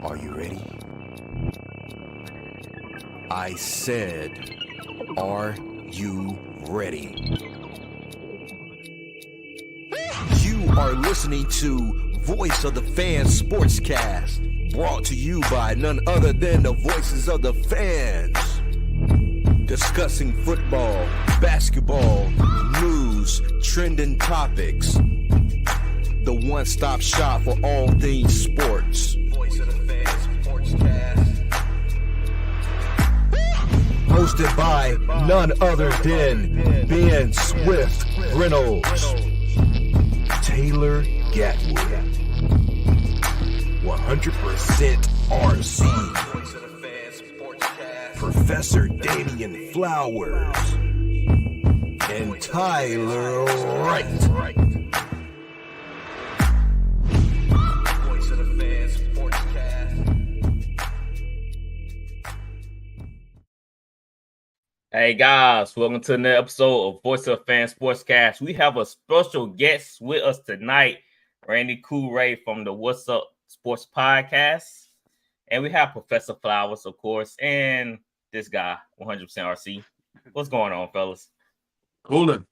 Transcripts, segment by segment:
Are you ready? I said, are you ready? You are listening to Voice of the Fans Sportscast, brought to you by none other than the voices of the fans. Discussing football, basketball, news, trending topics. The one-stop shop for all things sports. Voice of the Fans Sportscast. Hosted by none other than Ben Swift Reynolds, Taylor Gatwood, 100% RC, Professor Damian Flowers, and Tyler Wright. Voice of the Fans Sportscast. Hey guys, welcome to another episode of Voice of the Fans Sportscast. We have a special guest with us tonight, Randy Cooray from the What's Up Sports Podcast. And we have Professor Flowers, of course, and this guy, 100% RC. What's going on, fellas? Coolin'.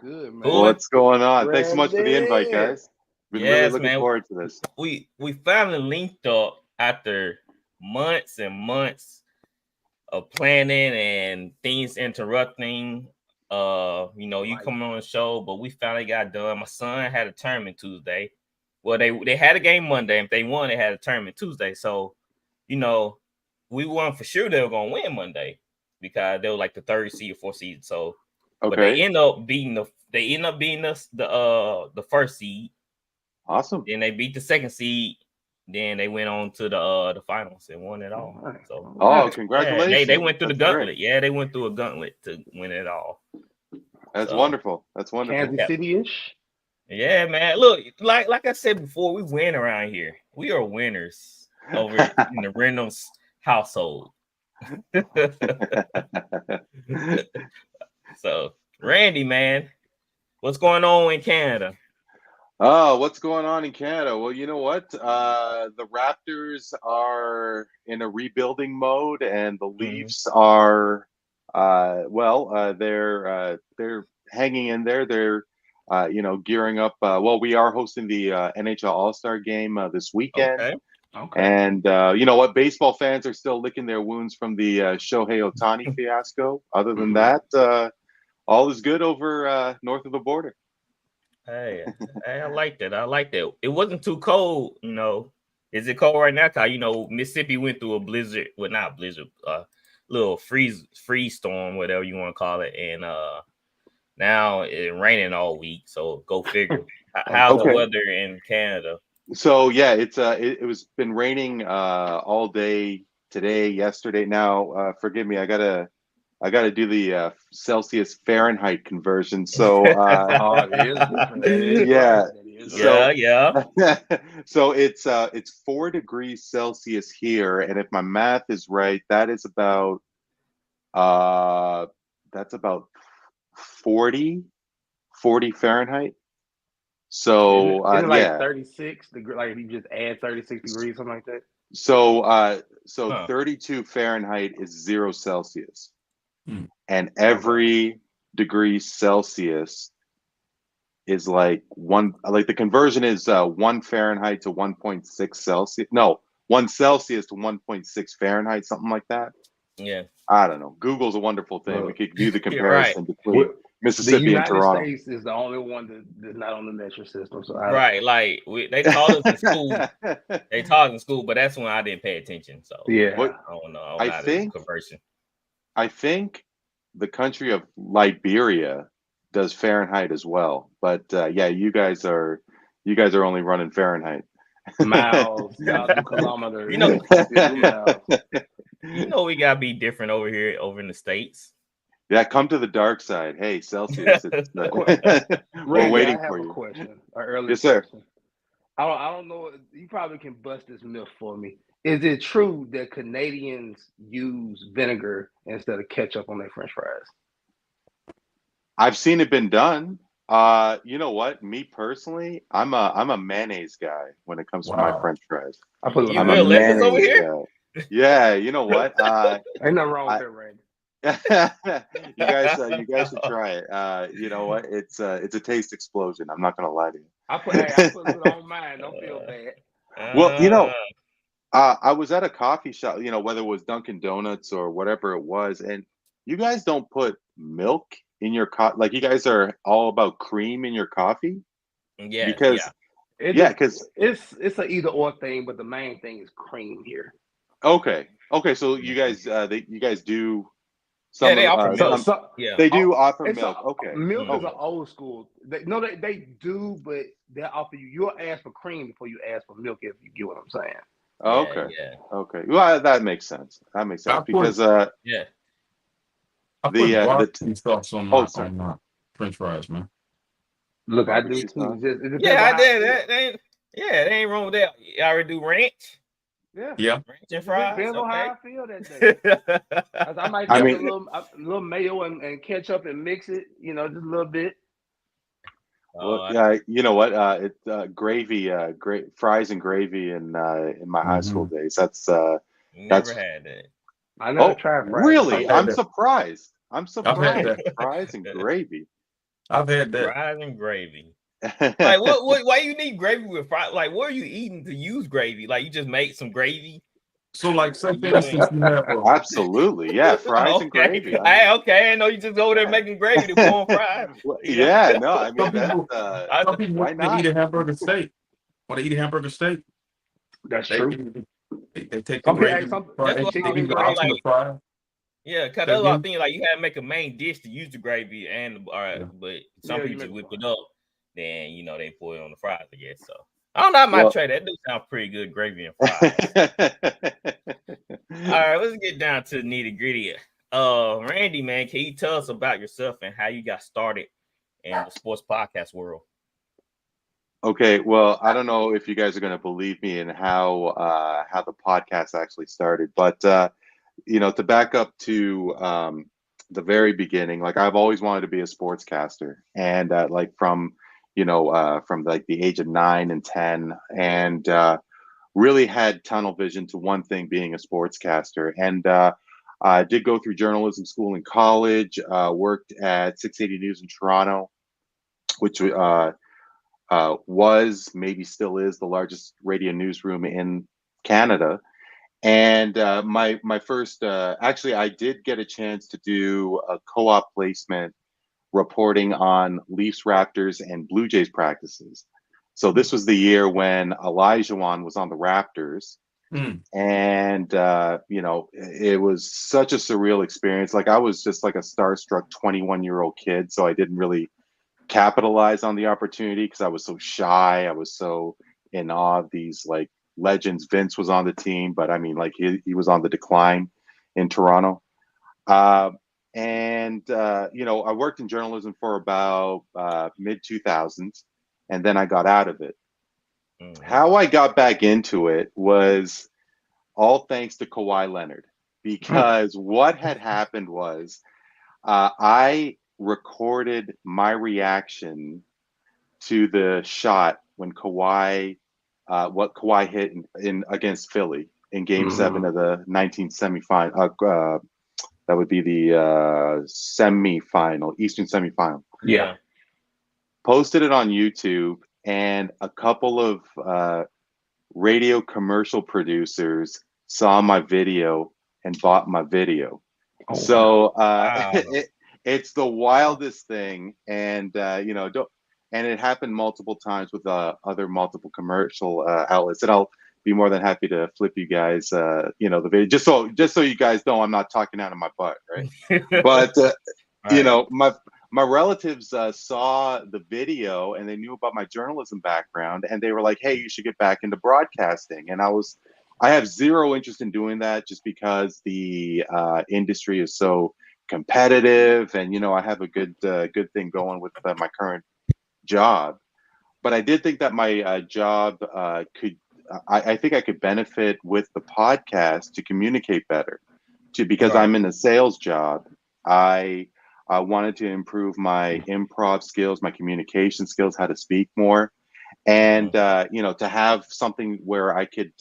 Good, man. Coolin'. What's going on? Thanks so much for the invite, guys. Been really looking forward to this. We finally linked up after months and months of planning and things interrupting. You coming on the show, but we finally got done. My son had a tournament Tuesday. Well, they had a game Monday. If they won, they had a tournament Tuesday. So, we weren't for sure they were gonna win Monday because they were like the third seed or fourth seed. So, but they end up beating us the first seed. Awesome. Then they beat the second seed. Then they went on to the finals and won it all. So, congratulations! Yeah, they went through the gauntlet. Great. Yeah, they went through a gauntlet to win it all. That's wonderful. That's wonderful. Kansas City-ish. Yeah, man. Look, like I said before, we win around here. We are winners over in the Reynolds household. So, Randy, man, what's going on in Canada? Oh, what's going on in Canada? Well, you know what? The Raptors are in a rebuilding mode, and the Leafs are, they're hanging in there. They're, gearing up. We are hosting the NHL All-Star Game this weekend. Okay. And you know what? Baseball fans are still licking their wounds from the Shohei Ohtani fiasco. Other than that, all is good over north of the border. Hey, I like that. I like that. It wasn't too cold, Is it cold right now? Cause Mississippi went through a blizzard. Well, not blizzard, little freeze storm, whatever you want to call it, and now it's raining all week. So go figure. How's the weather in Canada? So yeah, it was been raining all day today, yesterday. Now, forgive me, I gotta do the Celsius Fahrenheit conversion. So yeah. So it's 4 degrees Celsius here, and if my math is right, that is about 40 Fahrenheit. So isn't it like 36 degrees, like if you just add 36 degrees, something like that. So 32 Fahrenheit is 0 Celsius. And every degree Celsius is like the conversion is 1 Fahrenheit to 1.6 Celsius. No, 1 Celsius to 1.6 Fahrenheit, something like that. Yeah. I don't know. Google's a wonderful thing. We could do the comparison between Mississippi and Toronto. The United States is the only one that's not on the metric system. So they taught us in school. They taught us in school, but that's when I didn't pay attention. So yeah, I don't know. I think the country of Liberia does Fahrenheit as well. But you guys are only running Fahrenheit. Miles, kilometers. We gotta be different over here, over in the States. Yeah, come to the dark side. Hey, Celsius. We're waiting for you. Question. Yes, sir. I don't know. You probably can bust this myth for me. Is it true that Canadians use vinegar instead of ketchup on their French fries? I've seen it been done. You know what? Me personally, I'm a mayonnaise guy when it comes to my Wow. French fries. I put You I'm a relentless over mayonnaise here? guy. Yeah, you know what? ain't nothing wrong with I that, Randy. you guys should try it. You know what? It's a taste explosion. I'm not gonna lie to I put a little on mine. Don't feel bad. you. Well, Uh, I was at a coffee shop, whether it was Dunkin' Donuts or whatever it was, and you guys don't put milk in your like you guys are all about cream in your coffee yes, because yeah. It yeah, just because it's an either or thing, but the main thing is cream here. okay, so you guys you guys do Yeah, some they offer So milk. some so Yeah. they do offer it's milk. Okay, milk is Mhm. an okay, old school. They do, but they offer you. You'll ask for cream before you ask for milk. If you get what I'm saying. Yeah, okay, yeah, okay. Well, that makes sense. That makes I sense put because yeah. the barbecue sauce on oh my sorry French fries, man. Look, I do barbecue too. sauce. It depends Yeah, on I how I did. feel. That ain't yeah, they ain't wrong with that. You already do ranch? Yeah, Yeah. Ranch and it fries. depends on Okay. how I feel that day. I might I take Yeah. a mean, little mayo and ketchup and mix it. Just a little bit. well, Oh, yeah, you know what? It's gravy, great fries and gravy in my high school Mm-hmm. days. never That's had that. I never oh, tried fries and really? I've gravy. had I'm that. surprised. I'm I've had surprised. that. Fries and gravy. I've had that. Fries and gravy. Like what why you need gravy with fries? Like what are you eating to use gravy? Like you just made some gravy? So, like, say for You ain't instance, you have a Absolutely, yeah. Fries and okay. gravy. I mean, Okay. I know you just over there yeah, making gravy to put on fries. well, Yeah. yeah. No, I some mean that's people. I, Some people why when they eat not? a hamburger steak. When they eat a hamburger steak, That's they true. they take the Some people, gravy. that's They what chicken I'm leave and the saying. option gravy. of fry. Yeah, cause Say that's a lot of again. things like you had to make a main dish to use the gravy and Yeah. but some Yeah, you people make just whip it up, then they pour it on the fries, I guess. So I don't know, I might Well, try that. Do sound pretty good, gravy and fries. All right, let's get down to the nitty gritty. Randy, man, can you tell us about yourself and how you got started in the sports podcast world? okay, well, I don't know if you guys are going to believe me in how the podcast actually started, but to back up to the very beginning, like I've always wanted to be a sportscaster, and like from like the age of 9 and 10, and really had tunnel vision to one thing, being a sportscaster, and I did go through journalism school in college, worked at 680 News in Toronto, which was, maybe still is, the largest radio newsroom in Canada. And my first, actually, I did get a chance to do a co-op placement reporting on Leafs, Raptors, and Blue Jays practices. So this was the year when Elijah was on the Raptors, Mm. and it was such a surreal experience. Like I was just like a starstruck 21-year-old kid, so I didn't really capitalize on the opportunity because I was so shy. I was so in awe of these like legends. Vince was on the team, but I mean, like he was on the decline in Toronto. I worked in journalism for about mid 2000s, and then I got out of it. Mm-hmm. How I got back into it was all thanks to Kawhi Leonard, because what had happened was I recorded my reaction to the shot when what Kawhi hit in against Philly in Game 7 of the 19 semifinal. That would be the semifinal, Eastern semifinal. Yeah. Posted it on YouTube, and a couple of radio commercial producers saw my video and bought my video. Oh, So Wow. it's the wildest thing, and and it happened multiple times with other multiple commercial outlets. And I'll be more than happy to flip you guys, the video, just so you guys know I'm not talking out of my butt, right? But Right. my relatives saw the video, and they knew about my journalism background, and they were like, "Hey, you should get back into broadcasting." And I have zero interest in doing that, just because the industry is so competitive, and I have a good thing going with my current job. But I did think that my job could. I think I could benefit with the podcast to communicate better, because Right. I'm in a sales job. I I wanted to improve my improv skills, my communication skills, how to speak more. And, to have something where I could,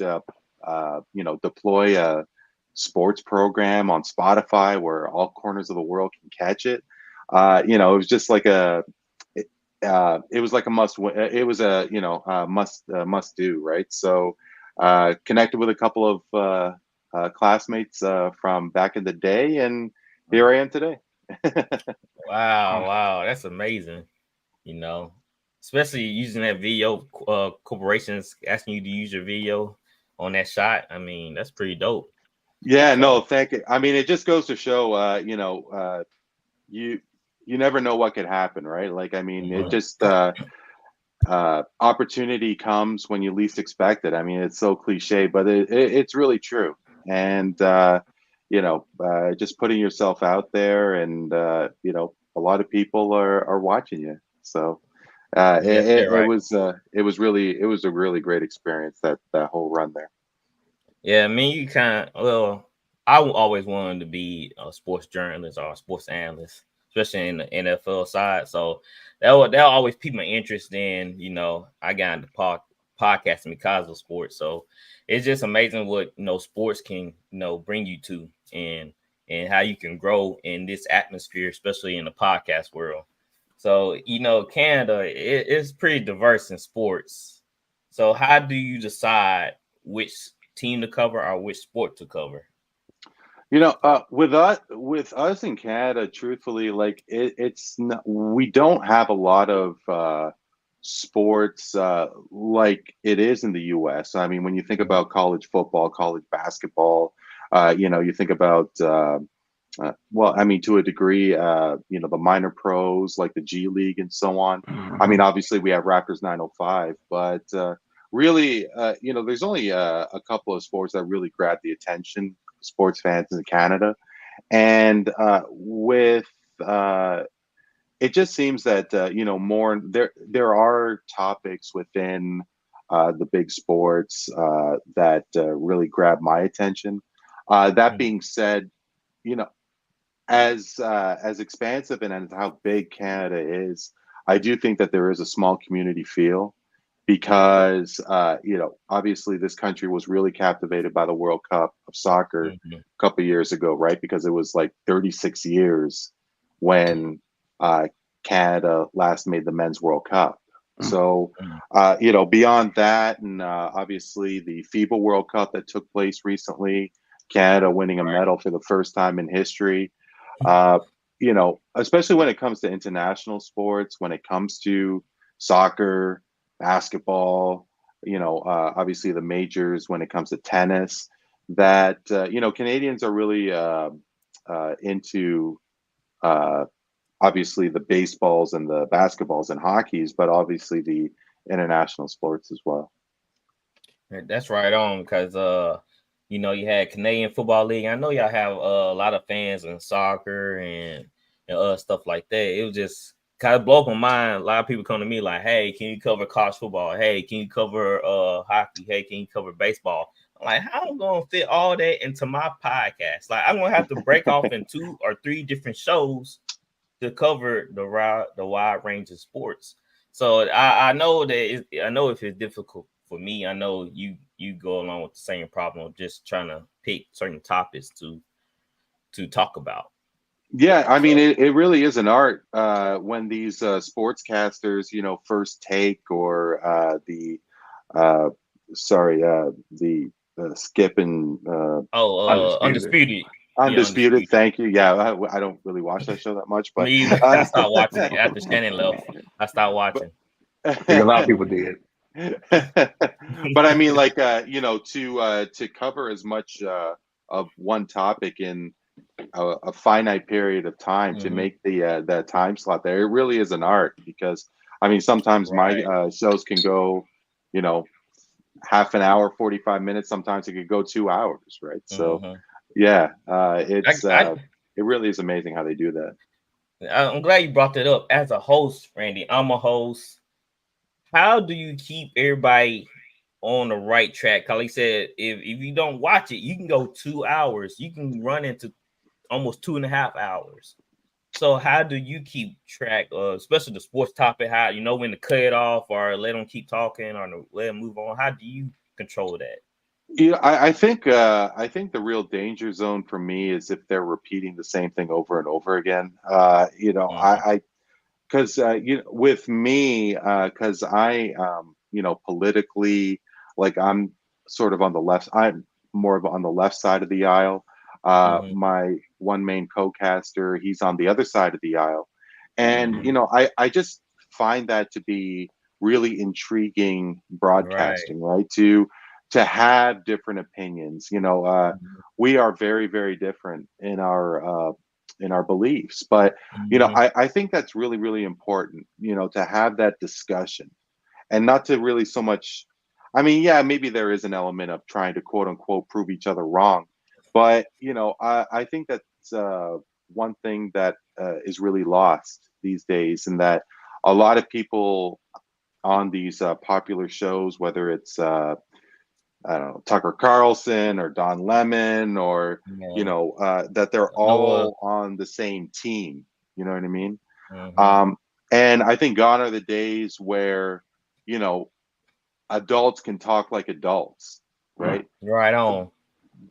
deploy a sports program on Spotify where all corners of the world can catch it. It was just like it was like a must. It was a must do, right? So, connected with a couple of classmates from back in the day, and here I am today. Wow, that's amazing. Especially using that video, corporations asking you to use your video on that shot. I mean, that's pretty dope. Yeah, no, thank you. I mean, it just goes to show, you never know what could happen, right? Like, I mean, it just opportunity comes when you least expect it. I mean, it's so cliche, but it's really true. And just putting yourself out there, and a lot of people are watching you. So it was a really great experience, that whole run there. Yeah, I mean, I always wanted to be a sports journalist or a sports analyst, especially in the NFL side. So that always pique my interest in, I got into podcasting because of sports. So it's just amazing what, sports can, bring you to, and how you can grow in this atmosphere, especially in the podcast world. So, Canada it's pretty diverse in sports. So how do you decide which team to cover or which sport to cover? With us in Canada, truthfully, like it's not, we don't have a lot of sports like it is in the U.S. I mean, when you think about college football, college basketball, you think about well, I mean, to a degree, the minor pros like the G League and so on. I mean, obviously we have Raptors 905, but really, there's only a couple of sports that really grab the attention of sports fans in Canada, and with it just seems that more there are topics within the big sports that really grab my attention. That being said, as expansive and as how big Canada is, I do think that there is a small community feel, because obviously this country was really captivated by the World Cup of soccer a couple of years ago, right? Because it was like 36 years when Canada last made the Men's World Cup. So beyond that, and obviously the FIBA World Cup that took place recently, Canada winning a medal for the first time in history. Especially when it comes to international sports, when it comes to soccer, basketball, obviously the majors, when it comes to tennis, that, Canadians are really into obviously the baseballs and the basketballs and hockeys, but obviously the international sports as well. That's right on, because you had Canadian Football League. I know y'all have a lot of fans in soccer and stuff like that. It was just kind of blow my mind. A lot of people come to me like, "Hey, can you cover college football? Hey, can you cover hockey? Hey, can you cover baseball?" I'm like, how am I gonna fit all that into my podcast? Like, I'm gonna have to break off in 2 or 3 different shows to cover the wide range of sports. So I know that I know if it's difficult for me, I know you go along with the same problem of just trying to pick certain topics to talk about. Yeah, I mean, it really is an art when these sportscasters, First Take or the Skip and Undisputed. Undisputed. Thank you. Yeah, I don't really watch that show that much, but I stopped watching it after Shannon left. I stopped watching. I think a lot of people did. But I mean, like, to cover as much of one topic in a finite period of time, to make the time slot there, it really is an art, because I mean, sometimes my shows can go, half an hour, 45 minutes. Sometimes it could go 2 hours, right? So it really is amazing how they do that. I'm glad you brought that up. As a host, Randy, I'm a host. How do you keep everybody on the right track? Because he said, if you don't watch it, you can go 2 hours. You can run into almost 2.5 hours. So how do you keep track of, especially the sports topic? How you know when to cut it off or let them keep talking or let them move on? How do you control that? Yeah, I think the real danger zone for me is if they're repeating the same thing over and over again. I because with me, because I politically, like, I'm sort of on the left. I'm more of on the left side of the aisle. My one main co-caster, he's on the other side of the aisle, and I just find that to be really intriguing broadcasting, right? To have different opinions. We are very, very different in our beliefs, but I think that's really, really important, to have that discussion and not to really so much. I mean, yeah, maybe there is an element of trying to quote unquote prove each other wrong, but I think that's one thing that is really lost these days, and that a lot of people on these popular shows, whether it's I don't know, Tucker Carlson or Don Lemon or that they're all on the same team. You know what I mean? And I think gone are the days where adults can talk like adults, right? Right on.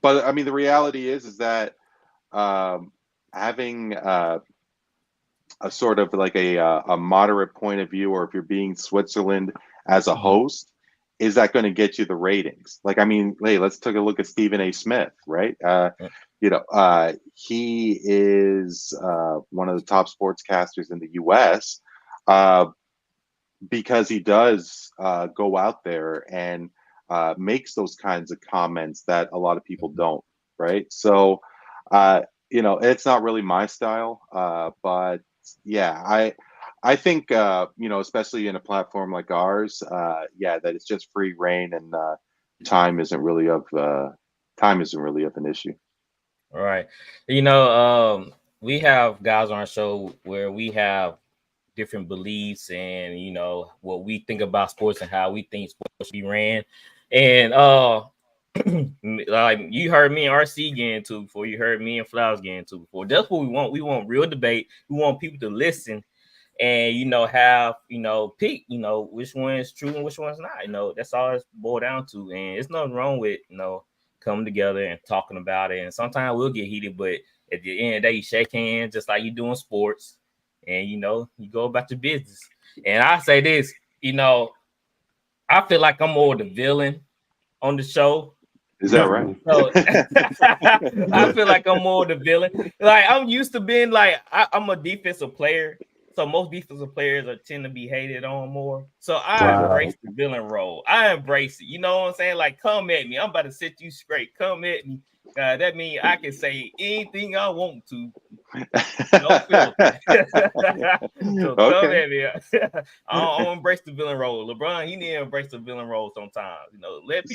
But I mean, the reality is that having a sort of like a moderate point of view, or if you're being Switzerland as a host, is that going to get you the ratings? Like, I mean, hey, let's take a look at Stephen A. Smith, right? He is one of the top sportscasters in the U.S. Because he does go out there and makes those kinds of comments that a lot of people don't, right? So, it's not really my style, but yeah, I think especially in a platform like ours, that it's just free reign, and time isn't really of an issue. All right. We have guys on our show where we have different beliefs and what we think about sports and how we think sports should be ran. And like you heard me and RC get into before, you heard me and Flowers get into before. That's what we want. We want real debate. We want people to listen and have pick which one is true and which one's not. That's all it's boiled down to. And it's nothing wrong with coming together and talking about it. And sometimes we'll get heated, but at the end of the day, you shake hands just like you do in sports, and you go about your business. And I say this, I feel like I'm more the villain on the show. Is that right? So, I feel like I'm more the villain. Like, I'm used to being like, I'm a defensive player. So most defensive players tend to be hated on more. So I embrace the villain role. I embrace it. You know what I'm saying? Like, come at me. I'm about to set you straight. Come at me. That means I can say anything I want to. No filter. So come at me. I'll embrace the villain role. LeBron, he need to embrace the villain role sometimes. Let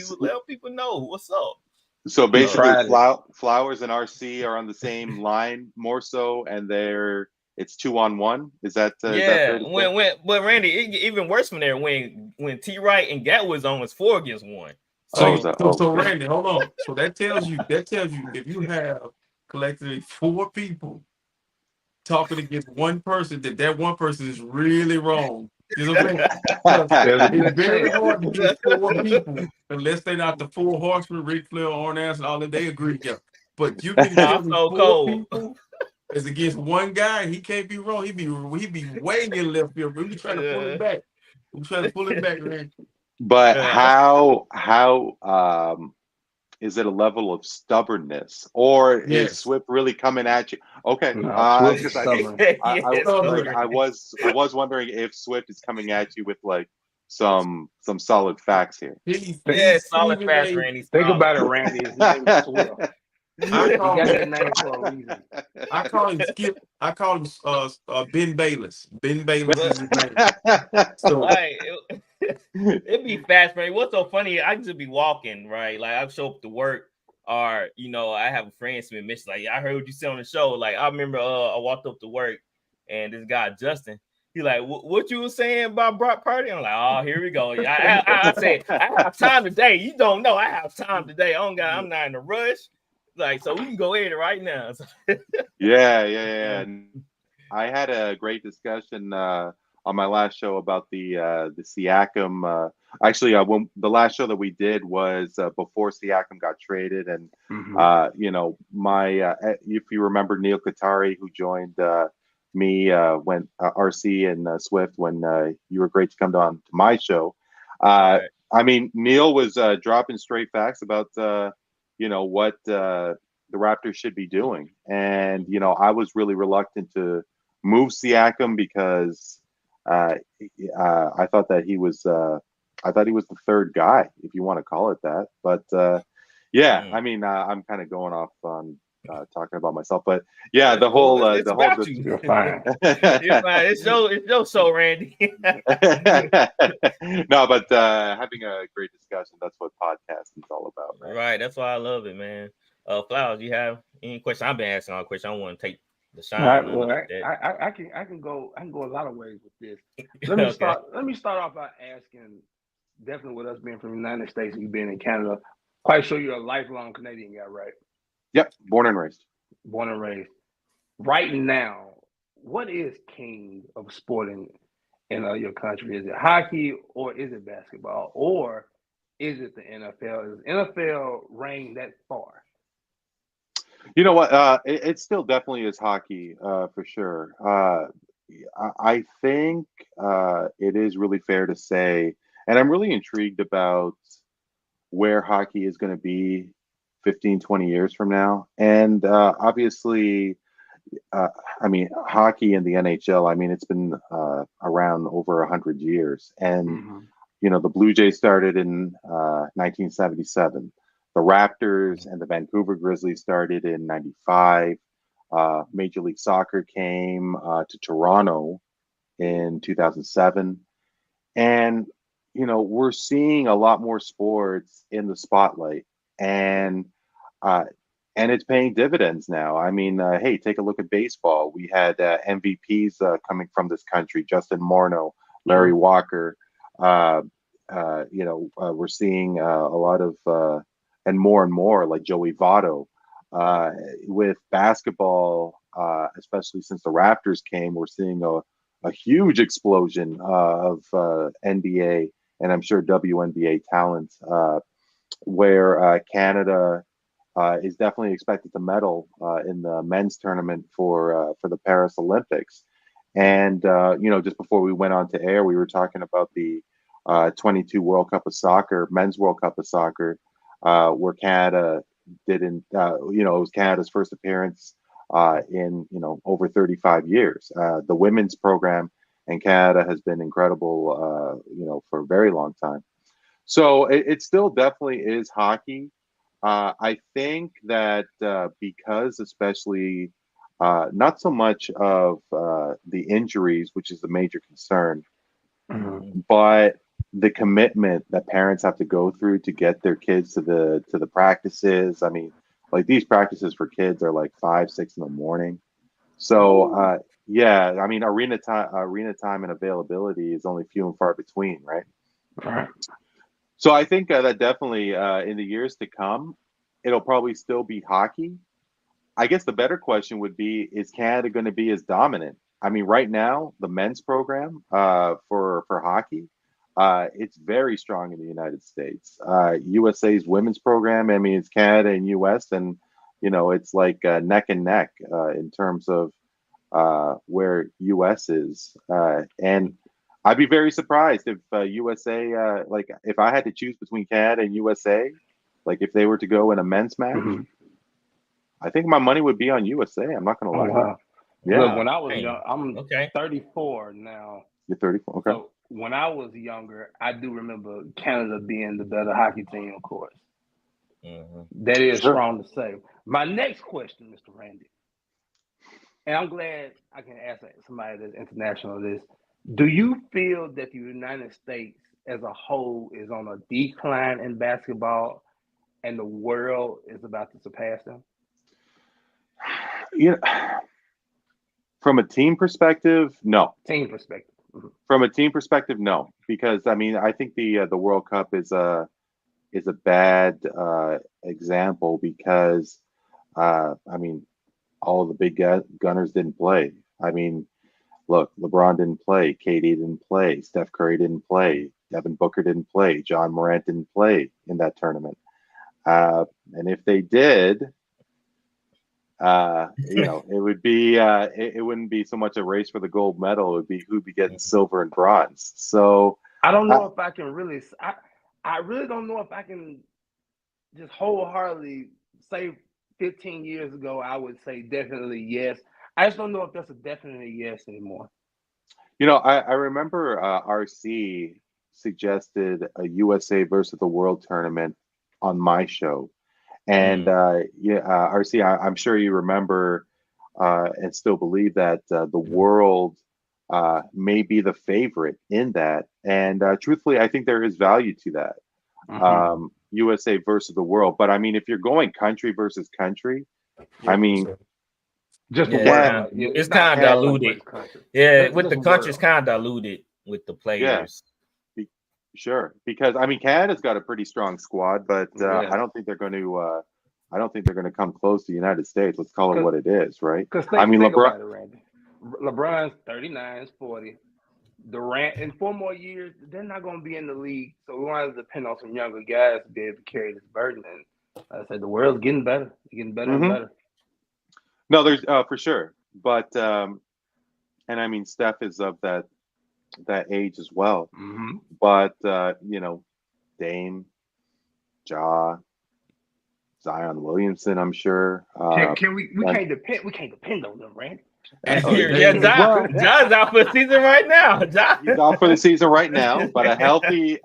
people know what's up. So basically, Flowers and RC are on the same line more so, and it's 2-on-1. Is that but Randy, even worse from there when T Wright and Gat was on, was 4 against 1. So Randy, hold on. So that tells you if you have collectively 4 people talking against one person, that one person is really wrong. You know what I'm saying? It's very hard to get 4 people unless they're not the 4 horsemen, Ric Flair, Arn Anderson, all that they agree together. But you can tell me 4 people as against one guy, he can't be wrong. He be way in your left field. We be trying to pull him back. We trying to pull him back, man. But how is it a level of stubbornness, or is Swift really coming at you? Okay, I was wondering if Swift is coming at you with like some solid facts here. Solid facts, Randy. Think about it, Randy. His name is Swift. I call him name for a reason. I call him Skip. I call him Ben Bayless. Ben Bayless is his name. So it'd be fast, man. What's so funny? I just be walking, right? Like, I show up to work, or I have a friend Smith Mitch. Like, I heard what you said on the show. Like, I remember I walked up to work, and this guy Justin, he like, what you were saying about Brock Purdy? I'm like, oh, here we go. I said, I have time today. You don't know, I have time today. I'm not in a rush. Like, so we can go in right now. Yeah. I had a great discussion on my last show about the Siakam. Actually, when the last show that we did was before Siakam got traded, and you know, if you remember Neil Qatari, who joined me when RC and Swift when you were great to come on to my show. Right. I mean, Neil was dropping straight facts about you know what the Raptors should be doing, and you know, I was really reluctant to move Siakam because I thought that he was I thought he was the third guy, if you want to call it that. But yeah, I mean, I'm kind of going off on talking about myself, but yeah, the whole it's the whole. about you. You're fine. You're fine. It's your show, Randy. No, but having a great discussion, that's what podcasting is all about, man. Right. That's why I love it, man. Flowers, you have any question? I've been asking all the questions. I don't want to take the shine. All right, well, I can go a lot of ways with this. Let me start off by asking, definitely with us being from the United States and you being in Canada, quite sure you're a lifelong Canadian guy, right? Yep, born and raised. Born and raised. Right now, what is king of sporting in your country? Is it hockey or is it basketball or is it the NFL? Is NFL reign that far? You know what? It still definitely is hockey for sure. I think it is really fair to say, and I'm really intrigued about where hockey is going to be 15, 20 years from now. And obviously, I mean, hockey in the NHL, I mean, it's been around over 100 years. And, you know, the Blue Jays started in 1977. The Raptors and the Vancouver Grizzlies started in 95. Major League Soccer came to Toronto in 2007. And, you know, we're seeing a lot more sports in the spotlight. And it's paying dividends now. I mean, hey, take a look at baseball. We had MVPs coming from this country: Justin Morneau, Larry Walker. You know, we're seeing a lot of and more like Joey Votto. With basketball, especially since the Raptors came, we're seeing a huge explosion of NBA and I'm sure WNBA talent, where Canada is definitely expected to medal in the men's tournament for the Paris Olympics. And you know, just before we went on to air, we were talking about the 22 World Cup of Soccer, men's World Cup of Soccer, where Canada didn't, you know, it was Canada's first appearance in, you know, over 35 years. The women's program in Canada has been incredible, you know, for a very long time. So it still definitely is hockey. I think that because especially not so much of the injuries, which is the major concern, but the commitment that parents have to go through to get their kids to the practices. I mean, like these practices for kids are like 5, 6 in the morning. So yeah, I mean, arena time and availability is only few and far between, right? Right. So I think that definitely in the years to come, it'll probably still be hockey. I guess the better question would be, is Canada going to be as dominant? I mean, right now, the men's program for hockey, it's very strong in the United States. USA's women's program, I mean, it's Canada and US, and, you know, it's like neck and neck in terms of where US is. And I'd be very surprised if USA, like if I had to choose between Canada and USA, like if they were to go in a men's match, I think my money would be on USA. I'm not going to lie. Wow. Yeah. Look, when I was young, I'm 34 now. You're 34. Okay. So when I was younger, I do remember Canada being the better hockey team, of course. That is strong to say. My next question, Mr. Randy, and I'm glad I can ask somebody that's international this. Do you feel that the United States as a whole is on a decline in basketball and the world is about to surpass them? You know, from a team perspective, no. Team perspective. From a team perspective, no. Because I mean, I think the World Cup is a bad example because I mean, all of the big gunners didn't play. I mean, look, LeBron didn't play, KD didn't play, Steph Curry didn't play, Devin Booker didn't play, John Morant didn't play in that tournament. And if they did, it would be it wouldn't be so much a race for the gold medal. It would be who'd be getting silver and bronze. So I don't know if I can really. I really don't know if I can just wholeheartedly say 15 years ago I would say definitely yes. I just don't know if that's a definitely yes anymore. I remember RC suggested a USA versus the world tournament on my show. And RC, I'm sure you remember and still believe that the world may be the favorite in that. And truthfully, I think there is value to that. USA versus the world. But I mean, if you're going country versus country, I mean, just it's kind of diluted. Yeah, with the country, it's kind of diluted with the players. Yeah. Sure, because I mean, Canada's got a pretty strong squad, but I don't think they're going to. I don't think they're going to come close to the United States. Let's call it what it is, right? I mean, LeBron's 39, 40. Durant in 4 more years, they're not going to be in the league, so we want to depend on some younger guys to be able to carry this burden. And like I said, the world's getting better, and better. No, there's for sure, but and I mean, Steph is of that age as well. But Dame, Ja, Zion Williamson, I'm sure. Can we can't depend on them, Randy. John's out for the season right now. He's out for the season right now, but a healthy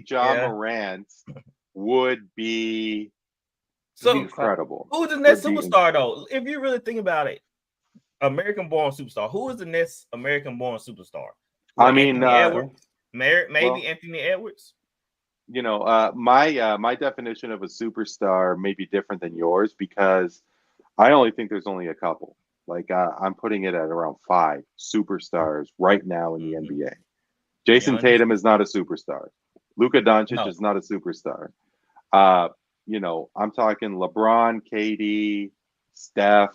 John Morant would be incredible. Who's the next superstar, though? If you really think about it, American-born superstar. Who is the next American-born superstar? I mean, Anthony Edwards. My definition of a superstar may be different than yours because I only think there's only a couple. Like I'm putting it at around 5 superstars right now in the NBA. Jason Tatum is not a superstar. Luka Doncic is not a superstar. I'm talking LeBron, KD, Steph,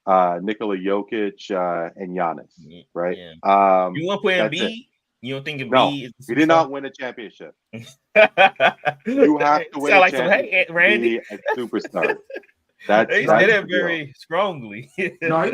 Nikola Jokic, and Giannis, right? Yeah. You want to put Embiid? You don't think Embiid is a superstar? He did not win a championship. You have to win a championship to be a superstar. He said it very strongly. No,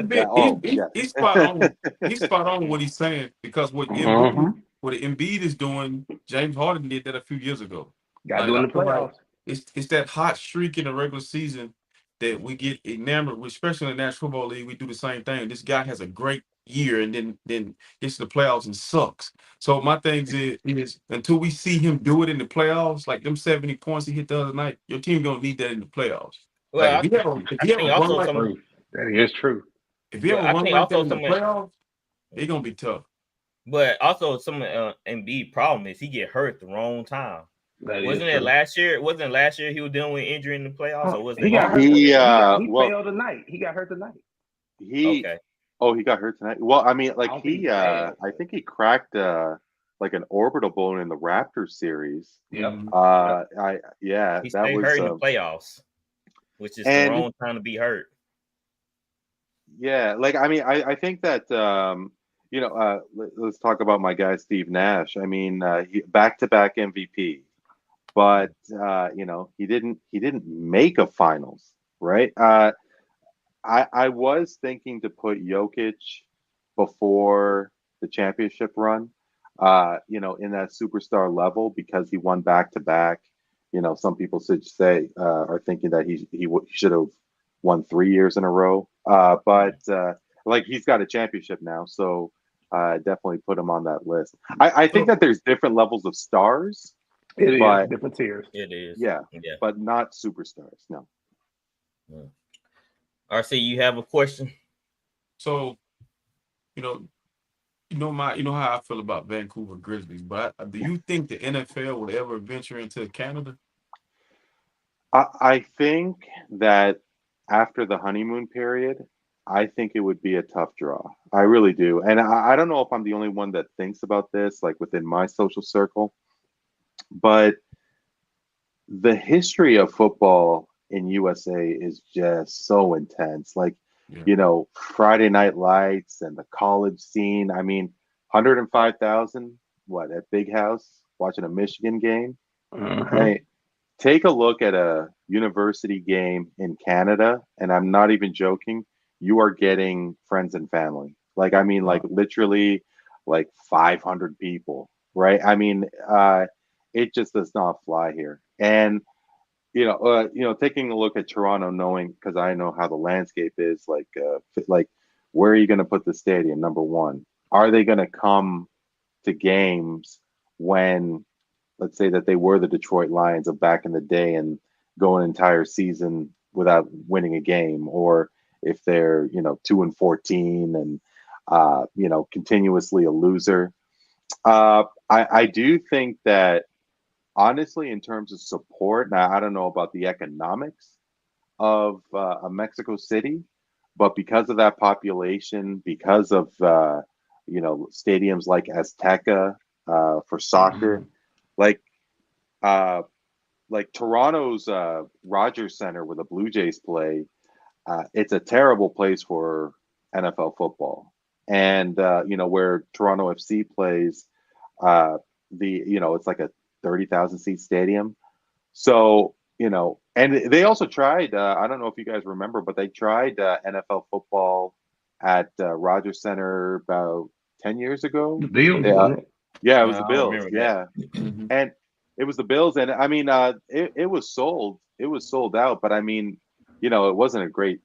he's spot on. He's spot on what he's saying because what Embiid is doing, James Harden did that a few years ago. Got doing the playoffs. It's that hot streak in the regular season that we get enamored with, especially in the National Football League. We do the same thing. This guy has a great year and then gets to the playoffs and sucks. So my thing is until we see him do it in the playoffs, like them 70 points he hit the other night, your team gonna need that in the playoffs. Well, like that is true. If you ever run like that in the playoffs, it's gonna be tough. But also some Embiid problem is he get hurt the wrong time. Wasn't it last year? Wasn't last year he was dealing with injury in the playoffs? Or was he got hurt? He failed tonight. He got hurt tonight. He got hurt tonight. Well, I mean, like I think he cracked like an orbital bone in the Raptors series. Yep. He stayed hurt in the playoffs, which is the wrong time to be hurt. Yeah, like I mean, I think that let's talk about my guy Steve Nash. I mean, he back-to-back MVP, but he didn't make a finals, right? I was thinking to put Jokic before the championship run, in that superstar level because he won back-to-back. Some people are thinking that he should have won 3 years in a row. But he's got a championship now, so definitely put him on that list. I think that there's different levels of stars. It is different tiers. It is. Yeah, but not superstars. No. Yeah. RC, you have a question? So, you know how I feel about Vancouver Grizzlies, but do you think the NFL would ever venture into Canada? I think that after the honeymoon period, I think it would be a tough draw. I really do. And I don't know if I'm the only one that thinks about this, like within my social circle, but the history of football in USA is just so intense. Like Friday Night Lights and the college scene. I mean, 105,000, what, at Big House watching a Michigan game? Hey, take a look at a university game in Canada, and I'm not even joking. You are getting friends and family. Like, I mean, like literally like 500 people, right? I mean, it just does not fly here. And taking a look at Toronto, knowing, because I know how the landscape is, like where are you going to put the stadium? Number one, are they going to come to games when, let's say that they were the Detroit Lions of back in the day and go an entire season without winning a game, or if they're 2-14 and continuously a loser? I do think that, honestly, in terms of support, now I don't know about the economics of Mexico City, but because of that population, because of stadiums like Azteca for soccer, like Toronto's Rogers Center where the Blue Jays play, it's a terrible place for NFL football, and where Toronto FC plays, it's like a 30,000 seat stadium. So, and they also tried, I don't know if you guys remember, but they tried NFL football at Rogers Center about 10 years ago. The Bills, it was the Bills. Yeah. And it was the Bills. And I mean, it was sold. It was sold out. But I mean, it wasn't a great,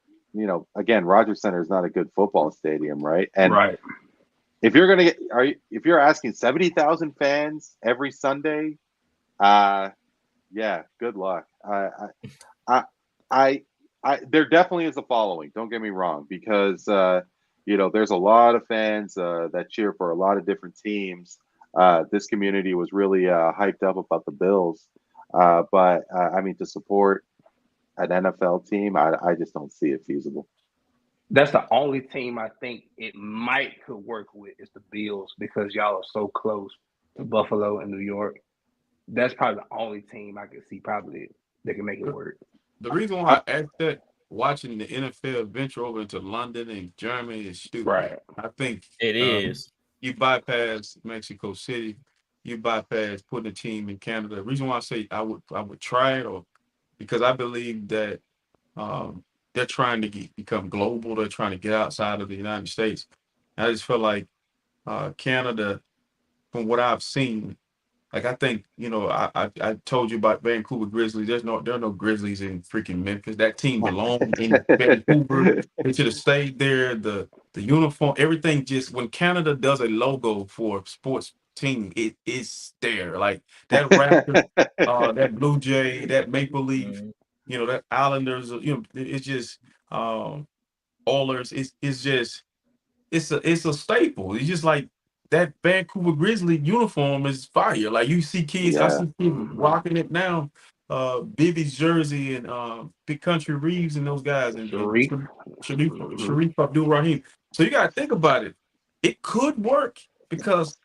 again, Rogers Center is not a good football stadium, right? And right. If you're gonna if you're asking 70,000 fans every Sunday, yeah, good luck. There definitely is a following. Don't get me wrong, because there's a lot of fans that cheer for a lot of different teams. This community was really hyped up about the Bills, but I mean, to support an NFL team, I just don't see it feasible. That's the only team I think it might could work with is the Bills, because y'all are so close to Buffalo and New York. That's probably the only team I could see probably that can make it work. The reason why I asked that, watching the NFL venture over into London and Germany is stupid. Right. I think it is. You bypass Mexico City, you bypass putting a team in Canada. The reason why I say I would try it, or because I believe that they're trying to become global. They're trying to get outside of the United States. I just feel like Canada, from what I've seen, like, I think, I told you about Vancouver Grizzlies. There are no Grizzlies in freaking Memphis. That team belonged in Vancouver. They should have stayed there. The uniform, everything, just when Canada does a logo for a sports team, it is there. Like that Raptors, that Blue Jay, that Maple Leaf, that Islanders, it's just Oilers. It's just it's a staple. It's just like that Vancouver Grizzly uniform is fire. Like, you see kids, I see kids rocking it now. Bibby's jersey and Big Country Reeves and those guys, and Sharif Abdul-Rahim. So you gotta think about it. It could work, because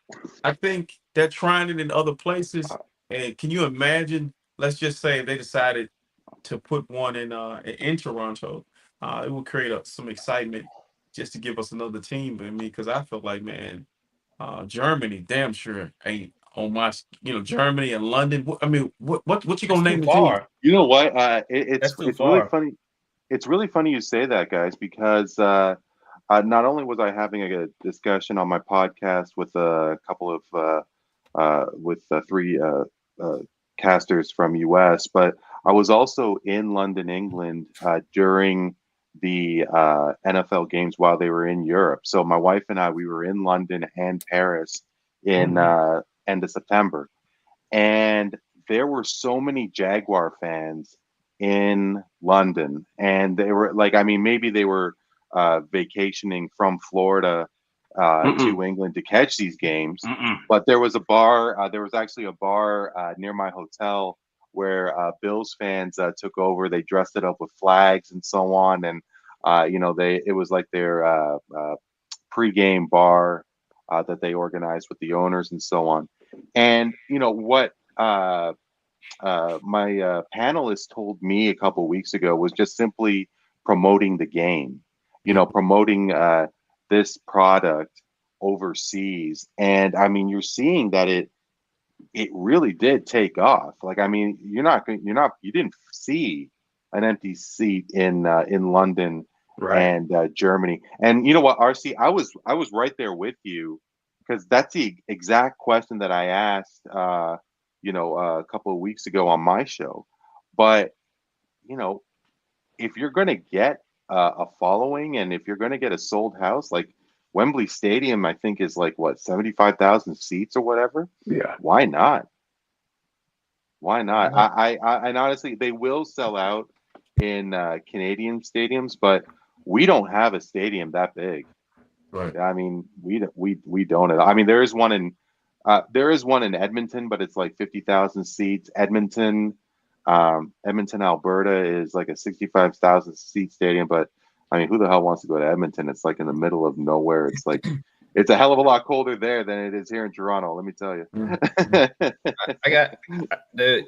I think they're trying it in other places. And can you imagine, let's just say they decided to put one in Toronto, it would create some excitement just to give us another team. I mean, because I feel like, man, Germany damn sure ain't on my, Germany and London. I mean, what you gonna name the team? You know what? It's really funny. It's really funny you say that, guys, because not only was I having a discussion on my podcast with a couple of with three casters from US, but I was also in London, England during the NFL games while they were in Europe. So my wife and we were in London and Paris in end of September, and there were so many Jaguar fans in London, and they were like, I mean, maybe they were vacationing from Florida to England to catch these games. But there was a bar. There was actually a bar near my hotel where Bills fans took over. They dressed it up with flags and so on, and it was like their pregame bar that they organized with the owners and so on. And what my panelist told me a couple weeks ago was just simply promoting the game. promoting this product overseas. And I mean, you're seeing that it really did take off. Like, I mean, you didn't see an empty seat in London and Germany. And you know what, RC, I was right there with you, because that's the exact question that I asked, a couple of weeks ago on my show. But if you're going to get a following, and if you're going to get a sold house, like Wembley Stadium, I think is like what, 75,000 seats or whatever. Yeah. Why not? Why not? Mm-hmm. I and honestly, they will sell out in Canadian stadiums, but we don't have a stadium that big. Right. I mean, we don't. I mean, there is one in Edmonton, but it's like 50,000 seats. Edmonton, Alberta is like a 65,000 seat stadium, but I mean, who the hell wants to go to Edmonton? It's like in the middle of nowhere. It's like, it's a hell of a lot colder there than it is here in Toronto. Let me tell you. I got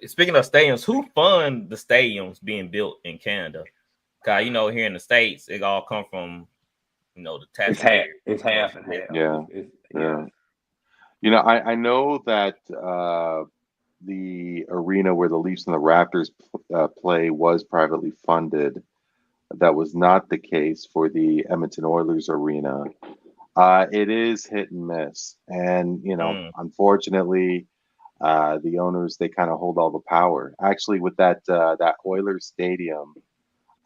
speaking of stadiums, who fund the stadiums being built in Canada? Cause here in the States, it all come from the taxpayers. It's half and half. Yeah. Yeah. I know that the arena where the Leafs and the Raptors play was privately funded. That was not the case for the Edmonton Oilers arena. It is hit and miss, and unfortunately, the owners, they kind of hold all the power. Actually, with that Oilers stadium,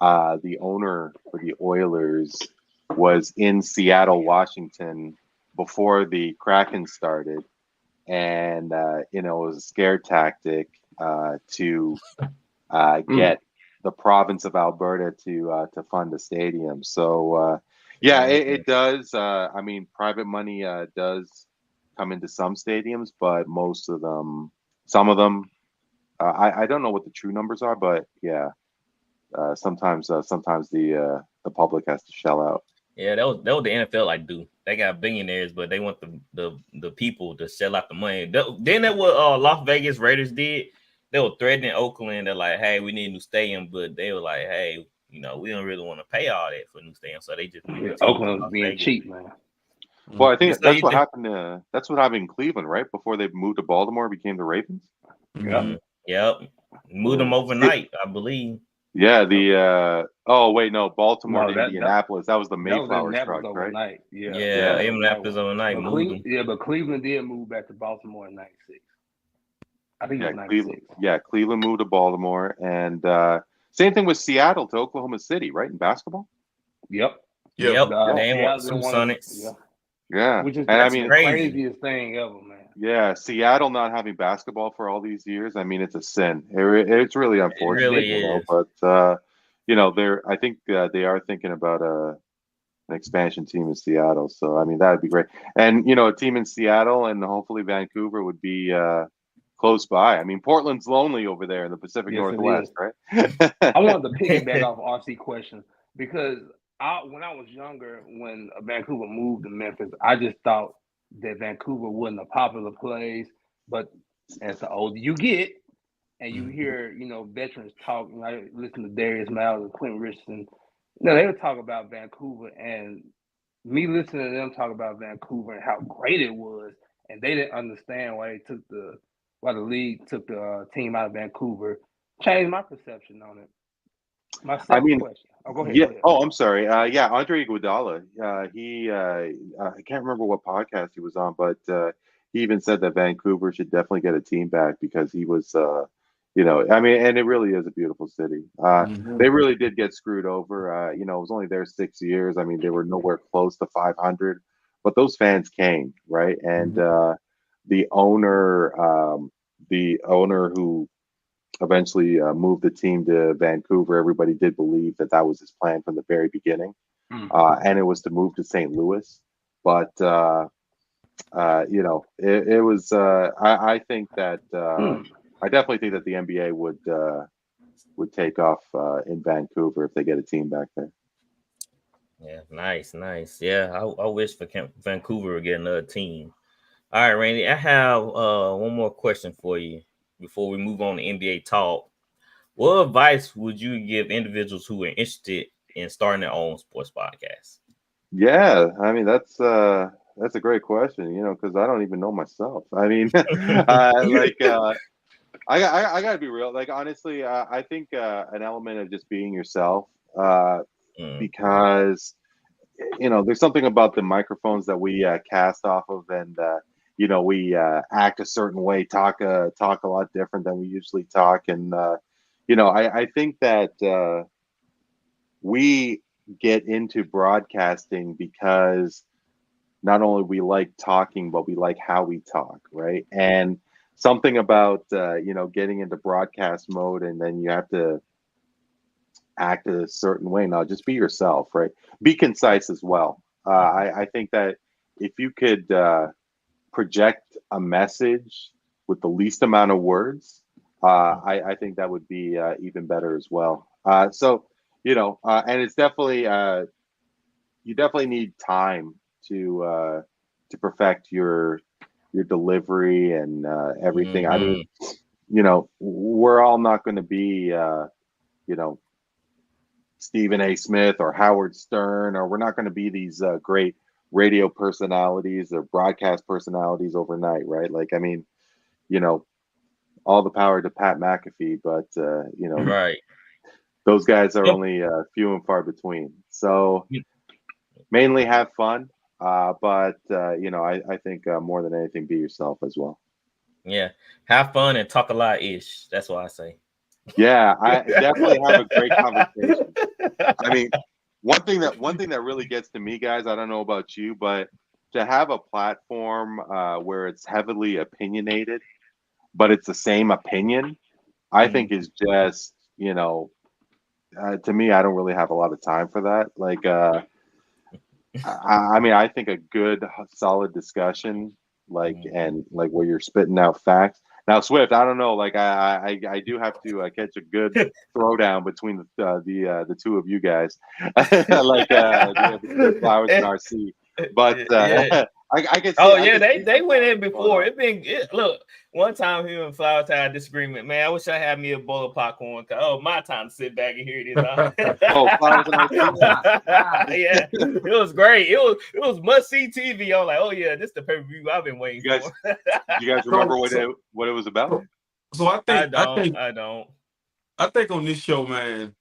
the owner for the Oilers was in Seattle, Washington, before the Kraken started, and it was a scare tactic to get the province of Alberta to fund the stadium. So it does. I mean, private money does come into some stadiums, but some of them, I don't know what the true numbers are, but yeah, sometimes the public has to shell out. Yeah, that was the NFL like do. They got billionaires, but they want the people to shell out the money. Then that what Las Vegas Raiders did. They were threatening Oakland. They're like, "Hey, we need a new stadium," but they were like, "Hey, we don't really want to pay all that for a new stadium." So they just Oakland was being cheap, man. Well, I think that's what happened. That's what happened in Cleveland, right? Before they moved to Baltimore, became the Ravens. Yep. Moved them overnight, I believe. Yeah, Baltimore to Indianapolis. That was the Mayflower truck, right? Yeah, Indianapolis overnight. But Cleveland did move back to Baltimore in '96. I think it was '96. Cleveland moved to Baltimore, and same thing with Seattle to Oklahoma City, right, in basketball. Yep. They want Sonics. Yeah, which is the craziest thing ever, man. Yeah, Seattle not having basketball for all these years. I mean, it's a sin. It's really unfortunate, it really is. But I think they are thinking about an expansion team in Seattle. So I mean, that would be great. And a team in Seattle and hopefully Vancouver would be close by. I mean, Portland's lonely over there in the Pacific Northwest, right? I wanted to piggyback off RC question because when I was younger, when Vancouver moved to Memphis, I just thought that Vancouver wasn't a popular place. But as the older you get and you hear, veterans talk, I listen to Darius Miles and Quentin Richardson, they would talk about Vancouver, and me listening to them talk about Vancouver and how great it was, and they didn't understand why the league took the team out of Vancouver, changed my perception on it. My second question. Oh, go ahead. Yeah. Go ahead. Oh, I'm sorry. Andre Iguodala. He I can't remember what podcast he was on, but he even said that Vancouver should definitely get a team back because he was, I mean, and it really is a beautiful city. They really did get screwed over. It was only there 6 years. I mean, they were nowhere close to 500, but those fans came, right? And the owner who eventually moved the team to Vancouver, everybody did believe that was his plan from the very beginning, and it was to move to St. Louis. But it was. I think that I definitely think that the NBA would take off in Vancouver if they get a team back there. Yeah, nice. Yeah, I wish for Vancouver would get another team. All right, Randy, I have one more question for you before we move on to NBA talk. What advice would you give individuals who are interested in starting their own sports podcast? Yeah, I mean that's a great question, because I don't even know myself. I mean, I gotta be real. Like honestly, I think an element of just being yourself, because there's something about the microphones that we cast off of, and we act a certain way, talk a lot different than we usually talk, and I think that we get into broadcasting because not only we like talking, but we like how we talk, right? And something about getting into broadcast mode, and then you have to act a certain way. Now, just be yourself, right? Be concise as well. I think that if you could project a message with the least amount of words, I think that would be even better as well. And it's definitely you definitely need time to perfect your delivery and everything. I mean, we're all not going to be Stephen A. Smith or Howard Stern, or we're not going to be these great radio personalities or broadcast personalities overnight, right? Like, I mean, all the power to Pat McAfee, but right, those guys are only few and far between. So mainly have fun, but I think more than anything, be yourself as well. Yeah, have fun and talk a lot ish. That's what I say. Yeah, I definitely have a great conversation. I mean, one thing that really gets to me, guys, I don't know about you, but to have a platform where it's heavily opinionated, but it's the same opinion, I think is just, to me, I don't really have a lot of time for that. Like, I mean, I think a good, solid discussion, and where you're spitting out facts. Now, Swift, I don't know. Like, I do have to catch a good throwdown between the two of you guys, like the Flowers and RC. But I can. They went in before. Look, one time him and Flowers had a disagreement. Man, I wish I had me a bowl of popcorn. My time to sit back and hear this. Flowers and RC. Yeah, it was great. It was must see TV. I was like, oh yeah, this is the pay-per-view I've been waiting for. You guys remember what it was about? So I think I don't. I think on this show, man,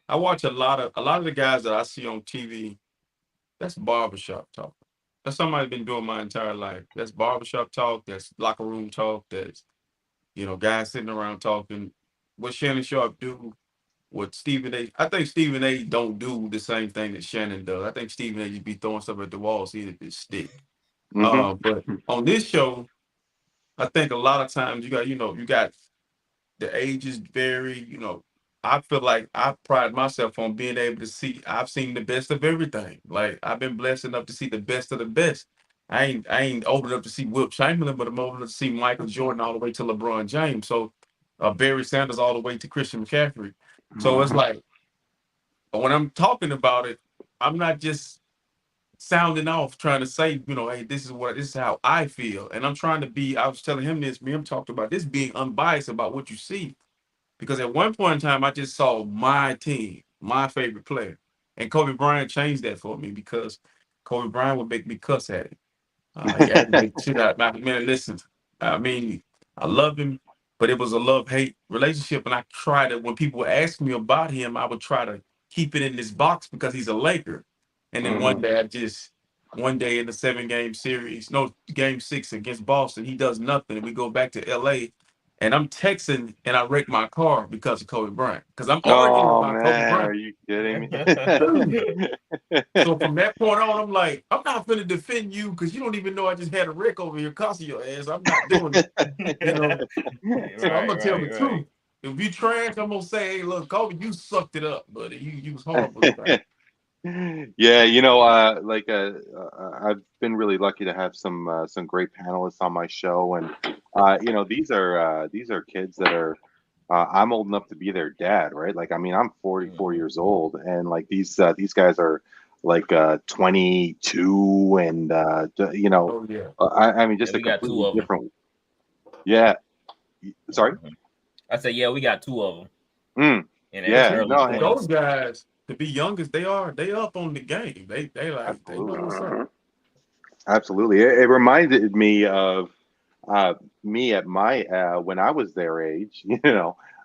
I watch a lot of the guys that I see on TV. That's barbershop talk. That's something I've been doing my entire life. That's barbershop talk. That's locker room talk. That's guys sitting around talking. What Shannon Sharp do, what Stephen A. I think Stephen A. don't do the same thing that Shannon does. I think Stephen A. just be throwing stuff at the wall, see if it stick. But on this show, I think a lot of times you got the ages vary. I feel like I pride myself on being able to see. I've seen the best of everything. Like, I've been blessed enough to see the best of the best. I ain't old enough to see Wilt Chamberlain, but I'm old enough to see Michael Jordan all the way to LeBron James. So Barry Sanders all the way to Christian McCaffrey. So it's like, when I'm talking about it, I'm not just sounding off trying to say, hey, this is how I feel. And I'm trying to be, I was telling him this, me and him talked about this, being unbiased about what you see. Because at one point in time, I just saw my team, my favorite player. And Kobe Bryant changed that for me, because Kobe Bryant would make me cuss at him. He had to make shit out. Man, listen, I mean, I love him, but it was a love-hate relationship. And I tried to, when people would ask me about him, I would try to keep it in this box because he's a Laker. And then one day in the 7-game series, game 6 against Boston, he does nothing. And we go back to LA. And I'm texting, and I wreck my car because of Kobe Bryant. Because I'm arguing about Kobe Bryant. Are you kidding me? So from that point on, I'm like, I'm not finna defend you because you don't even know I just had a wreck over here costing your ass. I'm not doing it. So I'm gonna tell the truth. If you trash, I'm gonna say, hey, look, Kobe, you sucked it up, buddy. You was horrible. Yeah, I've been really lucky to have some great panelists on my show, and these are kids that are I'm old enough to be their dad, right? Like, I mean, I'm 44 years old, and like these guys are like 22, and I mean, just a completely different. Yeah, sorry. I said, yeah, we got 2 of them. Those guys, to be young as they are, they up on the game. They like they know what's up. Absolutely. It reminded me of me at my when I was their age,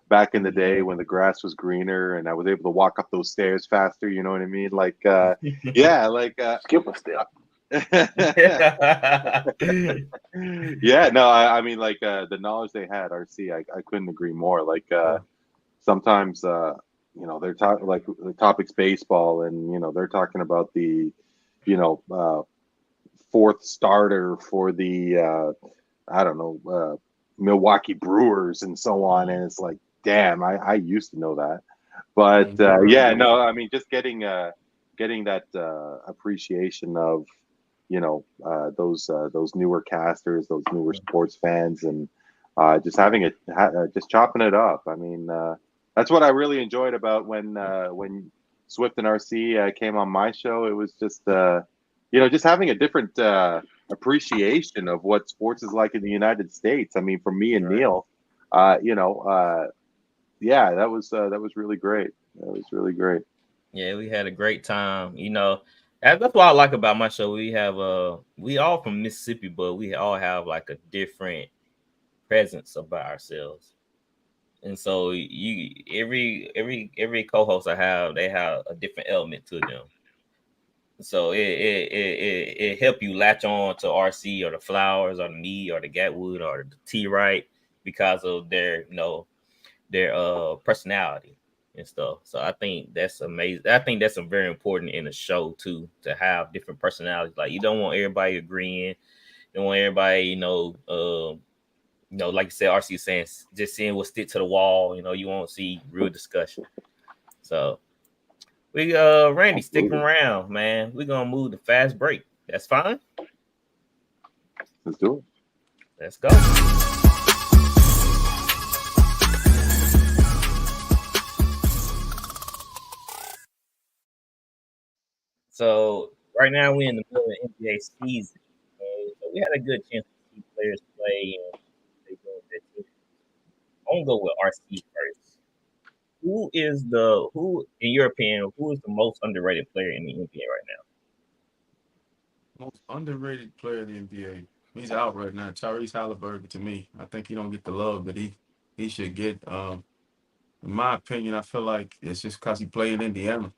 back in the day when the grass was greener and I was able to walk up those stairs faster, you know what I mean? Like yeah, like skip a step. Yeah, no, I mean like the knowledge they had, RC, I couldn't agree more. Like sometimes they're talking like the topic's baseball and they're talking about the fourth starter for the I don't know Milwaukee Brewers and so on, and it's like, damn, I used to know that, but yeah, no, I mean just getting that appreciation of those newer casters, those newer sports fans, and just having it, just chopping it up. I mean, that's what I really enjoyed about when Swift and RC came on my show. It was just just having a different appreciation of what sports is like in the United States. I mean, for me and Neil, yeah, that was really great. That was really great. Yeah, we had a great time. That's what I like about my show. We have we all from Mississippi, but we all have like a different presence about ourselves. And so every co-host I have, they have a different element to them. So it help you latch on to RC or the Flowers or the me or the Gatwood or the T Right because of their their personality and stuff. So I think that's amazing. I think that's very important in a show too, to have different personalities. Like you don't want everybody agreeing. You don't want everybody, like you said, RC saying just seeing what stick to the wall. You won't see real discussion. So we Randy, stick around, man. We're gonna move to fast break. That's fine. Let's do it. Let's go. So right now we're in the middle of the NBA season. So we had a good chance to see players play and they go with their team. I'm gonna go with RC first. Who, in your opinion, who is the most underrated player in the NBA right now? Most underrated player in the NBA. He's out right now. Tyrese Halliburton, to me. I think he don't get the love that he should get. In my opinion, I feel like it's just because he played in Indiana.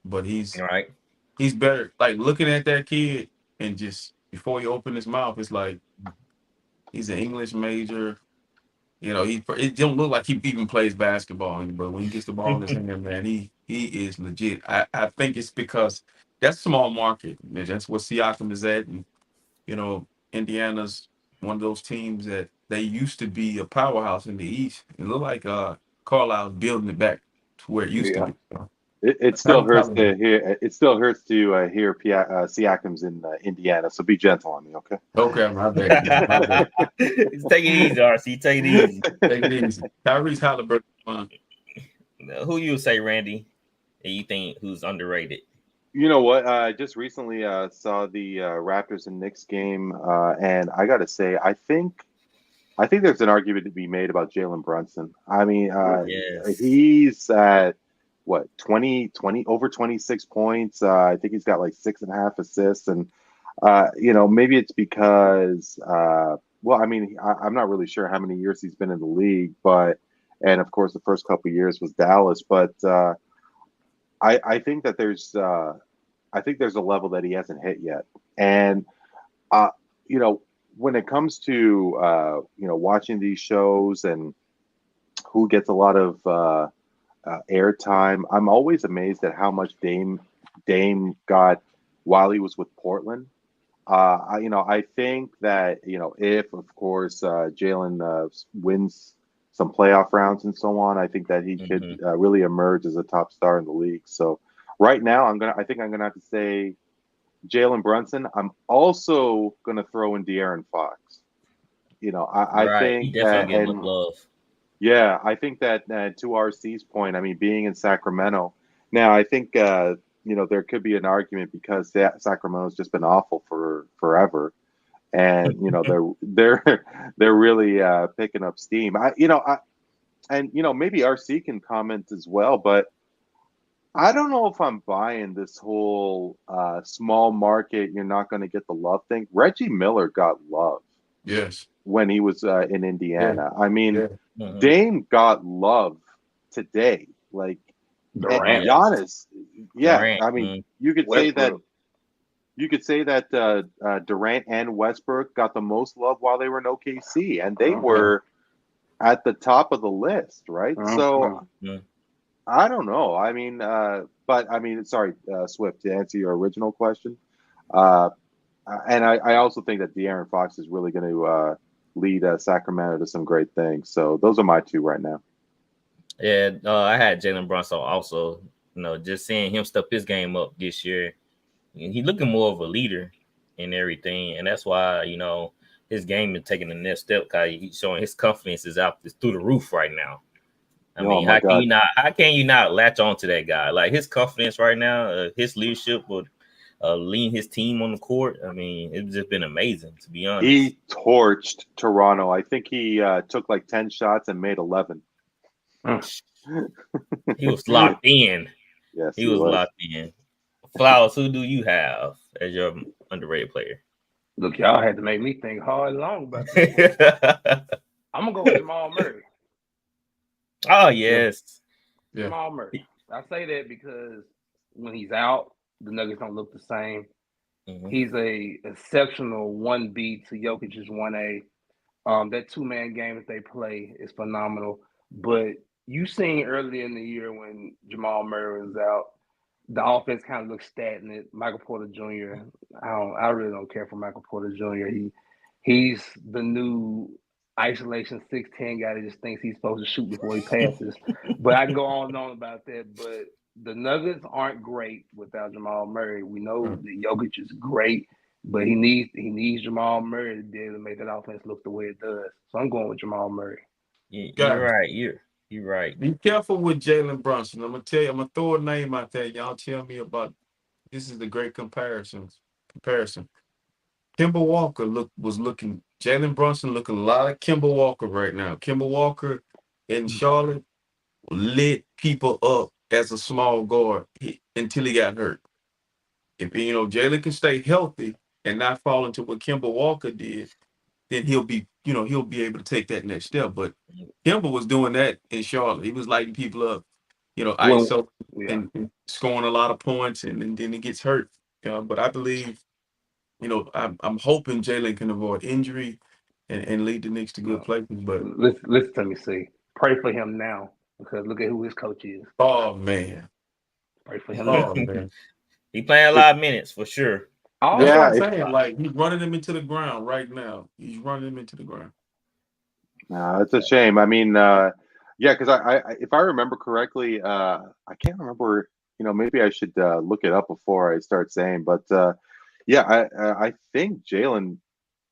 But he's better. Like looking at that kid and just before he opened his mouth, it's like he's an English major. It don't look like he even plays basketball, but when he gets the ball in his hand, man, he is legit. I think it's because that's small market. That's what Siakam is at, and Indiana's one of those teams that they used to be a powerhouse in the East. It looked like Carlisle's building it back to where it used to be. It still hurts to hear. It still hurts to hear Siakam's in Indiana. So be gentle on me, okay? Okay, my bad. Take it easy, RC. Take it easy. Take it easy. Tyrese Halliburton. Who you would say, Randy? And you think who's underrated? You know what? I just recently saw the Raptors and Knicks game, and I got to say, I think there's an argument to be made about Jalen Brunson. I mean, he's at what 20 over 26 points. I think he's got like 6.5 assists, and maybe it's because well, I mean, I'm not really sure how many years he's been in the league, and of course the first couple of years was Dallas, but I think that there's a level that he hasn't hit yet, and when it comes to watching these shows and who gets a lot of airtime, I'm always amazed at how much Dame got while he was with Portland. I think that if of course Jalen wins some playoff rounds and so on, I think that he could really emerge as a top star in the league. So right now, I think I'm gonna have to say Jalen Brunson. I'm also gonna throw in De'Aaron Fox. I think he definitely getting love. Yeah, I think that to RC's point, I mean, being in Sacramento now, I think there could be an argument because Sacramento's just been awful for forever, and they're really picking up steam. Maybe RC can comment as well, but I don't know if I'm buying this whole small market, you're not going to get the love thing. Reggie Miller got love. Yes. When he was in Indiana. I mean, Mm-hmm. Dame got love today. Like, Durant. and Giannis, yeah. Durant. I mean, you could say that. You could say that Durant and Westbrook got the most love while they were in OKC, and they were at the top of the list, right? So I don't know. I mean, but I mean, sorry, Swift, to answer your original question, and I also think that De'Aaron Fox is really going to lead Sacramento to some great things. So those are my two right now. Yeah, I had Jalen Brunson also. You know, just seeing him step his game up this year, he's looking more of a leader and everything, and that's why his game is taking the next step because he's showing his confidence is through the roof right now. I mean, how can you not latch on to that guy? Like his confidence right now, his leadership would leading his team on the court. I mean, it's just been amazing, to be honest. He torched Toronto. I think he took like 10 shots and made 11. He was locked in. Yes, he was locked in. Flowers, who do you have as your underrated player? Look, y'all had to make me think hard and long about this. I'm gonna go with Jamal Murray. Oh yes, Jamal Murray. I say that because when he's out, the Nuggets don't look the same. Mm-hmm. He's a exceptional 1B to Jokic's 1A. That two-man game that they play is phenomenal. But you seen earlier in the year when Jamal Murray was out, the offense kind of looked stagnant. Michael Porter Jr. I really don't care for Michael Porter Jr. He's the new isolation 6'10" guy that just thinks he's supposed to shoot before he passes. But I can go on and on about that. But the Nuggets aren't great without Jamal Murray. We know that Jokic is great, but he needs Jamal Murray to be able to make that offense look the way it does. So I'm going with Jamal Murray. You're right. You're right. Be careful with Jalen Brunson. I'm gonna tell you. I'm gonna throw a name out there. Y'all tell me about. This is the great comparison. Kemba Walker was looking. Jalen Brunson looking a lot like Kemba Walker right now. Kemba Walker in Charlotte lit people up as a small guard until he got hurt. If Jalen can stay healthy and not fall into what Kemba Walker did, then he'll be able to take that next step. But Kemba was doing that in Charlotte. He was lighting people up, ISO and scoring a lot of points, and then he gets hurt. But I believe, I'm hoping Jalen can avoid injury and lead the Knicks to good places. But listen to me, see. Pray for him now because look at who his coach is. Oh man, pray for him now. Man. He playing a lot of minutes for sure. That's what I'm saying. Like he's running them into the ground right now. He's running them into the ground. No, it's a shame. I mean, because I if I remember correctly, I can't remember. Maybe I should look it up before I start saying. But I think Jalen.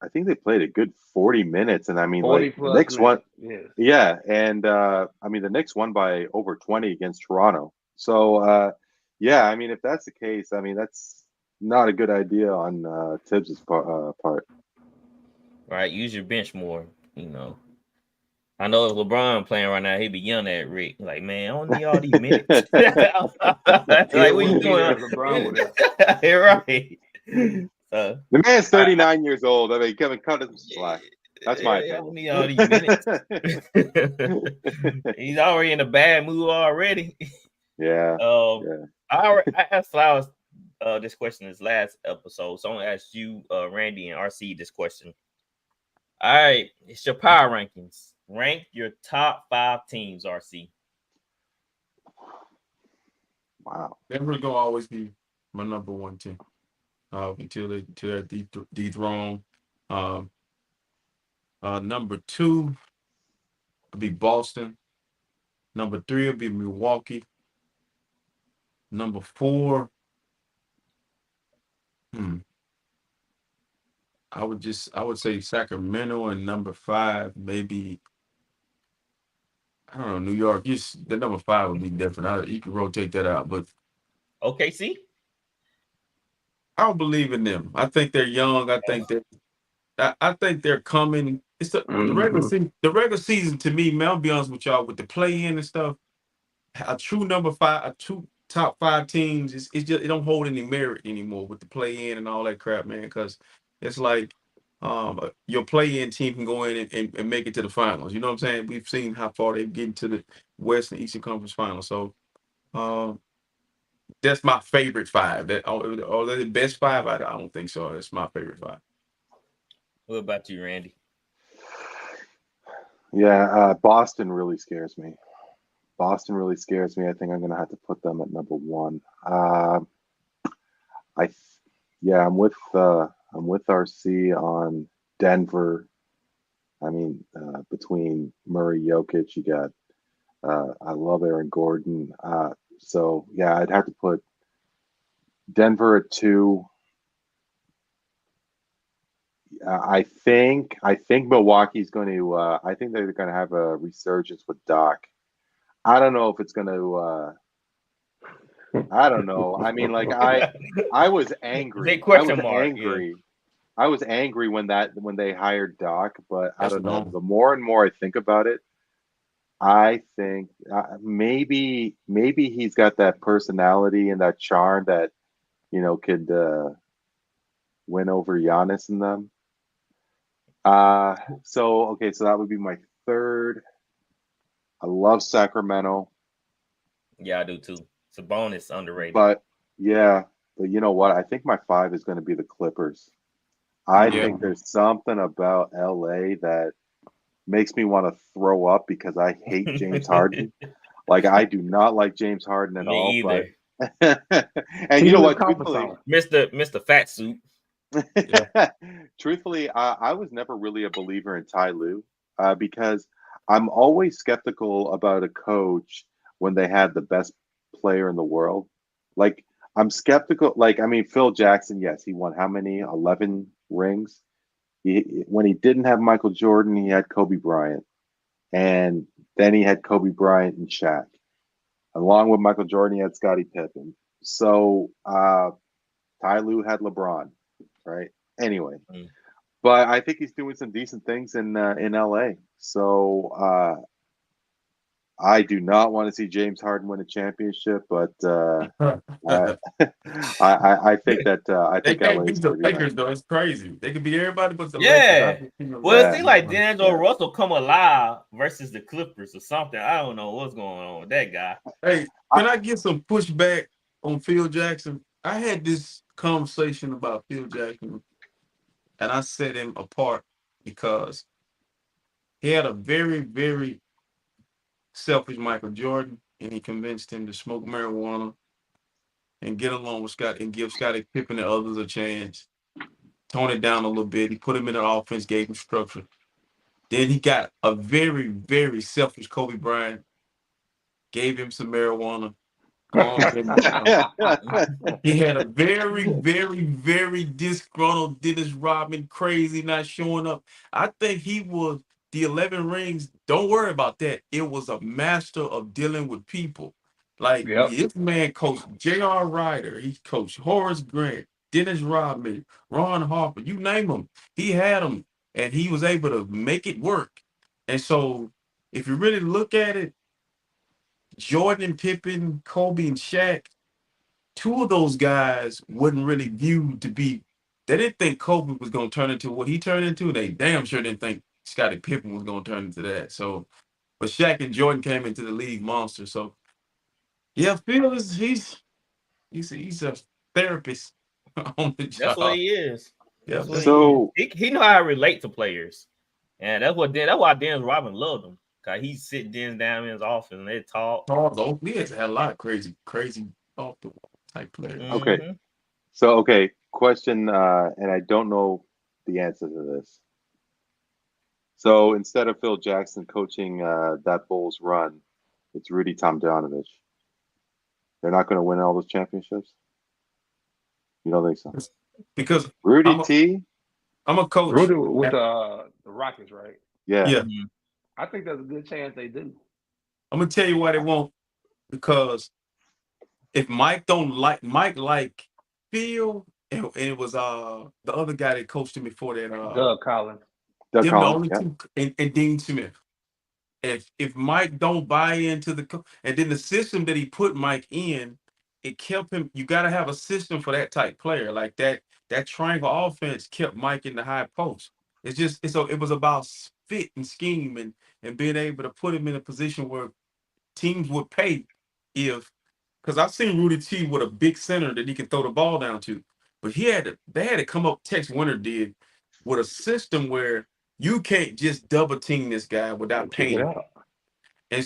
I think they played a good 40 minutes, and I mean, like the Knicks won. And I mean the Knicks won by over 20 against Toronto. So I mean, if that's the case, I mean that's not a good idea on Tibbs' part. Right, use your bench more. I know if LeBron playing right now, he'd be yelling at Rick like, "Man, I don't need all these minutes." Like, what you doing? LeBron You're right. The man's 39 years old. I mean, Kevin, cut him slack. That's my opinion. I don't need all these minutes. He's already in a bad mood already. Yeah. I asked Flowers this question this last episode, so I'm gonna ask you, Randy and RC, this question. All right, it's your power rankings. Rank your top 5 teams, RC. Wow. Denver's gonna always be my number 1 team until they're dethroned. Number 2 will be Boston. Number 3 will be Milwaukee. Number 4, I would say Sacramento, and number 5 maybe, I don't know, New York. The number 5 would be different. You can rotate that out, but OKC. I don't believe in them. I think they're young. I think they're coming. It's the regular season. The regular season to me, man, I'll be honest with y'all, with the play-in and stuff, a true number 5, top 5 teams, it's just it don't hold any merit anymore with the play in and all that crap, man. Because it's like your play in team can go in and make it to the finals. You know what I'm saying? We've seen how far they've getting to the West and Eastern Conference Finals. So that's my favorite 5. That or the best 5. I don't think so. That's my favorite 5. What about you, Randy? Yeah, Boston really scares me. Boston really scares me. I think I'm going to have to put them at number 1. I'm with RC on Denver. I mean, between Murray, Jokic, you got. I love Aaron Gordon. So yeah, I'd have to put Denver at 2. I think Milwaukee's going to. I think they're going to have a resurgence with Doc. I don't know if it's going to. I don't know. I mean, like I was angry. Big question mark. I was angry when they hired Doc, but I don't know. The more and more I think about it, I think maybe he's got that personality and that charm that could win over Giannis and them. So that would be my 3rd. I love Sacramento. Yeah, I do too. Sabonis underrated. But you know what? I think my 5 is going to be the Clippers. I think there's something about LA that makes me want to throw up because I hate James Harden. Like, I do not like James Harden at all. Either. But and you know what? Truthfully, Mr. Fat Suit. Truthfully, I was never really a believer in Ty Lue because I'm always skeptical about a coach when they had the best player in the world. Like, I'm skeptical. Like, I mean, Phil Jackson, yes, he won how many? 11 rings. When he didn't have Michael Jordan, he had Kobe Bryant. And then he had Kobe Bryant and Shaq. Along with Michael Jordan, he had Scottie Pippen. So Ty Lue had LeBron, right? Anyway. But I think he's doing some decent things in LA. So I do not want to see James Harden win a championship, but I think that they can't beat the Lakers though. It's crazy. They could beat everybody but the Lakers. Well, it seems like D'Angelo Yeah. Russell come alive versus the Clippers or something. I don't know what's going on with that guy. Hey, can I get some pushback on Phil Jackson? I had this conversation about Phil Jackson, and I set him apart because he had a very, very selfish Michael Jordan, and he convinced him to smoke marijuana and get along with Scott and give Scottie Pippen and others a chance. Tone it down a little bit. He put him in an offense, gave him structure. Then he got a very, very selfish Kobe Bryant, gave him some marijuana. He had a very, very, very disgruntled Dennis Rodman, crazy, not showing up. I think he was the 11 rings. Don't worry about that. It was a master of dealing with people. Like, this man coached J.R. Ryder. He coached Horace Grant, Dennis Rodman, Ron Harper. You name them. He had them, and he was able to make it work. And so, if you really look at it, Jordan and Pippen, Kobe and Shaq, 2 of those guys wasn't really viewed to be. They didn't think Kobe was going to turn into what he turned into. They damn sure didn't think Scottie Pippen was going to turn into that. So, but Shaq and Jordan came into the league monster. So, yeah, Phil he's a therapist on the job. That's what he is. Yeah. So he know how to relate to players, and that's why Dennis Rodman loved him. Cause he sit Dennis down in his office and they talk. He has had a lot of crazy off the wall type players. Okay. So question, and I don't know the answer to this. So instead of Phil Jackson coaching that Bulls run, it's Rudy Tomjanovich. They're not going to win all those championships? You don't think so? Because Rudy I'm a coach. Rudy with the Rockets, right? Yeah. I think there's a good chance they do. I'm gonna tell you why they won't. Because if Mike like Phil, and it was the other guy that coached him before that, Doug Collins. And Dean Smith. If Mike don't buy into and then the system that he put Mike in, it kept him. You got to have a system for that type player like that. That triangle offense kept Mike in the high post. It was about fit and scheme and being able to put him in a position where teams would pay because I've seen Rudy T with a big center that he can throw the ball down to, but they had to come up. Tex Winter did with a system where you can't just double team this guy without paying. And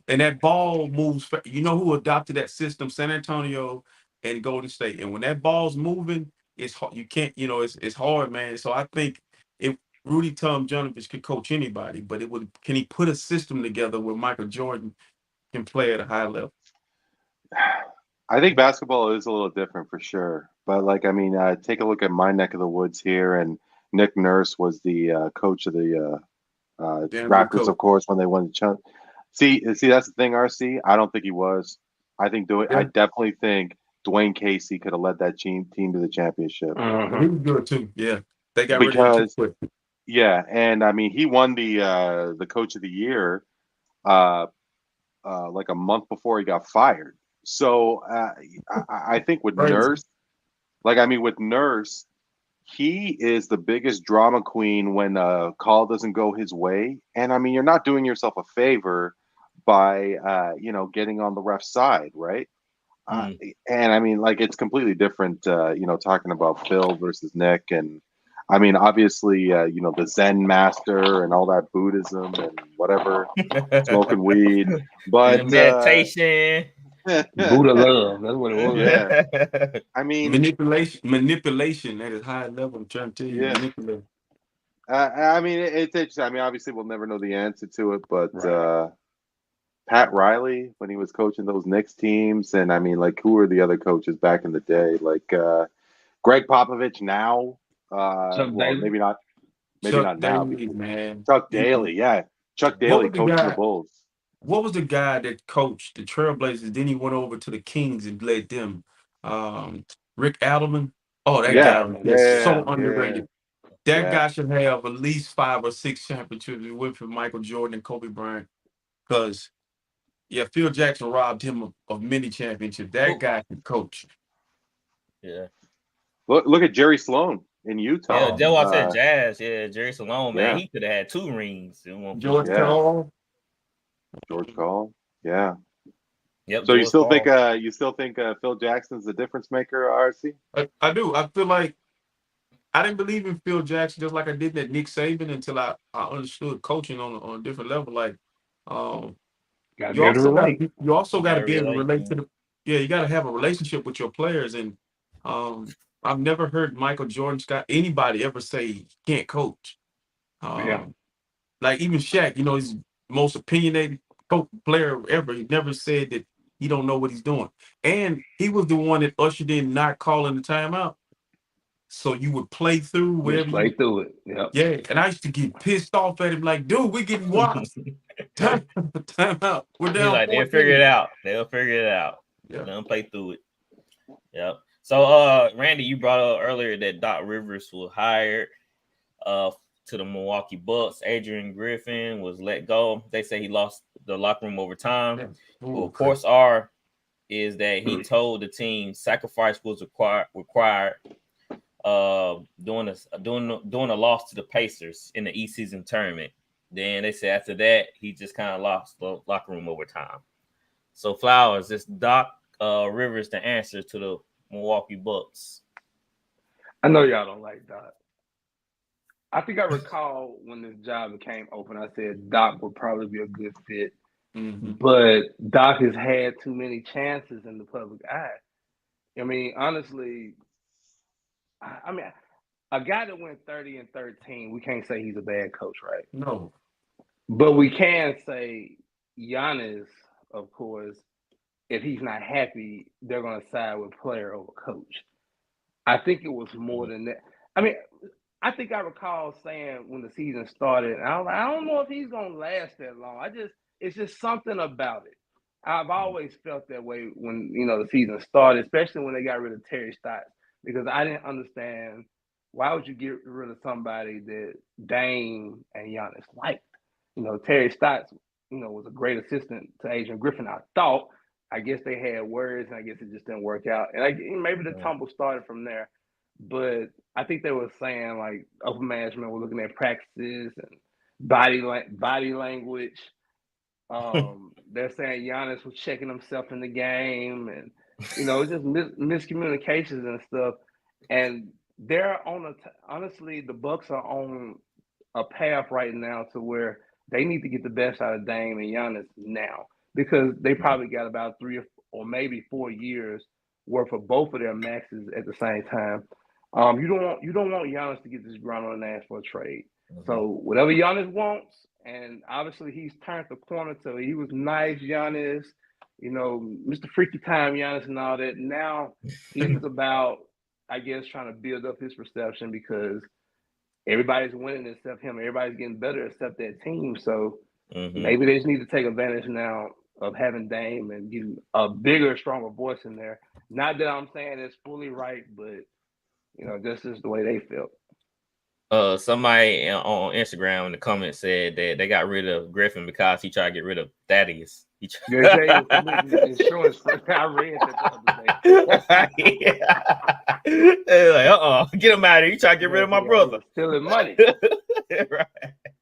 that ball moves. You know who adopted that system? San Antonio and Golden State. And when that ball's moving, it's hard. You can't. It's hard, man. So I think if Rudy Tom Junovich could coach anybody, but can he put a system together where Michael Jordan can play at a high level? I think basketball is a little different for sure. But take a look at my neck of the woods here, and Nick Nurse was the coach of the Raptors, of course, when they won the chunk. See, that's the thing, RC. I don't think he was. I definitely think Dwayne Casey could have led that team to the championship. He was good too. Yeah, they got rid of him too quick. Yeah, and he won the coach of the year, like a month before he got fired. So I think with Nurse, with Nurse, he is the biggest drama queen when a call doesn't go his way. And you're not doing yourself a favor by getting on the ref side, right? And it's completely different, talking about Phil versus Nick. And obviously, the Zen master and all that Buddhism and whatever, smoking weed, but meditation. Buddha love. That's what it was. Yeah. Manipulation at a high level. I'm trying to tell you, manipulation. It's interesting. Obviously, we'll never know the answer to it, but Pat Riley, when he was coaching those Knicks teams, and who were the other coaches back in the day? Greg Popovich now. Maybe not now. Man. Chuck Daly, yeah. Chuck Daly coaching the Bulls. What was the guy that coached the Trailblazers? Then he went over to the Kings and led them. Rick Adelman. Oh, that guy is so underrated. That guy should have at least 5 or 6 championships with Michael Jordan and Kobe Bryant. Because, Phil Jackson robbed him of many championships. That guy can coach. Yeah. Look at Jerry Sloan in Utah. Yeah, Joe said Jazz. Yeah, Jerry Sloan, man, he could have had 2 rings. George Karl. Yeah. Yep. So you still think Phil Jackson's the difference maker, RC? I do. I feel like I didn't believe in Phil Jackson just like I did that Nick Saban until I understood coaching on a different level. You also got to be able to relate to you got to have a relationship with your players. And I've never heard Michael Jordan, anybody ever say he can't coach. Like even Shaq, he's the most opinionated player ever. He never said that he don't know what he's doing. And he was the one that ushered in not calling the timeout. So you would play through whatever. Play through it. Yep. Yeah. And I used to get pissed off at him like, dude, we're getting watched. Time out. We're down. Like, they'll figure it out. Yeah. Let them play through it. Yep. So Randy, you brought up earlier that Doc Rivers was hired to the Milwaukee Bucks. Adrian Griffin was let go. They say he lost the locker room over time. Yeah. Well, of course, is that he told the team sacrifice was required doing a loss to the Pacers in the East-season tournament. Then they said after that, he just kind of lost the locker room over time. So, Flowers, is Doc Rivers the answer to the Milwaukee Bucks? I know y'all don't like Doc. I think I recall when this job became open, I said Doc would probably be a good fit. Mm-hmm. But Doc has had too many chances in the public eye. Honestly, a guy that went 30-13, we can't say he's a bad coach, right? No. But we can say Giannis, of course, if he's not happy, they're going to side with player over coach. I think it was more than that. I think I recall saying when the season started, I was like, I don't know if he's going to last that long. It's just something about it. I've always felt that way when, the season started, especially when they got rid of Terry Stotts, because I didn't understand why would you get rid of somebody that Dame and Giannis liked. Terry Stotts, was a great assistant to Adrian Griffin, I thought, I guess they had words, and I guess it just didn't work out. And maybe the tumble started from there. But I think they were saying like upper management were looking at practices and body language. They're saying Giannis was checking himself in the game, and just miscommunications and stuff. And they're on honestly, the Bucks are on a path right now to where they need to get the best out of Dame and Giannis now, because they probably got about 3 or maybe 4 years worth of both of their maxes at the same time. You don't want Giannis to get this ground on the ass for a trade. So whatever Giannis wants, and obviously he's turned the corner to he was nice Giannis, Mr. Freaky Time Giannis and all that. Now he's about, I guess, trying to build up his perception, because everybody's winning except him. Everybody's getting better except that team. So maybe they just need to take advantage now of having Dame and getting a bigger, stronger voice in there. Not that I'm saying it's fully right, but this is the way they felt. Somebody on Instagram in the comments said that they got rid of Griffin because he tried to get rid of Thaddeus. He tried insurance. I read that the other day. They're like, get him out of here. You try to get rid of my brother. Stealing money. Right.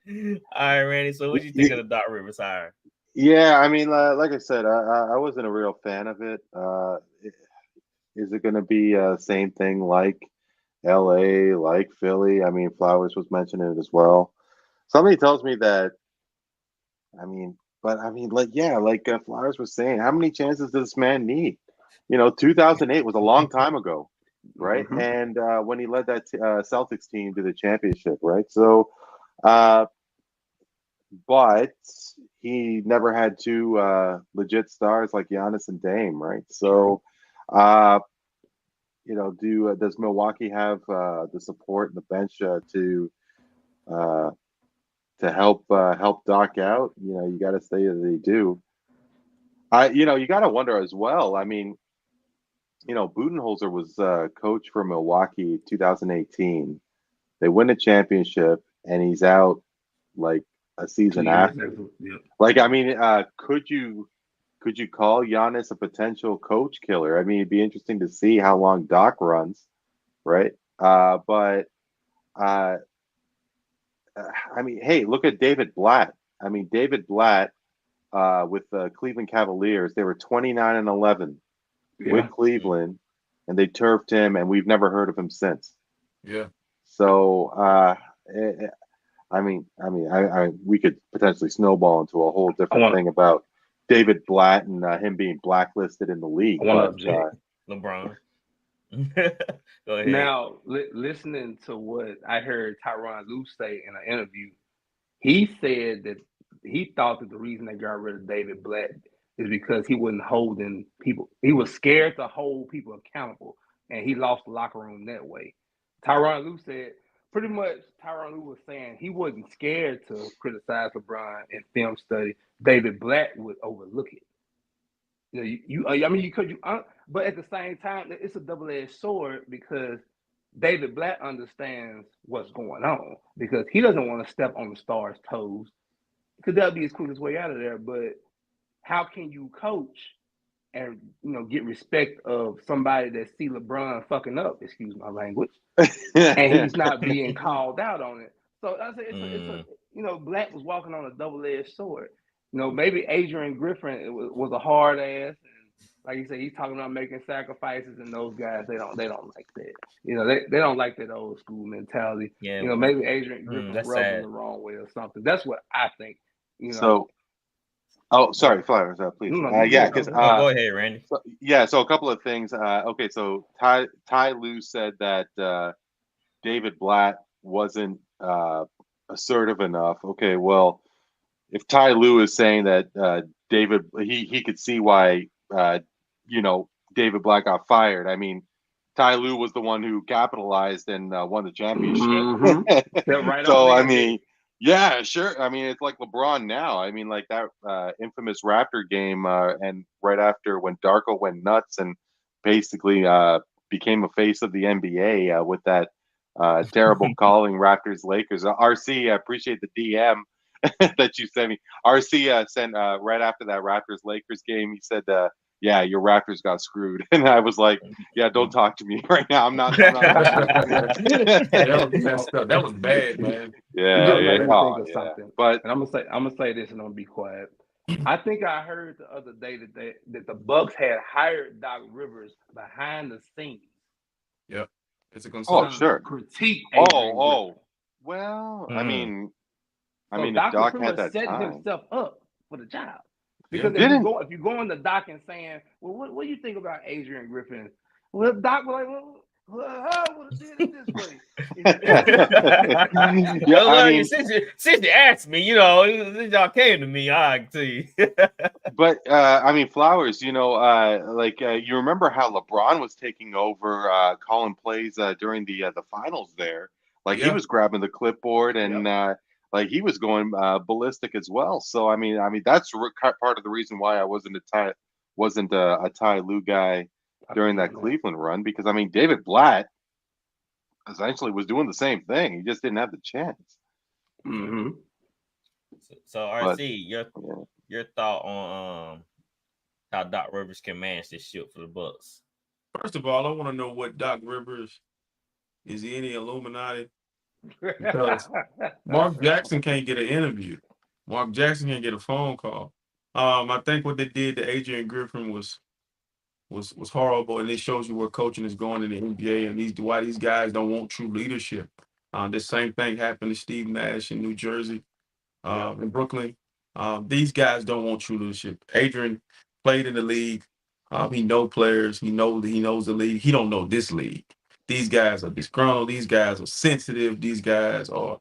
All right, Randy. So what do you think of the Doc Rivers hire? Yeah, I mean, like I said, I wasn't a real fan of it. Is it going to be same thing like LA, like Philly? I mean, Flowers was mentioning it as well. Somebody tells me that, like Flowers was saying, how many chances does this man need? 2008 was a long time ago, right? And when he led that Celtics team to the championship, right? So, but he never had two legit stars like Giannis and Dame, right? So, does Milwaukee have the support and the bench to help Doc out? You got to say that they do. You got to wonder as well. I mean, Budenholzer was coach for Milwaukee 2018. They win a championship, and he's out like a season after. Yeah. Like, I mean, could you call Giannis a potential coach killer? I mean, it'd be interesting to see how long Doc runs, right? But I mean, hey, look at David Blatt. I mean, David Blatt with the Cleveland Cavaliers, they were 29-11 with Cleveland, and they turfed him, and we've never heard of him since. Yeah. So, I mean, we could potentially snowball into a whole different thing about David Blatt and him being blacklisted in the league. LeBron. Go ahead. Now, listening to what I heard Tyronn Lue say in an interview, he said that he thought that the reason they got rid of David Blatt is because he wasn't holding people. He was scared to hold people accountable, and he lost the locker room that way. Tyronn Lue said, pretty much Tyronn Lue was saying he wasn't scared to criticize LeBron in film study. David Blatt would overlook it. But at the same time, it's a double-edged sword, because David Blatt understands what's going on, because he doesn't want to step on the stars' toes, because that'll be his quickest way out of there. But how can you coach and get respect of somebody that see LeBron fucking up? Excuse my language, and he's not being called out on it. So I say it's Blatt was walking on a double-edged sword. Maybe Adrian Griffin was a hard ass, and like you said, he's talking about making sacrifices, and those guys they don't like that. They don't like that old school mentality. Yeah, maybe Adrian Griffin rubbed them the wrong way or something. That's what I think. So, sorry, Flowers, please. Because go ahead, Randy. So a couple of things. Okay, so Ty Lue said that David Blatt wasn't assertive enough. Okay, well, if Ty Lue is saying that David, he could see why David Blatt got fired. I mean, Ty Lue was the one who capitalized and won the championship. So I mean, yeah, sure. I mean, it's like LeBron now. I mean, like that infamous Raptor game, and right after when Darko went nuts and basically became a face of the NBA with that terrible calling Raptors Lakers. RC, I appreciate the DM that you sent me. RC sent right after that Raptors Lakers game. He said, yeah, your Raptors got screwed. And I was like, yeah, don't talk to me right now. I'm not That was messed up. That was bad, man. You just made me think of yeah. something. But and I'm gonna say this and I'm gonna be quiet. I think I heard the other day that the Bucks had hired Doc Rivers behind the scenes. Yep. It's a consultant. sure. Critique Adrian Griffin. Well, So if Doc was Doc pretty had much that setting time. himself up for the job. Yeah. Because if you go on the Doc and saying, well, what do you think about Adrian Griffin? Well, Doc was like, well, I would have did it this way. Yeah, well, since you asked me, since y'all came to me, I can tell you. But Flowers, you remember how LeBron was taking over calling plays during the finals there. Like he was grabbing the clipboard and like he was going ballistic as well. So I mean that's part of the reason why I wasn't a Ty Lue guy during that Cleveland run, because David Blatt essentially was doing the same thing. He just didn't have the chance. Mm-hmm. So RC, your thought on how Doc Rivers can manage this ship for the Bucks? First of all, I want to know what Doc Rivers is he any Illuminati? Because Mark Jackson can't get an interview. Mark Jackson can't get a phone call. I think what they did to Adrian Griffin was horrible, and it shows you where coaching is going in the NBA and why these guys don't want true leadership. The same thing happened to Steve Nash in New Jersey, in Brooklyn. These guys don't want true leadership. Adrian played in the league. He knows players. He knows the league. He don't know this league. These guys are disgruntled. These guys are sensitive. These guys are,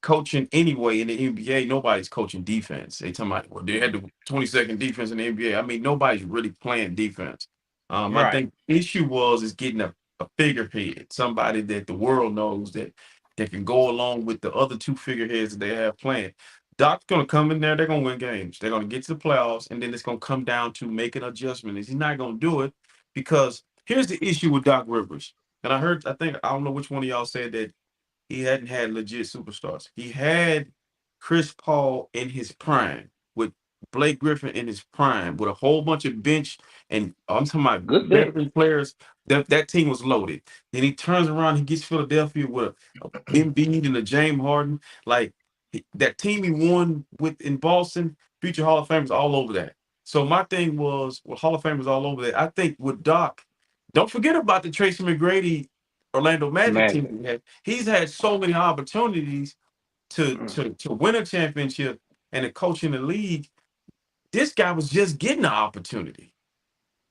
coaching anyway in the NBA. Nobody's coaching defense. They talking about, well, they had the 22nd defense in the NBA. Nobody's really playing defense. I think the issue is getting a figurehead, somebody that the world knows that can go along with the other two figureheads that they have playing. Doc's going to come in there. They're going to win games. They're going to get to the playoffs, and then it's going to come down to making adjustments. He's not going to do it because here's the issue with Doc Rivers. And I don't know which one of y'all said that he hadn't had legit superstars. He had Chris Paul in his prime, with Blake Griffin in his prime, with a whole bunch of bench, and I'm talking about good veteran players. That team was loaded. Then he turns around, he gets Philadelphia with a Embiid and a James Harden. Like that team he won with in Boston, future Hall of Famers all over that. So my thing was, with Hall of Famers all over that, I think with Doc, don't forget about the Tracy McGrady Orlando Magic team. He's had so many opportunities to win a championship and to coach in the league. This guy was just getting the opportunity.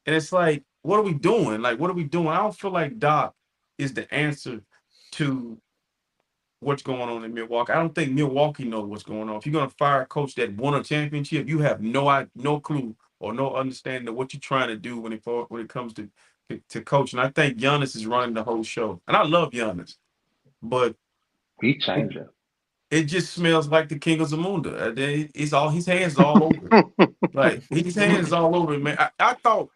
And it's like, what are we doing? I don't feel like Doc is the answer to what's going on in Milwaukee. I don't think Milwaukee knows what's going on. If you're going to fire a coach that won a championship, you have no clue or no understanding of what you're trying to do when it comes to coaching. I think Giannis is running the whole show. And I love Giannis, but he changed it. It just smells like the King of Zamunda. His hands all over it. Like his hands all over it, man. I thought,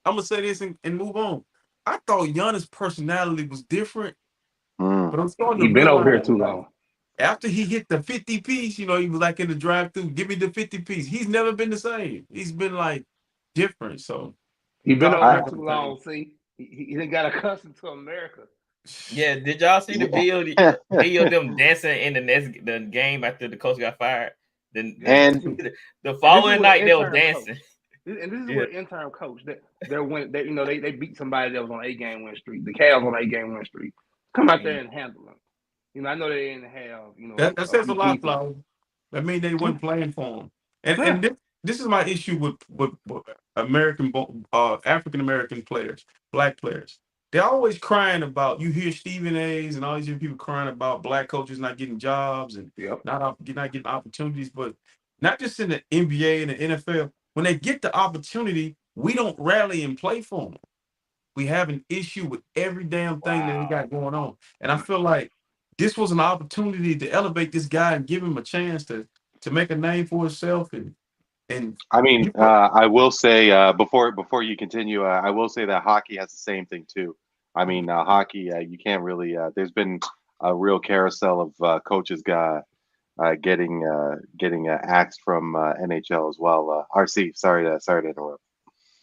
I'm gonna say this and move on. I thought Giannis' personality was different, but I'm starting to realize been over here too like, long. After he hit the 50 piece, he was like in the drive-through, give me the 50 piece. He's never been the same. He's been like different. So he been over here too long. See, he didn't got accustomed to America. Yeah, did y'all see the video of them dancing in the game after the coach got fired? The following night they were dancing. And this is where interim coach they beat somebody that was on 8-game win streak. The Cavs on 8-game win streak. Come out there and handle them. I know they didn't have that says a lot, Flower. That means they weren't playing for him. And this is my issue with American African American players, black players. They're always crying about, you hear Stephen A's and all these people crying about black coaches not getting jobs and not getting opportunities, but not just in the NBA and the NFL. When they get the opportunity, we don't rally and play for them. We have an issue with every damn thing that we got going on. And I feel like this was an opportunity to elevate this guy and give him a chance to make a name for himself. And I will say before you continue, I will say that hockey has the same thing too. Hockey, you can't really. There's been a real carousel of coaches getting axed from NHL as well. RC, sorry to interrupt.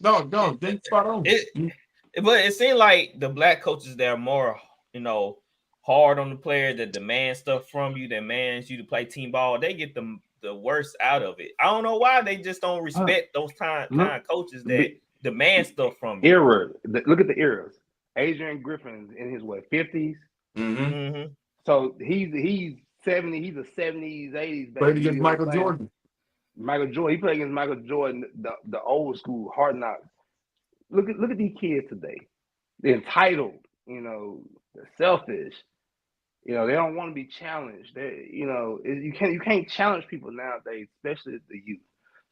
No, then spot on. But it seems like the black coaches that are more, hard on the player, that demand stuff from you, that demands you to play team ball, they get the worst out of it. I don't know why they just don't respect those kind of coaches that demand stuff from you. Look at the eras. Adrian Griffin's in his 50s. Mm-hmm. So he's 70. He's a 70s, 80s. Played against Michael Jordan. He played against Michael Jordan, the old school hard knocks. Look at these kids today. They're entitled, they're selfish. They don't want to be challenged. You can't challenge people nowadays, especially the youth.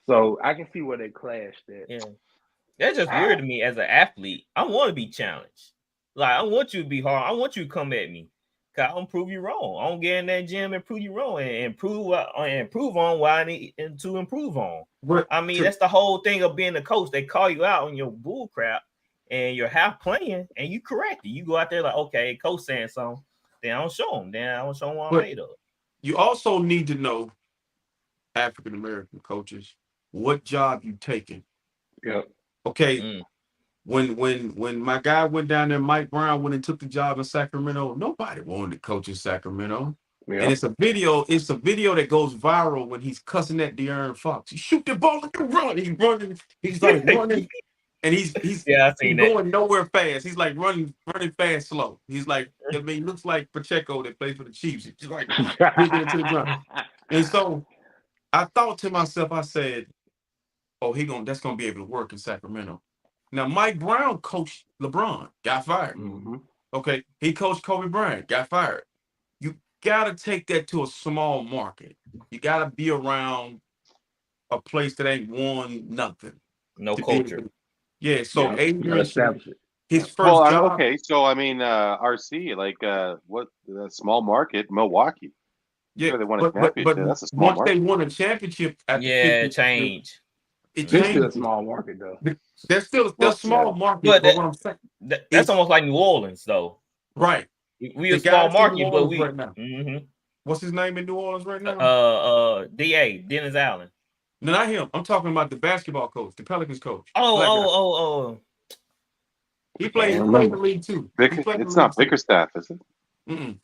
So I can see where they clashed at. Yeah. That's just weird to me as an athlete. I want to be challenged. Like, I want you to be hard. I want you to come at me. Cause I don't prove you wrong. I don't get in that gym and prove you wrong and prove on what I need to improve on. That's the whole thing of being a coach. They call you out on your bull crap and you're half playing and you correct it. You go out there like, okay, coach saying something. Then I don't show them. Then I don't show them what I'm made of. You also need to know, African American coaches, what job you taking. Yeah. Okay. When my guy went down there, Mike Brown went and took the job in Sacramento. Nobody wanted to coach in Sacramento. Yeah. And it's a video that goes viral when he's cussing at De'Aaron Fox. You shoot the ball and you run. He's running. He's like running. And he's going nowhere fast. He's like running fast, slow. He's like, he looks like Pacheco that plays for the Chiefs. He's just like digging into the ground. And so I thought to myself, I said, oh, that's gonna be able to work in Sacramento. Now, Mike Brown coached LeBron, got fired. Mm-hmm. Okay, he coached Kobe Bryant, got fired. You gotta take that to a small market. You gotta be around a place that ain't won nothing. No culture. Yeah, so Adrian, his first job. Okay, so RC, what the small market, Milwaukee. Yeah, they won a championship. That's a small once market. They won a championship it changed. It's still a small market though. They're small market, but what I'm saying, that's almost like New Orleans though. Right. We a small market, but we right now. What's his name in New Orleans right now? DA, Dennis Allen. No, not him. I'm talking about the basketball coach, the Pelicans coach. Oh. He played in the league too. It's not Bickerstaff, is it?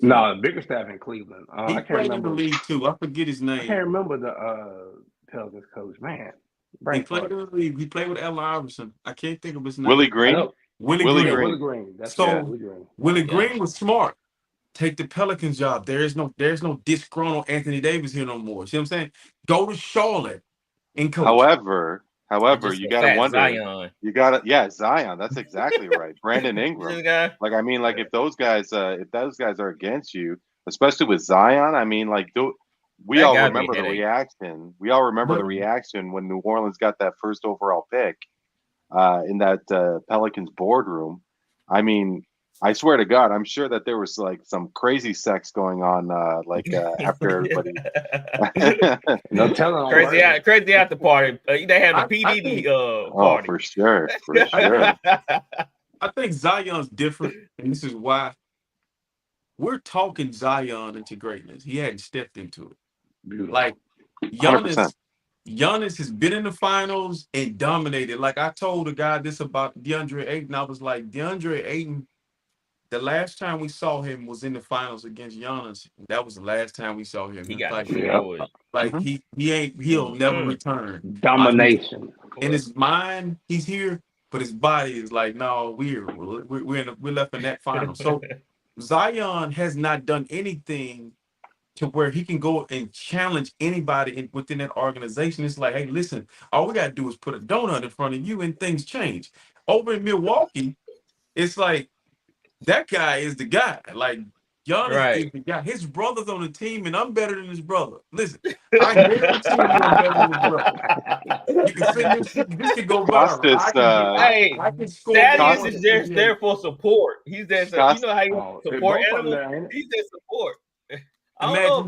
No, Bickerstaff in Cleveland. He played in the league too. I forget his name. I can't remember the Pelicans coach. Man, he played in the league. He played with Allen Iverson. I can't think of his name. Willie Green. Willie Green. That's Willie Green. Willie Green was smart. Take the Pelicans job. There's no disgruntled Anthony Davis here no more. See what I'm saying? Go to Charlotte and coach. However, you gotta wonder. Zion. Zion. That's exactly right. Brandon Ingram. If those guys are against you, especially with Zion, we all remember the reaction. We all remember the reaction when New Orleans got that first overall pick in that Pelicans boardroom. I swear to God, I'm sure that there was some crazy sex going on after everybody. No telling. Crazy after party. They had a PDD party. Oh, for sure. I think Zion's different, and this is why we're talking Zion into greatness. He hadn't stepped into it. Like Giannis has been in the finals and dominated. Like I told a guy this about DeAndre Ayton. I was like, DeAndre Ayton, the last time we saw him was in the finals against Giannis. That was the last time we saw him. He got he'll never return. Domination. In his mind, he's here, but his body is like, no, we're left in that final. So Zion has not done anything to where he can go and challenge anybody within that organization. It's like, hey, listen, all we got to do is put a donut in front of you and things change. Over in Milwaukee, it's like that guy is the guy. Like Giannis is the guy. His brother's on the team, and I'm better than his brother. Listen, I guarantee you I'm better than his brother. You can send this can go viral. I can score. Thaddeus is just there for support. He's there. So, you know how you support animals? He's there support. Imagine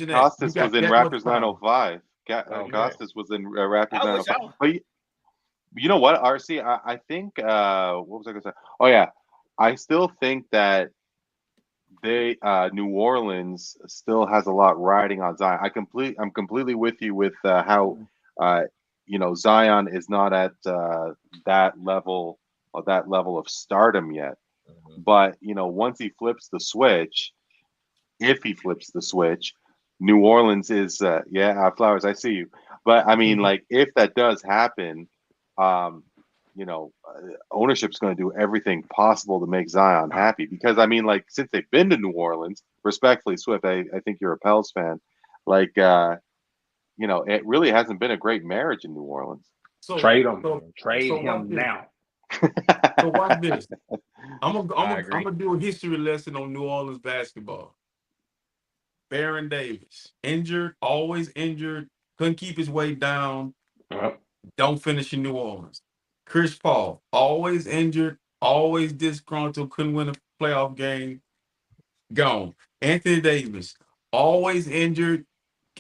that. Costas was in Raptors 905. Costas was in Raptors 905. But you know what, RC? I think what was I going to say? Oh yeah, I still think that New Orleans still has a lot riding on Zion. I'm completely with you with how Zion is not at that level of stardom yet. But once he flips the switch, if he flips the switch, New Orleans is Flowers. I see you, but I mean, like, if that does happen, ownership's going to do everything possible to make Zion happy, because I mean, like, since they've been to New Orleans, respectfully, Swift, I think you're a Pels fan, like, it really hasn't been a great marriage in New Orleans. So trade him, so him now. So watch this. I'm gonna do a history lesson on New Orleans basketball. Baron Davis, injured, always injured, couldn't keep his weight down, don't finish in New Orleans. Chris Paul, always injured, always disgruntled, couldn't win a playoff game, gone. Anthony Davis, always injured,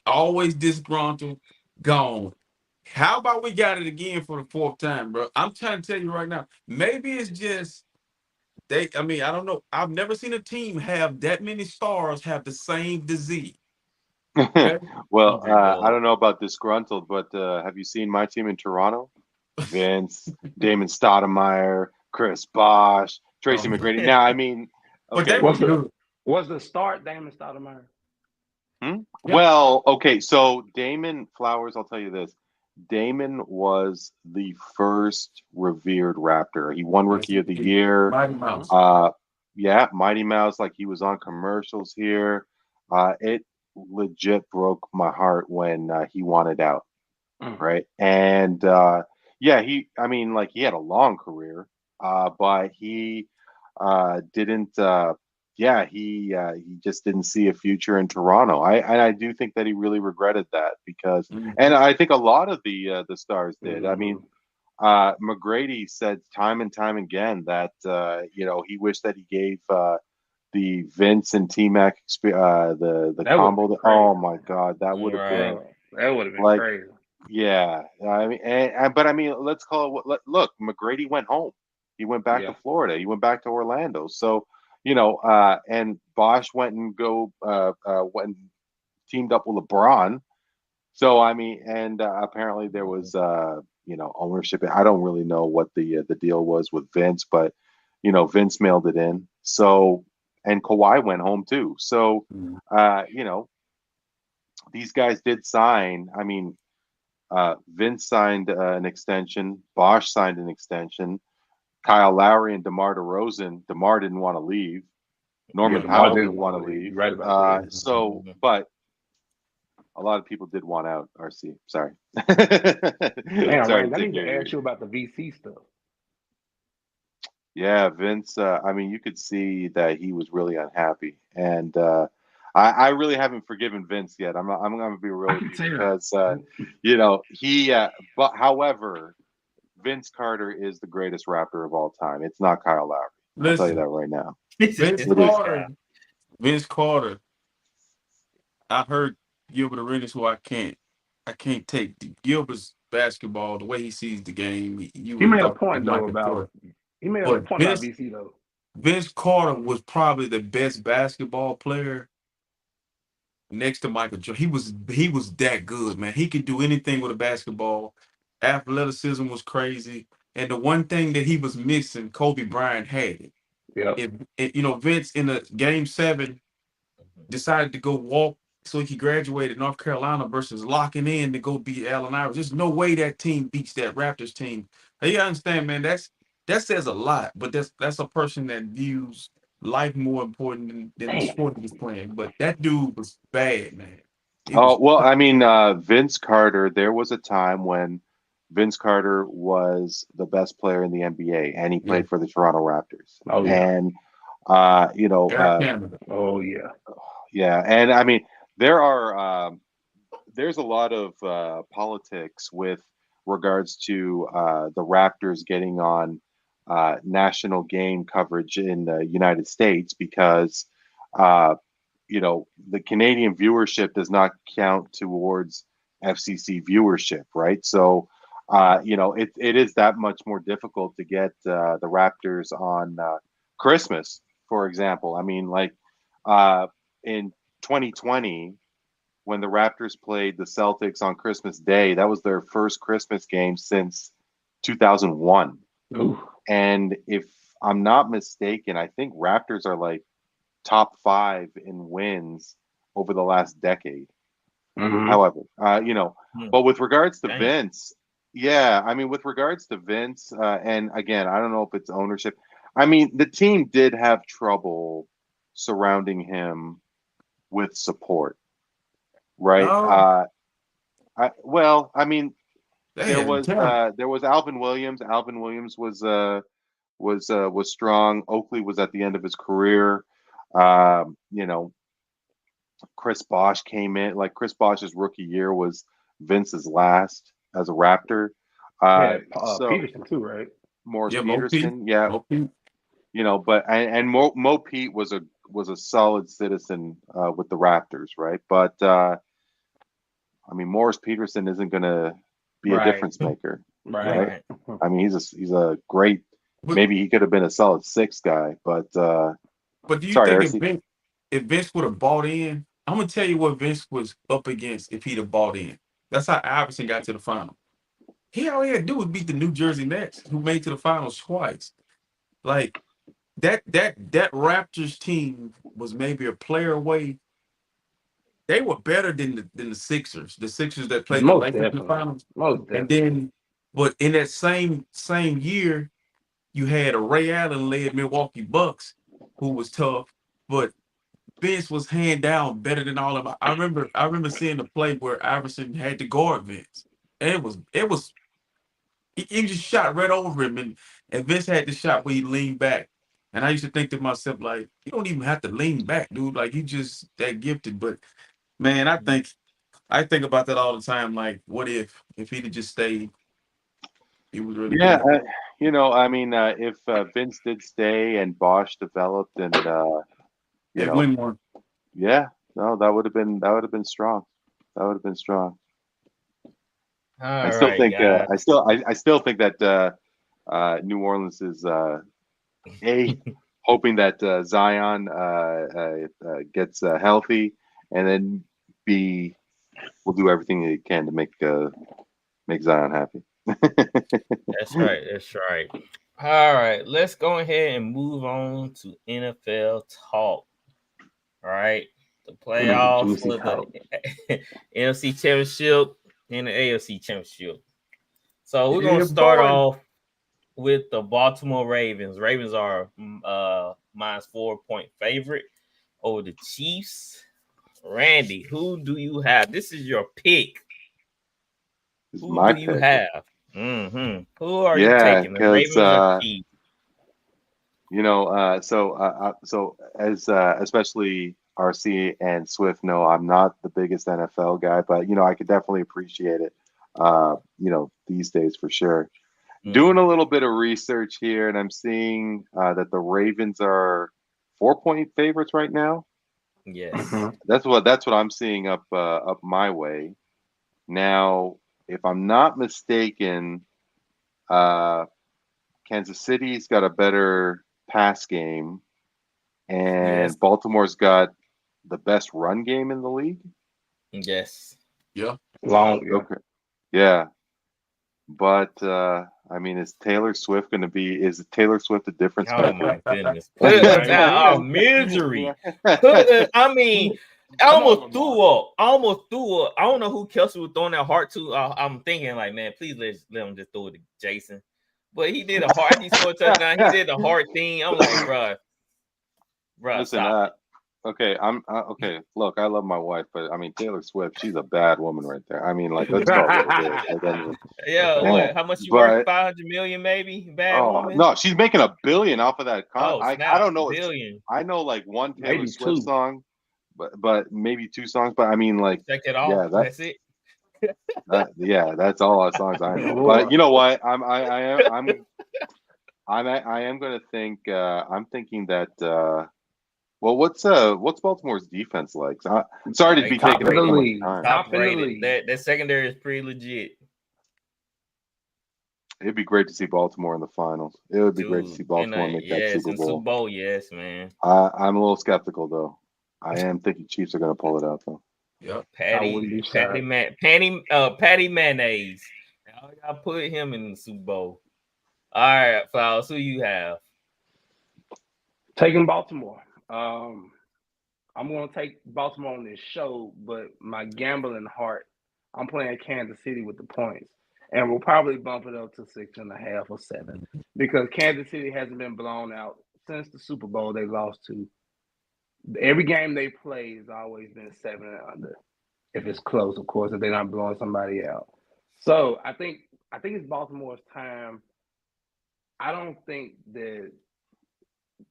always disgruntled, gone. How about we got it again for the fourth time, bro? I'm trying to tell you right now, maybe it's just I don't know. I've never seen a team have that many stars have the same disease. Okay? Well, I don't know about disgruntled, but have you seen my team in Toronto? Vince, Damon Stoudemire, Chris Bosh, Tracy McGrady. Now, I mean, okay. Was the start Damon Stoudemire? Yeah. Well, okay, so Damon Flowers, I'll tell you this. Damon was the first revered Raptor. He won Rookie of the Year. Mighty Mouse. Mighty Mouse. Like, he was on commercials here. It legit broke my heart when he wanted out, right? And he had a long career, but he didn't. He just didn't see a future in Toronto. I do think that he really regretted that, because, and I think a lot of the stars did. I mean, McGrady said time and time again that he wished that he gave the Vince and T-Mac the combo. Oh my God, that would have been like, crazy. Yeah, I mean, but I mean, let's call it. Look, McGrady went home. He went back to Florida. He went back to Orlando. So, and Bosh went and went and teamed up with LeBron. So, I mean, and apparently there was ownership. I don't really know what the deal was with Vince, but Vince mailed it in. So, and Kawhi went home too. So, these guys did sign. I mean, Vince signed an extension. Bosh signed an extension. Kyle Lowry and DeMar DeRozan. DeMar didn't want to leave. Norman Powell didn't want to leave. Right about that. So, but a lot of people did want out. RC, sorry. Man, sorry, I need to ask you about the VC stuff. Yeah, Vince. I mean, you could see that he was really unhappy, and I really haven't forgiven Vince yet. I'm going to be real with you, because But however, Vince Carter is the greatest Raptor of all time. It's not Kyle Lowry. I'll tell you that right now. Vince Carter. I heard Gilbert Arenas, who I can't take. Gilbert's basketball, the way he sees the game. He made a point though about VC though. Vince Carter was probably the best basketball player next to Michael Jordan. He was that good, man. He could do anything with a basketball. Athleticism was crazy. And the one thing that he was missing, Kobe Bryant had it. Yeah. Vince in the game 7 decided to go walk so he could graduate at North Carolina versus locking in to go beat Allen Iverson. There's no way that team beats that Raptors team. You understand, man? That says a lot, but that's a person that views life more important than the sport he's playing. But that dude was bad, man. I mean, Vince Carter, there was a time when Vince Carter was the best player in the NBA, and he played for the Toronto Raptors. Oh, yeah. And, oh, yeah. Yeah. And I mean, there's a lot of politics with regards to the Raptors getting on national game coverage in the United States, because the Canadian viewership does not count towards FCC viewership, right? So it is that much more difficult to get the Raptors on Christmas, for example. I mean, like in 2020, when the Raptors played the Celtics on Christmas Day. That was their first Christmas game since 2001. Ooh. And if I'm not mistaken, I think Raptors are like top 5 in wins over the last decade. Mm-hmm. However, but with regards to Vince, with regards to Vince, and again, I don't know if it's ownership. I mean, the team did have trouble surrounding him with support, right? No. There was Alvin Williams. Alvin Williams was strong. Oakley was at the end of his career. Chris Bosh came in. Like Chris Bosh's rookie year was Vince's last as a Raptor. Peterson too, right? Morris Yeah, Peterson, Mo Pete. but Mo Pete was a solid citizen with the Raptors, right? But Morris Peterson isn't going to be a difference maker, right? I mean, he's a great. Maybe he could have been a solid 6 guy, but do you think if Vince would have bought in? I'm gonna tell you what Vince was up against if he'd have bought in. That's how Iverson got to the final. All he had to do was beat the New Jersey Nets, who made to the finals twice. Like that Raptors team was maybe a player away. They were better than the Sixers. The Sixers that played the Lakers in the finals. And then, but in that same year, you had a Ray Allen led Milwaukee Bucks, who was tough, but Vince was hand down better than all of them. I remember seeing the play where Iverson had to guard Vince. And he just shot right over him, and Vince had the shot where he leaned back. And I used to think to myself, like, you don't even have to lean back, dude. Like, you just that gifted. But man, I think about that all the time. Like, what if he'd have just stayed? He was really good. If Vince did stay and Bosh developed and win more. Yeah, no, that would have been strong. That would have been strong. I still think that New Orleans is hoping that Zion gets healthy, and then B will do everything he can to make Zion happy. That's right. All right, let's go ahead and move on to NFL talk. All right, the playoffs for the NFC Championship and the AFC Championship. So we're gonna start off with the Baltimore Ravens. Ravens are minus 4-point favorite over the Chiefs. Randy, who do you have? This is your pick. Who do you have? Mm-hmm. Who are you taking? The Ravens or Chiefs? So as especially RC and Swift know, I'm not the biggest NFL guy, but I could definitely appreciate it. These days for sure. Doing a little bit of research here, and I'm seeing that the Ravens are 4-point favorites right now. Yes, that's what I'm seeing up my way. Now, if I'm not mistaken, Kansas City's got a better pass game, and Baltimore's got the best run game in the league. Yes. Yeah. Okay. Yeah. But is Taylor Swift going to be? Is Taylor Swift a difference maker? Oh my goodness! Put us out of misery. I almost threw up. I don't know who Kelsey was throwing that heart to. I'm thinking like, man, please let him just throw it to Jason. But he did a heart. He scored a touchdown. He did the heart thing. I'm like, bro. Listen, okay, okay. Look, I love my wife, but Taylor Swift, she's a bad woman right there. Let's call it. What? How much you worth? 500 million, maybe. Bad woman. No, she's making $1 billion off of that. I don't know. Billion. I know like one Taylor Swift song, but maybe 2 songs. But check it off. Yeah, that's it. That's all our songs I know. But you know what? I am going to think. I'm thinking that. Well, what's Baltimore's defense like? Sorry to be taking up so much time. Top rated. That secondary is pretty legit. It'd be great to see Baltimore in the finals. It would be great to see Baltimore make that Super Bowl. Super Bowl, yes, man. I'm a little skeptical though. I am thinking Chiefs are going to pull it out though. Yep. Patty Mayonnaise. Now y'all put him in the Super Bowl. All right, Flowers, who you have? Taking Baltimore. I'm going to take Baltimore on this show, but my gambling heart, I'm playing Kansas City with the points. And we'll probably bump it up to 6.5 or 7 because Kansas City hasn't been blown out since the Super Bowl they lost to. Every game they play has always been 7 and under. If it's close, of course, if they're not blowing somebody out. So I think it's Baltimore's time. I don't think that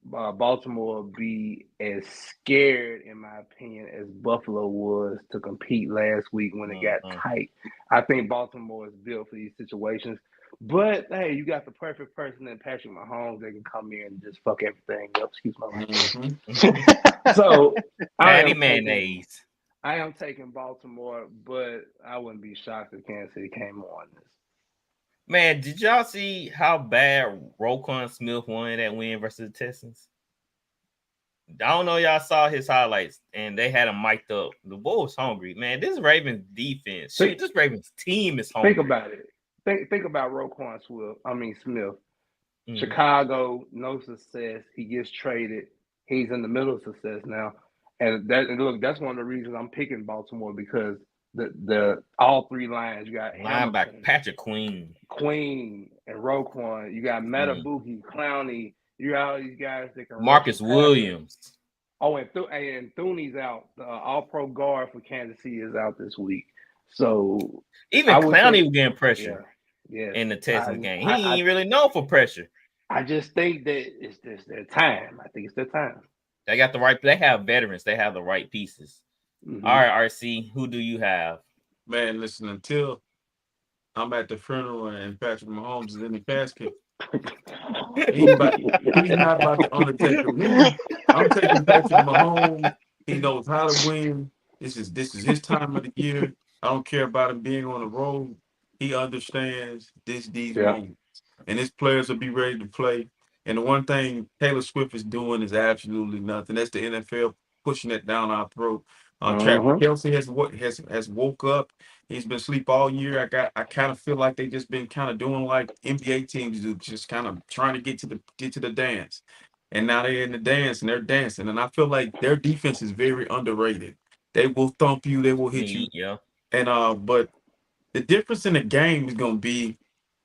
Baltimore be as scared, in my opinion, as Buffalo was to compete last week when it got tight. I think Baltimore is built for these situations. But hey, you got the perfect person in Patrick Mahomes that can come in and just fuck everything up. Excuse my language. So Patty Mayonnaise. I am taking Baltimore, but I wouldn't be shocked if Kansas City came on this. Man, did y'all see how bad Roquan Smith won that win versus the Texans? I don't know y'all saw his highlights, and they had him mic'd up. The boy was hungry. Man, this Ravens defense, this Ravens team is hungry. Think about it. Think about Roquan Smith. Chicago, no success. He gets traded. He's in the middle of success now. And that's one of the reasons I'm picking Baltimore because the all three lines you got linebacker Patrick Queen, and Roquan. You got Matabuki, Clowney. You got all these guys that can. Marcus Williams. Oh, and Thuney's out. The All-Pro guard for Kansas City is out this week. So even Clowney was getting pressure in the Texans game. He ain't really known for pressure. I just think that it's their time. I think it's their time. They got the right. They have veterans. They have the right pieces. Mm-hmm. All right, RC, who do you have? Man, listen, until I'm at the funeral and Patrick Mahomes is in the casket, he's not about to undertake me. I'm taking Patrick Mahomes. He knows how to win. This is his time of the year. I don't care about him being on the road. He understands these moments. And his players will be ready to play. And the one thing Taylor Swift is doing is absolutely nothing. That's the NFL pushing it down our throat. Travis Kelce has woke up. He's been asleep all year. I kind of feel like they just been kind of doing like NBA teams do, just kind of trying to get to the dance. And now they're in the dance and they're dancing. And I feel like their defense is very underrated. They will thump you. They will hit you. Yeah. And but the difference in the game is going to be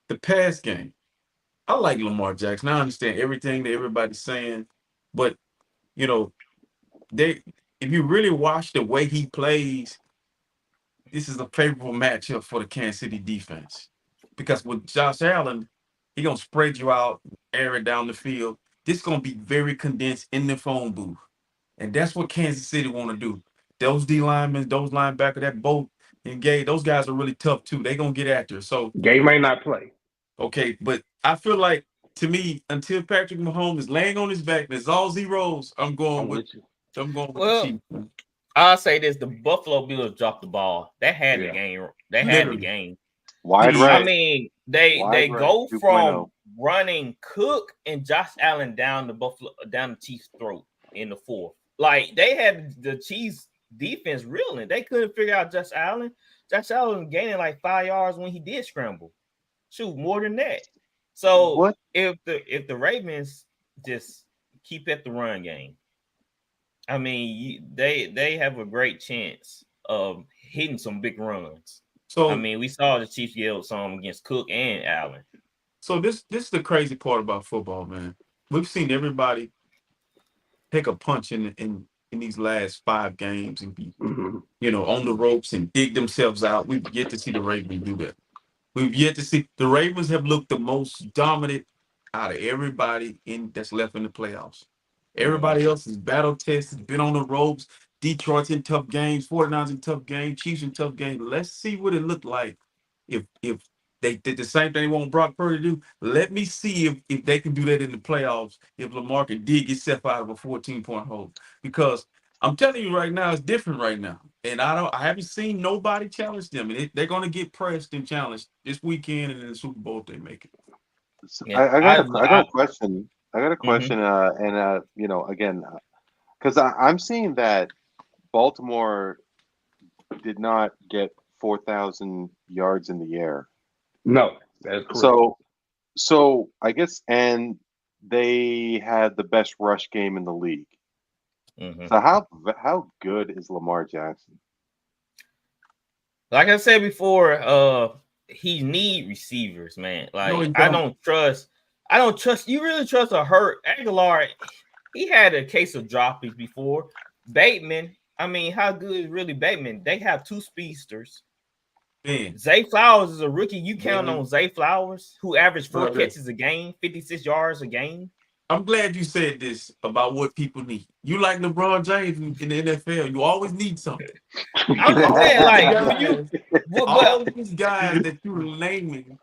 the pass game. I like Lamar Jackson. I understand everything that everybody's saying, but if you really watch the way he plays, this is a favorable matchup for the Kansas City defense. Because with Josh Allen, he's gonna spread you out, air it down the field. This is gonna be very condensed in the phone booth. And that's what Kansas City want to do. Those D linemen, those linebackers, that Bolt and Gay, those guys are really tough too. They're gonna get after it. So Gay may not play. Okay, but I feel like, to me, until Patrick Mahomes is laying on his back and it's all zeros, I'm going with the Chiefs. I'll say this: the Buffalo Bills dropped the ball. They had the game. They had the game. Wide right. I mean, they go from running Cook and Josh Allen down the Chiefs' throat in the fourth. Like they had the Chiefs defense reeling. They couldn't figure out Josh Allen. Josh Allen gaining like 5 yards when he did scramble. Shoot, more than that. So if the Ravens just keep at the run game, I mean, they have a great chance of hitting some big runs. So I mean, we saw the Chiefs yell some against Cook and Allen. So this is the crazy part about football, man. We've seen everybody take a punch in these last 5 games and be on the ropes and dig themselves out. We've yet to see the Ravens do that. We've yet to see the Ravens have looked the most dominant out of everybody that's left in the playoffs. Everybody else is battle tested, been on the ropes. Detroit's in tough games, 49ers in tough games, Chiefs in tough games. Let's see what it looked like if they did the same thing they want Brock Purdy to do. Let me see if they can do that in the playoffs, if Lamar can dig himself out of a 14-point hole. Because I'm telling you right now, it's different right now. And I haven't seen nobody challenge them. And they're going to get pressed and challenged this weekend and in the Super Bowl if they make it. So I got a question. I got a question. Again, because I'm seeing that Baltimore did not get 4,000 yards in the air. No, that's correct. So I guess, and they had the best rush game in the league. Mm-hmm. So how good is Lamar Jackson? Like I said before, he need receivers, man. Like I don't trust. You really trust a hurt Aguilar? He had a case of droppies before. Bateman. I mean, how good is really Bateman? They have two speedsters. Man. Zay Flowers is a rookie. You count on Zay Flowers, who averaged 4 catches a game, 56 yards a game. I'm glad you said this about what people need. You like LeBron James in the NFL. You always need something. I'm just saying, like, all these guys that you're naming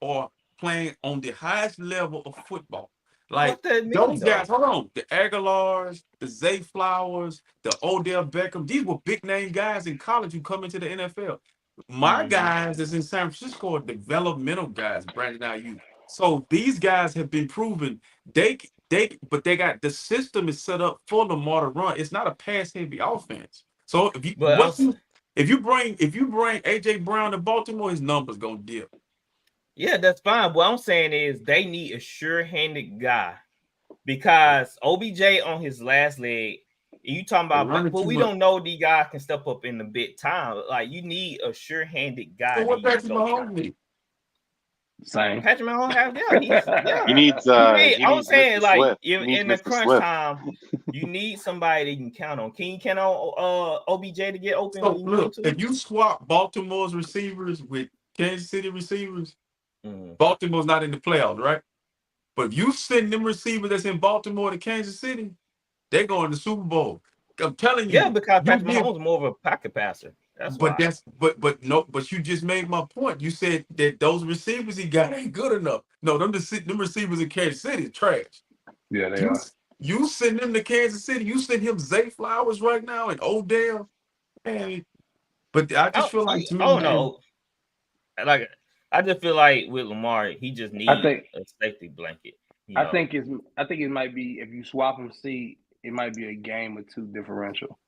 are playing on the highest level of football. Like those guys, hold on, the Aguilars, the Zay Flowers, the Odell Beckham, these were big name guys in college who come into the NFL. My guys is in San Francisco are developmental guys, Brandon Ayuk. So these guys have been proven but they got the system is set up for Lamar to run. It's not a pass heavy offense. So if you bring AJ Brown to Baltimore, his numbers gonna dip. Yeah, that's fine. What I'm saying is they need a sure-handed guy because OBJ on his last leg. You talking about, but we don't know these guys can step up in the big time. Like you need a sure-handed guy. So what Patrick Mahomes need? Same. Patrick Mahomes have He needs. I'm saying Mr. like Swift. in the crunch time, you need somebody that you can count on. Can you count on OBJ to get open? So look, if you swap Baltimore's receivers with Kansas City receivers, Baltimore's not in the playoffs, right? But if you send them receivers that's in Baltimore to Kansas City, they're going to the Super Bowl. I'm telling you. Yeah, because Patrick Mahomes is more of a pocket passer. But you just made my point. You said that those receivers he got ain't good enough. No, them receivers in Kansas City is trash. Yeah, they are. You send them to Kansas City. You send him Zay Flowers right now and Odell. Man, but I just feel like no. Like I just feel like with Lamar, he just needs a safety blanket. I think it might be if you swap them seat, it might be a game or two differential.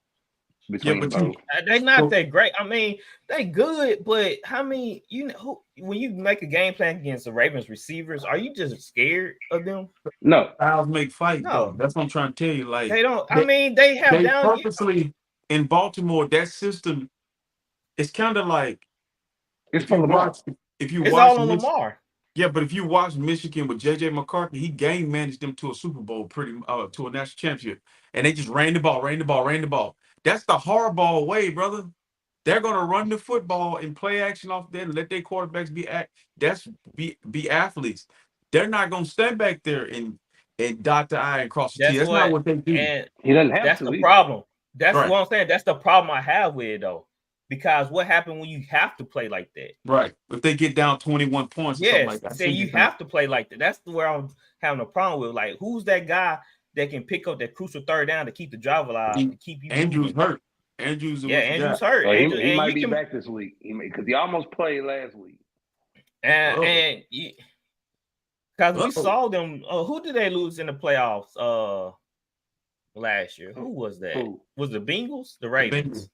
Between both. They're not that great. I mean, they good, but how many? When you make a game plan against the Ravens receivers, are you just scared of them? No, styles make fight. No, that's what I'm trying to tell you. Like they don't. I mean, they have purposely in Baltimore. That system, it's kind of like it's all on Lamar. Yeah, but if you watch Michigan with JJ McCarthy, he game managed them to a Super Bowl, to a national championship, and they just ran the ball. That's the hardball way, brother. They're gonna run the football and play action off there and let their quarterbacks be athletes. They're not gonna stand back there and dot the I and cross the T. That's not what they do. He doesn't have that's to. That's the problem. That's what I'm saying. That's the problem I have with it though. Because what happened when you have to play like that? Right. If they get down 21 points or something like that. You have to play like that. That's where I'm having a problem with. Like, who's that guy that can pick up that crucial third down to keep the drive alive, to keep you Andrews moving? Hurt. Andrews hurt. Well, he might be back this week. Because he almost played last week. And because we saw them. Who did they lose in the playoffs last year? Who was that? Was the Bengals? The Ravens?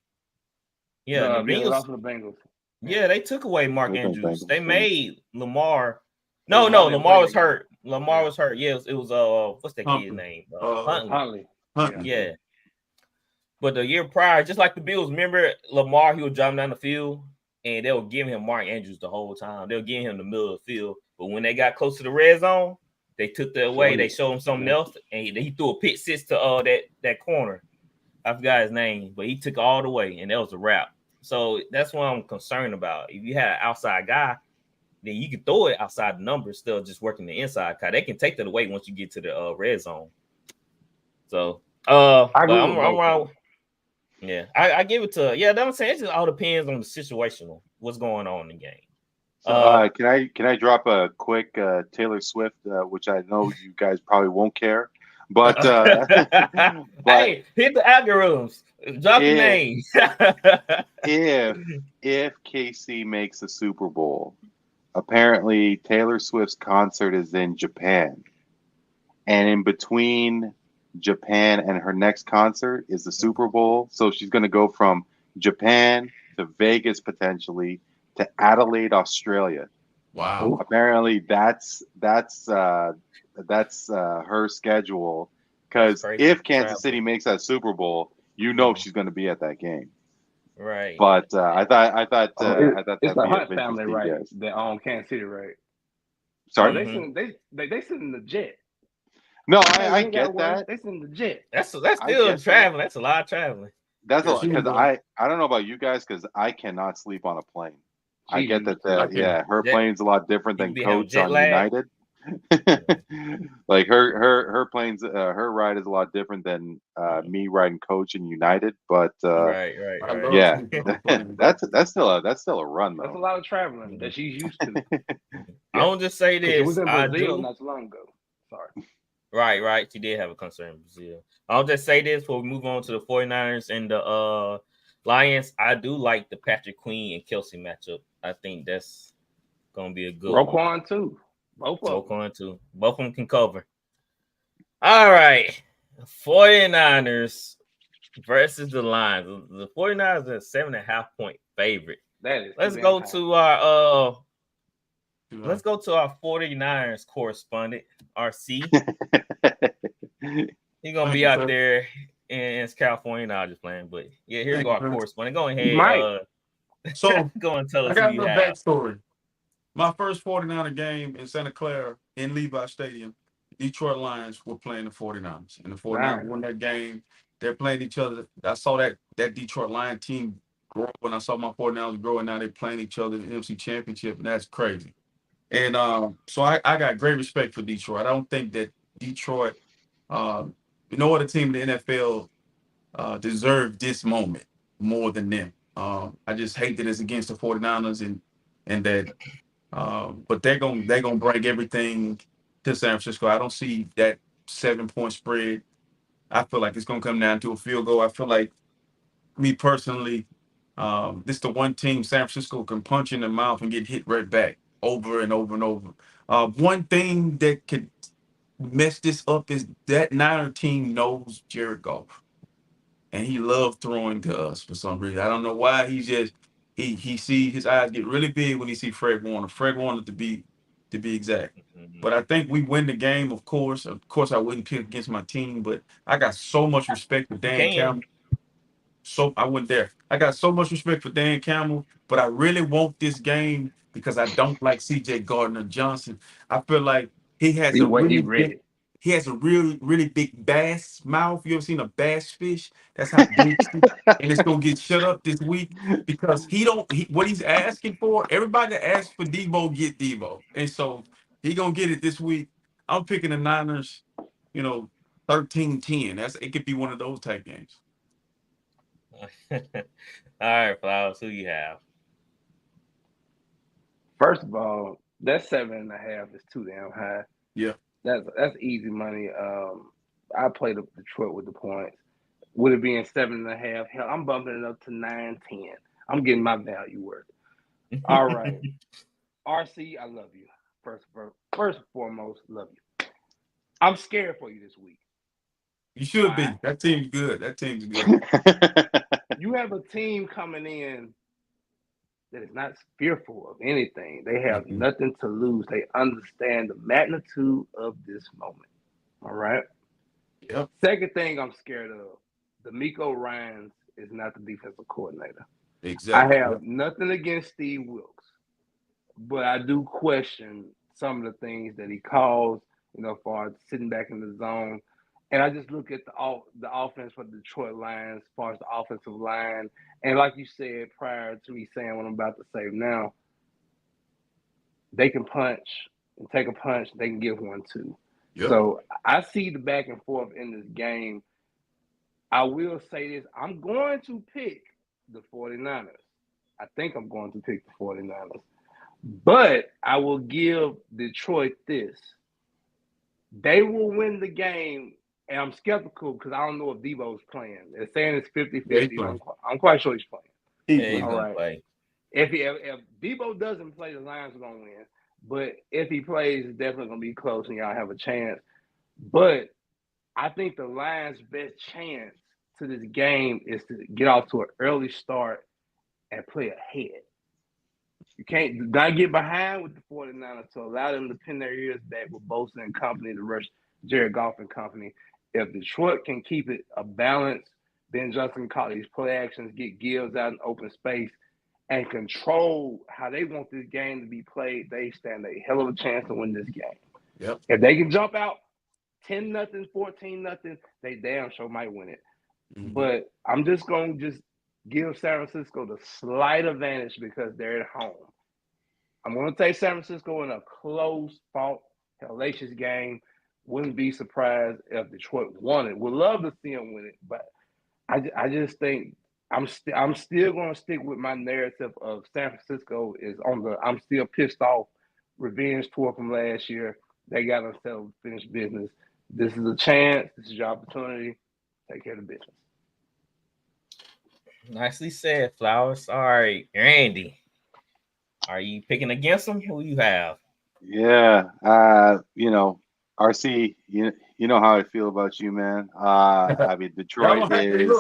Yeah, the Bengals. Yeah, they took away Mark Andrews. They made Lamar. No, Lamar was hurt. Lamar was hurt. Yeah, it was what's that kid's name? Huntley. Yeah. But the year prior, just like the Bills, remember Lamar, he was driving down the field and they were giving him Mark Andrews the whole time. They were giving him the middle of the field. But when they got close to the red zone, they took that away. They showed him something else, and he threw a pick six to that corner. I forgot his name, but he took it all the way, and that was a wrap. So that's what I'm concerned about. If you had an outside guy, then you can throw it outside the numbers, still just working the inside. Cause they can take that away once you get to the red zone. So I'm wrong. Yeah, I give it to I'm saying it just all depends on the situational, what's going on in the game. Can I drop a quick Taylor Swift, which I know you guys probably won't care, but hey, hit the algorithms. Drop the name. if KC makes a Super Bowl, apparently Taylor Swift's concert is in Japan, and in between Japan and her next concert is the Super Bowl. So she's going to go from Japan to Vegas potentially to Adelaide, Australia. Wow. Apparently that's her schedule. Because if Kansas City makes that Super Bowl, she's going to be at that game. Right. But I thought it's that'd the be Hunt an family, interesting right? guess. That own Kansas City, right? Sorry. They send the jet. No, I get that. They send the jet. That's still traveling. That's a lot of traveling. That's a lot because I don't know about you guys because I cannot sleep on a plane. I get that. Her plane's a lot different than Coach on United. Like her plane's her ride is a lot different than me riding Coach in United. But right. Yeah, that's still a run though. That's a lot of traveling that she's used to. I'll just say this: it was in Brazil not too long ago. Sorry. Right. She did have a concern in Brazil. I'll just say this before we move on to the 49ers and the Lions. I do like the Patrick Queen and Kelsey matchup. I think that's gonna be a good one. Too. Both of them can cover. All right. 49ers versus the Lions. The 49ers are a 7.5 point favorite. Let's go to our 49ers correspondent, RC. He's gonna be out there in California. No, I'm just playing, but yeah, here's our correspondent. Go ahead. So go and tell us. I got a little backstory. My first 49er game in Santa Clara in Levi Stadium, Detroit Lions were playing the 49ers. And the 49ers won that game. They're playing each other. I saw that Detroit Lion team grow when I saw my 49ers grow, and now they're playing each other in the NFC Championship, and that's crazy. And so I got great respect for Detroit. I don't think that Detroit, no other team in the NFL deserved this moment more than them. I just hate that it's against the 49ers and that but they're gonna bring everything to San Francisco. I don't see that 7-point spread. I feel like it's gonna come down to a field goal. I feel like, me personally, this is the one team San Francisco can punch in the mouth and get hit right back over and over and over. One thing that could mess this up is that Niner team knows Jared Goff, and he loves throwing to us for some reason. I don't know why. He sees his eyes get really big when he see Fred Warner. Fred Warner to be exact. But I think we win the game. Of course, I wouldn't pick against my team, but I got so much respect for Dan Campbell. So I went there. I got so much respect for Dan Campbell, but I really want this game because I don't like C.J. Gardner-Johnson. I feel like he has a really big bass mouth. You ever seen a bass fish? That's how big, and it's gonna get shut up this week because what he's asking for. Everybody that asks for Debo get Debo, and so he gonna get it this week. I'm picking the Niners. 13-10. It could be one of those type games. All right, Flowers, who you have? First of all, that 7.5 is too damn high. Yeah, that's easy money. I played Detroit with the points. With it being 7.5, hell, I'm bumping it up to 9-10. I'm getting my value worth. All right, RC, I love you. First and foremost, love you. I'm scared for you this week. You should be. That team's good. You have a team coming in that is not fearful of anything. They have nothing to lose. They understand the magnitude of this moment. All right? Yep. Second thing I'm scared of, D'Amico Ryans is not the defensive coordinator. Exactly. I have nothing against Steve Wilkes, but I do question some of the things that he calls, as far as sitting back in the zone. And I just look at the offense for the Detroit Lions as far as the offensive line. And like you said prior to me saying what I'm about to say now, they can punch and take a punch. They can give one too. Yep. So I see the back and forth in this game. I will say this. I'm going to pick the 49ers. I think I'm going to pick the 49ers. But I will give Detroit this. They will win the game. And I'm skeptical because I don't know if Debo's playing. They're saying it's 50-50. I'm quite sure he's playing. He's going to play. If Debo doesn't play, the Lions are going to win. But if he plays, it's definitely going to be close and y'all have a chance. But I think the Lions' best chance to this game is to get off to an early start and play ahead. You can't not get behind with the 49ers to allow them to pin their ears back with Bosa and company to rush Jared Goff and company. If Detroit can keep it a balance, Ben Johnson can call these play actions, get Gibbs out in open space, and control how they want this game to be played, they stand a hell of a chance to win this game. Yep. If they can jump out 10-0, 14-0, they damn sure might win it. Mm-hmm. But I'm just going to give San Francisco the slight advantage because they're at home. I'm going to take San Francisco in a close, fought, hellacious game. Wouldn't be surprised if Detroit won it. Would love to see them win it, but I just think I'm still going to stick with my narrative of San Francisco is on the I'm still pissed off revenge tour from last year. They got themselves finished business. This is a chance. This is your opportunity. Take care of the business. Nicely said, Flowers. All right, Randy. Are you picking against them? Who you have? Yeah, RC, you know how I feel about you, man. I mean, Detroit is.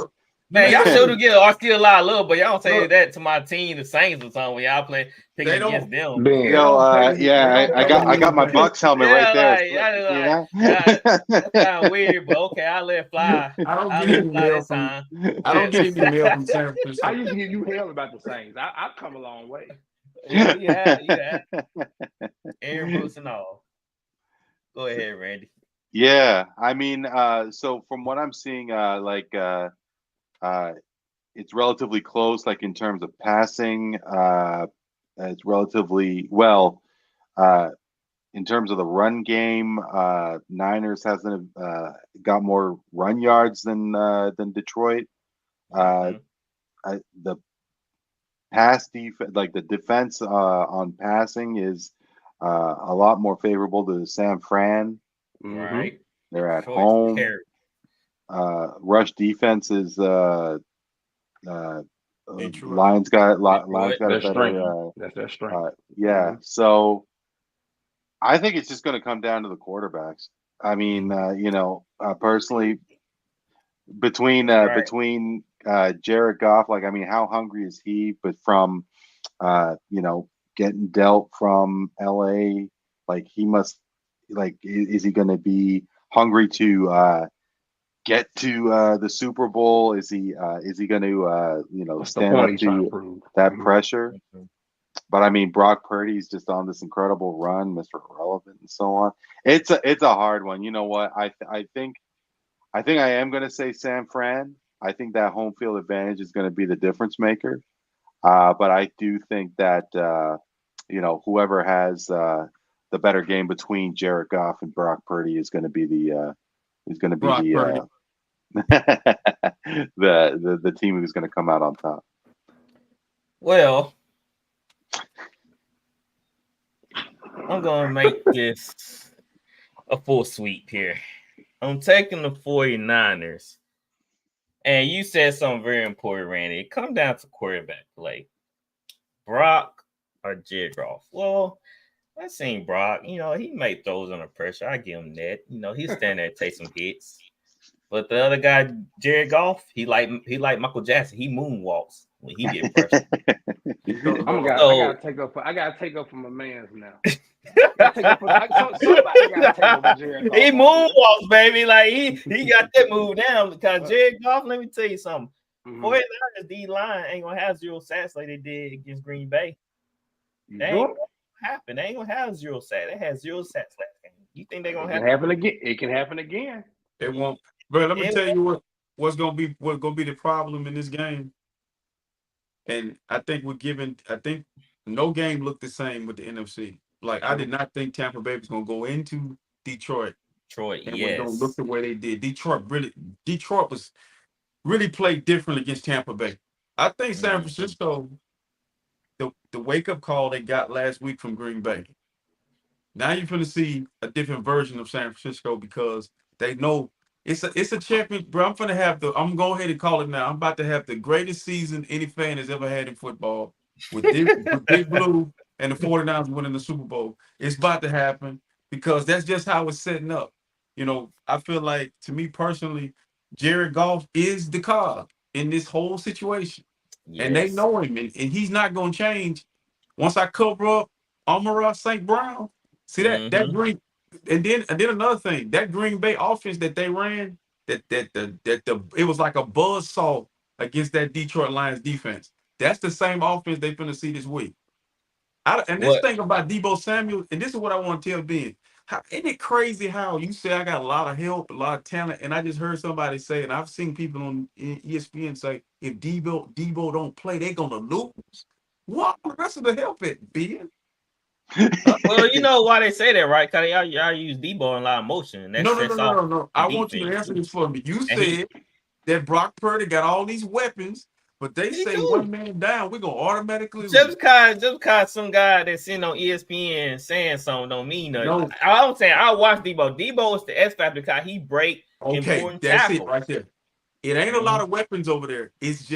Man, y'all should get RC a lot of love, but y'all don't say that to my team, the Saints, or something when y'all play picking against them. I got my Bucks helmet right there. That's kind of weird, but okay, I'll let it fly. I don't get any mail from. I don't get any mail from San Francisco. I used to give you hell about the Saints. I've come a long way. Yeah. Aaron Brooks and all. Go ahead, Randy. Yeah, I mean, so from what I'm seeing, it's relatively close, like in terms of passing. It's relatively well. In terms of the run game, Niners hasn't got more run yards than Detroit. The pass defense, like the defense on passing, is a lot more favorable to San Fran. Right, they're at home. Rush defense is Lions got a better. That's their strength. So I think it's just going to come down to the quarterbacks. I mean, personally, between Jared Goff, like, I mean, how hungry is he? But from getting dealt from LA, like, he must, like, is he going to be hungry to get to the Super Bowl? Is he going to stand up to that pressure? Mm-hmm. But I mean, Brock Purdy's just on this incredible run, Mr. Irrelevant, and so on. It's a hard one. You know what? I think I am going to say San Fran. I think that home field advantage is going to be the difference maker. But I do think that whoever has the better game between Jared Goff and Brock Purdy is going to be the team who's going to come out on top. Well, I'm going to make this a full sweep here. I'm taking the 49ers. And you said something very important, Randy. It comes down to quarterback play. Brock or Jared Goff? Well, I've seen Brock. He made throws under pressure. I give him that. He's standing there and take some hits. But the other guy, Jared Goff, he like Michael Jackson. He moonwalks when he get pressure. I gotta take up for my man's now. Somebody gotta take up for Jared Goff. He moonwalks, baby. Like he got that move down because Jared Goff. Let me tell you something. 49ers D line ain't gonna have 0 sacks like they did against Green Bay. They ain't gonna happen. They ain't gonna have 0 sacks. They had 0 sacks last game. You think they're gonna happen again? It can happen again. It won't. But let me tell you what's gonna be the problem in this game. And I think no game looked the same with the NFC. Like, I did not think Tampa Bay was gonna go into Detroit. And was gonna look the way they did. Detroit was really played different against Tampa Bay. I think San Francisco, the wake up call they got last week from Green Bay. Now you're going to see a different version of San Francisco because they know it's a champion, bro. I'm going to go ahead and call it now. I'm about to have the greatest season any fan has ever had in football with Big Blue and the 49ers winning the Super Bowl. It's about to happen because that's just how it's setting up. I feel like, to me personally, Jared Goff is the cog in this whole situation. Yes. And they know him, and he's not going to change. Once I cover up Amon-Ra St. Brown, see that green, and then another thing, that Green Bay offense that they ran, it was like a buzzsaw against that Detroit Lions defense. That's the same offense they're going to see this week. This thing about Deebo Samuel, and this is what I want to tell Ben. Isn't it crazy how you say I got a lot of help, a lot of talent, and I just heard somebody say, and I've seen people on ESPN say, if Deebo don't play, they're gonna lose. What the rest of the help it, Ben? Well, you know why they say that, right? Because y'all use Deebo in a lot of motion. No. I want you to answer this for me. You said that Brock Purdy got all these weapons, but they say one man down, we're gonna automatically just because some guy that's sitting on ESPN saying something don't mean nothing. No. I'm saying I watch Deebo. Deebo is the X factor because he break important tackles. It right there. It ain't a lot of weapons over there. It's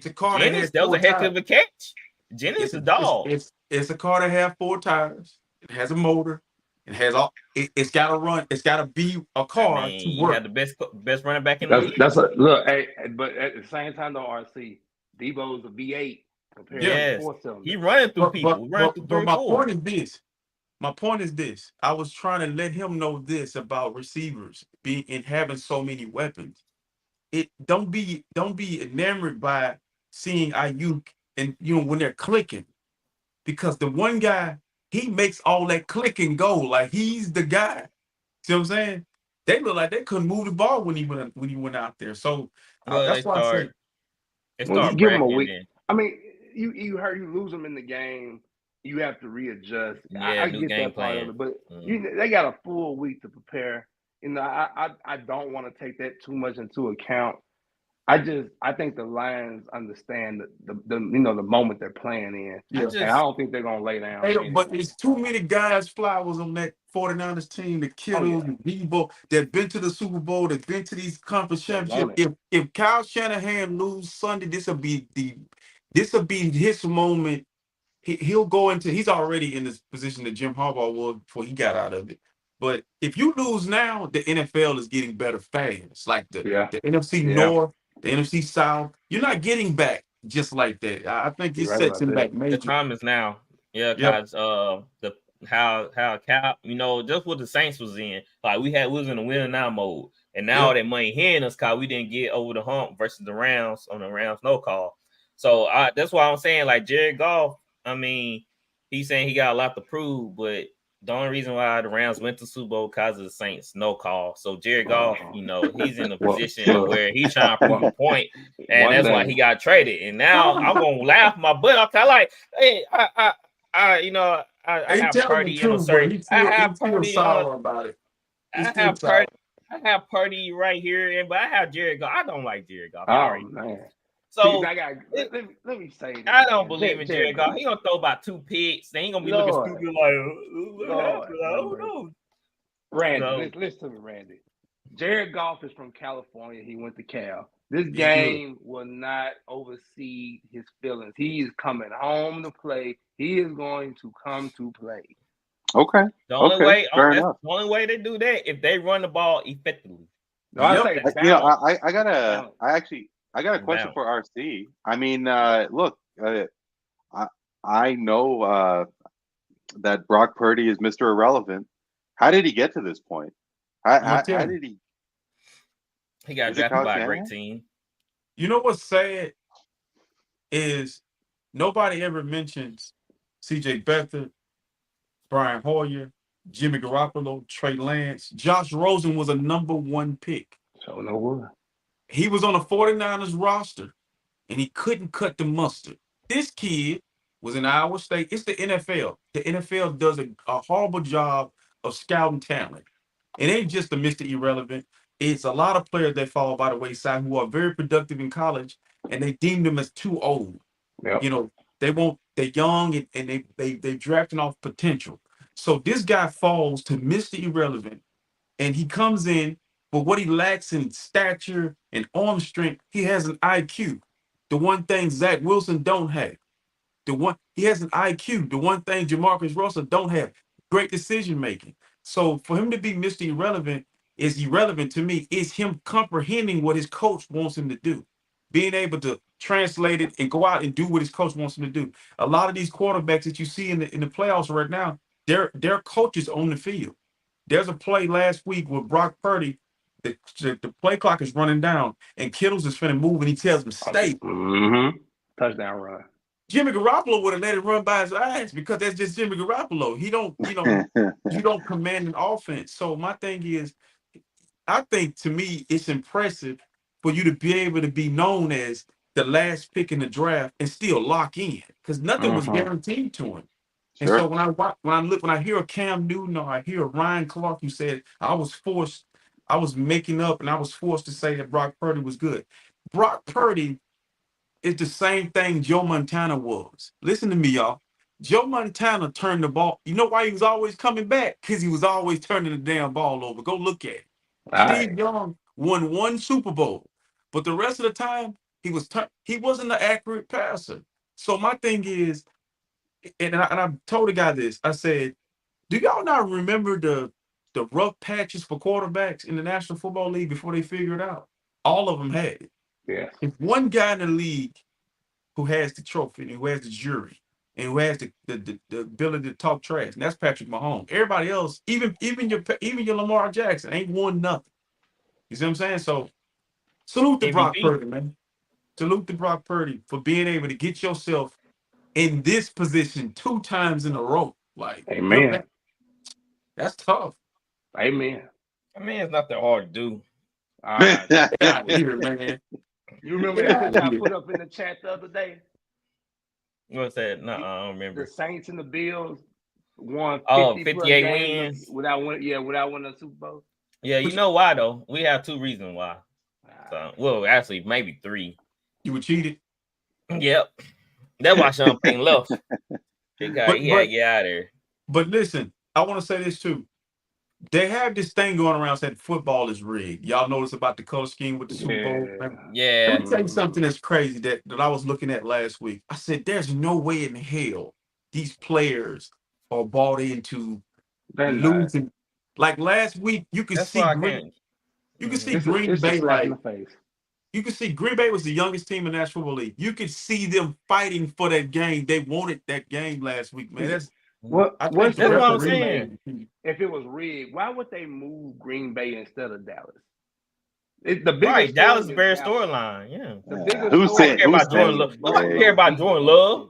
a car Jennings, that was a heck of a catch. Jennings is a dog. It's a car that has 4 tires. It has a motor. It has all. It's got to run. It's got to be a car to work. You have the best running back in the league. Look. Hey, but at the same time, though, RC Deebo's a V8 compared to 4-cylinder. He running through people. But my point is this. My point is this. I was trying to let him know this about receivers being and having so many weapons. Don't be enamored by seeing Ayuk and when they're clicking, because the one guy, he makes all that clicking go like he's the guy. See what I'm saying? They look like they couldn't move the ball when he went out there. So that's why I say give him a week. I mean, you heard you lose them in the game. You have to readjust. I get that part of it, but they got a full week to prepare. I don't want to take that too much into account. I think the Lions understand the moment they're playing in. Yeah. And I don't think they're gonna lay down. But there's too many guys, Flowers, on that 49ers team, the Kittles, the Deebo, that been to the Super Bowl, that been to these conference championships. If Kyle Shanahan lose Sunday, this will be his moment. He'll go into. He's already in this position that Jim Harbaugh was before he got out of it. But if you lose now, the NFL is getting better fast. Like the NFC North, the NFC South, you're not getting back just like that. I think it sets him back major. The time is now. Yeah, guys. How Cap, just what the Saints was in. Like we was in the win now mode, and now that money hitting us because we didn't get over the hump versus the Rams on the Rams no call. So that's why I'm saying, like, Jared Goff. I mean, he's saying he got a lot to prove, but the only reason why the Rams went to Super Bowl because of the Saints no call. So Jared Goff, he's in a position where he's trying to prove a point, and that's why he got traded. And now I'm gonna laugh my butt off. I like, hey, I have Purdy in a certain. I have Purdy about it. I have Purdy right here, but I have Jared Goff. I don't like Jared Goff. Man. So let me say this. I don't believe in Jared Goff. He gonna throw about 2 picks. Then he gonna be looking stupid like, Randy, listen to me, Randy. Jared Goff is from California. He went to Cal. This game will not oversee his feelings. He is coming home to play. He is going to come to play. Okay. The only way they do that if they run the ball effectively. No, I got a question for RC. I mean, look, I know that Brock Purdy is Mr. Irrelevant. How did he get to this point? How did he? He got drafted by a great team. You know what's sad is nobody ever mentions C.J. Beathard, Brian Hoyer, Jimmy Garoppolo, Trey Lance. Josh Rosen was a #1 pick. So no word. He was on the 49ers roster, and he couldn't cut the mustard. This kid was in Iowa State. It's the NFL. The NFL does a horrible job of scouting talent. It ain't just a Mr. Irrelevant. It's a lot of players that fall by the wayside who are very productive in college, and they deem them as too old. Yep. They're young, and they drafting off potential. So this guy falls to Mr. Irrelevant, and he comes in. But what he lacks in stature and arm strength, he has an IQ. The one thing Zach Wilson don't have. He has an IQ. The one thing Jamarcus Russell don't have. Great decision making. So for him to be Mr. Irrelevant, is irrelevant to me. It's him comprehending what his coach wants him to do, being able to translate it and go out and do what his coach wants him to do. A lot of these quarterbacks that you see in the playoffs right now, they're coaches on the field. There's a play last week with Brock Purdy. The play clock is running down, and Kittles is finna move, and he tells him stay. Touchdown run. Jimmy Garoppolo would have let it run by his eyes because that's just Jimmy Garoppolo. He don't, you don't command an offense. So my thing is, I think to me it's impressive for you to be able to be known as the last pick in the draft and still lock in because nothing was guaranteed to him. And so when I hear a Cam Newton or I hear a Ryan Clark, you said I was making up and I was forced to say that Brock Purdy was good. Brock Purdy is the same thing Joe Montana was. Listen to me, y'all. Joe Montana turned the ball. You know why he was always coming back? Because he was always turning the damn ball over. Go look at it. Steve Young won 1 Super Bowl, but the rest of the time he wasn't an accurate passer. So my thing is, and I told the guy this. I said, do y'all not remember the rough patches for quarterbacks in the National Football League before they figured it out? All of them had it. Yeah. If one guy in the league who has the trophy and who has the jury and who has the ability to talk trash, and that's Patrick Mahomes. Everybody else, even your Lamar Jackson, ain't won nothing. You see what I'm saying? So salute to Brock Purdy, man. Salute to Brock Purdy for being able to get yourself in this position 2 times in a row. Like, amen. That's tough. Amen. I mean, it's not that hard to do. All right. Yeah, here, man. You remember that picture I put up in the chat the other day? What's that? No, I don't remember. The Saints and the Bills won 58 wins without winning a Super Bowl. Yeah, you know why though? We have 2 reasons why. So, well, actually, maybe 3. You were cheated. Yep, that's why Sean Payton left. He had to get out of there. But listen, I want to say this too. They have this thing going around saying football is rigged. Y'all notice about the color scheme with the Super Bowl? Yeah. Let me tell you something that's crazy that I was looking at last week. I said, there's no way in hell these players are bought into losing. Like last week, you could see Green Bay like you could see Green Bay was the youngest team in the National Football League. You could see them fighting for that game. They wanted that game last week, man. That's what I'm saying. If it was rigged, why would they move Green Bay instead of Dallas? The Dallas is very storyline. Yeah. Who's saying Jordan Love? Nobody care about Jordan Love.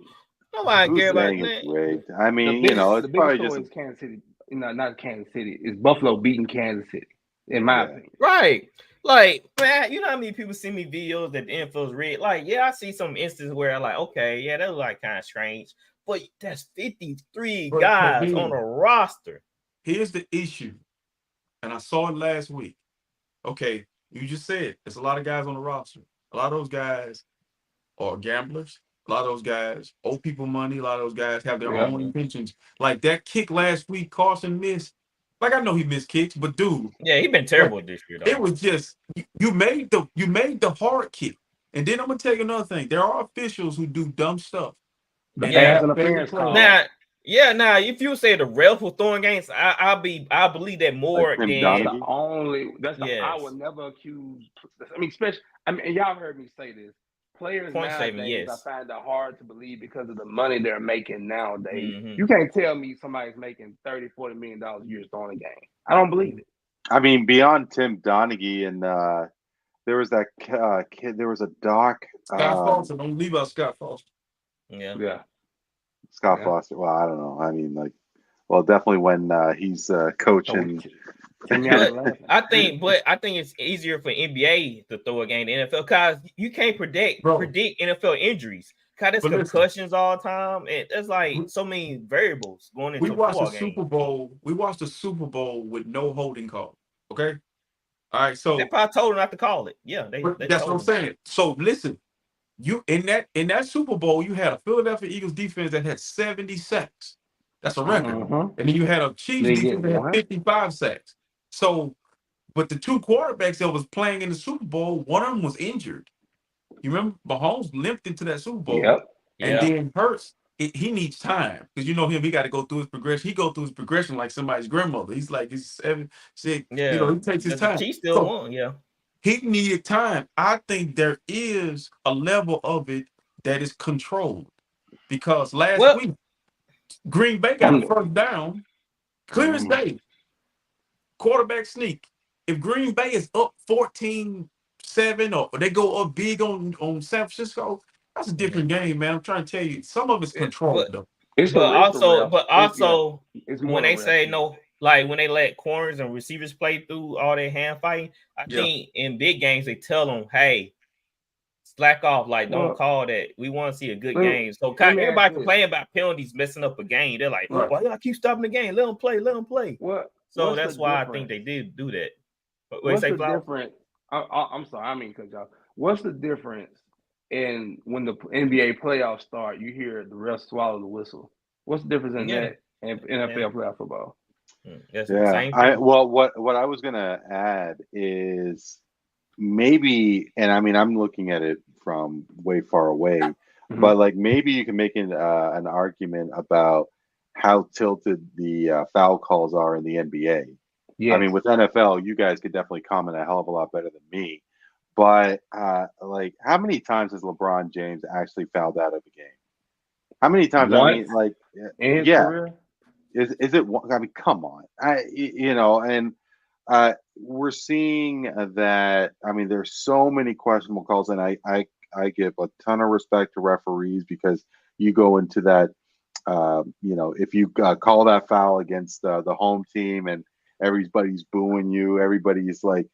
Nobody care about that. I mean, it's probably just Kansas City. Not Kansas City. It's Buffalo beating Kansas City, in my opinion. Right. Like, man, you know how many people send me videos that the info is rigged? Like, yeah, I see some instances where I'm like, okay, yeah, that was like kind of strange. But that's 53 guys on a roster. Here's the issue, and I saw it last week. Okay, you just said there's a lot of guys on the roster. A lot of those guys are gamblers. A lot of those guys owe people money. A lot of those guys have their own intentions. Like that kick last week, Carson missed. Like, I know he missed kicks, but dude. Yeah, he's been terrible this year, though. It was just you made the hard kick. And then I'm gonna tell you another thing. There are officials who do dumb stuff. Now, if you say the ref was throwing games, I believe that more than I would never accuse. I mean, and y'all heard me say this. Players nowadays, I find it hard to believe because of the money they're making nowadays. You can't tell me somebody's making $30-40 million a year throwing a game. I don't believe it. I mean, beyond Tim Donaghy and there was that kid. There was a doc. Scott Foster. Don't leave out Scott Foster. Yeah. Scott Foster. Well, I don't know. I mean, definitely when he's coaching. I think it's easier for NBA to throw a game than NFL because you can't predict NFL injuries. Because there's concussions all the time, and there's like so many variables going into. We watched the Super Bowl. We watched the Super Bowl with no holding call. Okay, all right. So they probably told them not to call it. Yeah, that's what I'm saying. So listen, you in that Super Bowl, you had a Philadelphia Eagles defense that had 70 sacks. That's a record. And then you had a Chiefs defense that had 55 sacks. So, but the 2 quarterbacks that was playing in the Super Bowl, one of them was injured. You remember Mahomes limped into that Super Bowl, and then Hurts he needs time because you know him. He got to go through his progression. He go through his progression like somebody's grandmother. He's like he's 7, 6. Yeah, You know, he takes his time. The Chiefs still So won. Yeah, he needed time. I think there is a level of it that is controlled because last week Green Bay got a first down, clear as day. Quarterback sneak. If Green Bay is up 14-7 or they go up big on San Francisco, that's a different game, man. I'm trying to tell you, some of it's controlled though. But also, it's when they say no, like when they let corners and receivers play through all their hand fighting, I think in big games they tell them, "Hey, slack off, like don't call that. We want to see a good game." So everybody complain about penalties messing up a game. They're like, "Why y'all keep stopping the game? Let them play, let them play." So that's why I think they did do that. What's the difference? I'm sorry, I mean, because y'all. What's the difference in when the NBA playoffs start? You hear the refs swallow the whistle. What's the difference in that and NFL playoff football? What I was gonna add is maybe, and I mean I'm looking at it from way far away, but like maybe you can make an argument about how tilted the foul calls are in the NBA. Yes. I mean, with NFL, you guys could definitely comment a hell of a lot better than me. But like, how many times has LeBron James actually fouled out of a game? How many times? I mean, like, career? Is it? I mean, come on. And we're seeing that. I mean, there's so many questionable calls, and I give a ton of respect to referees because you go into that. If you call that foul against the home team and everybody's booing you, everybody's like,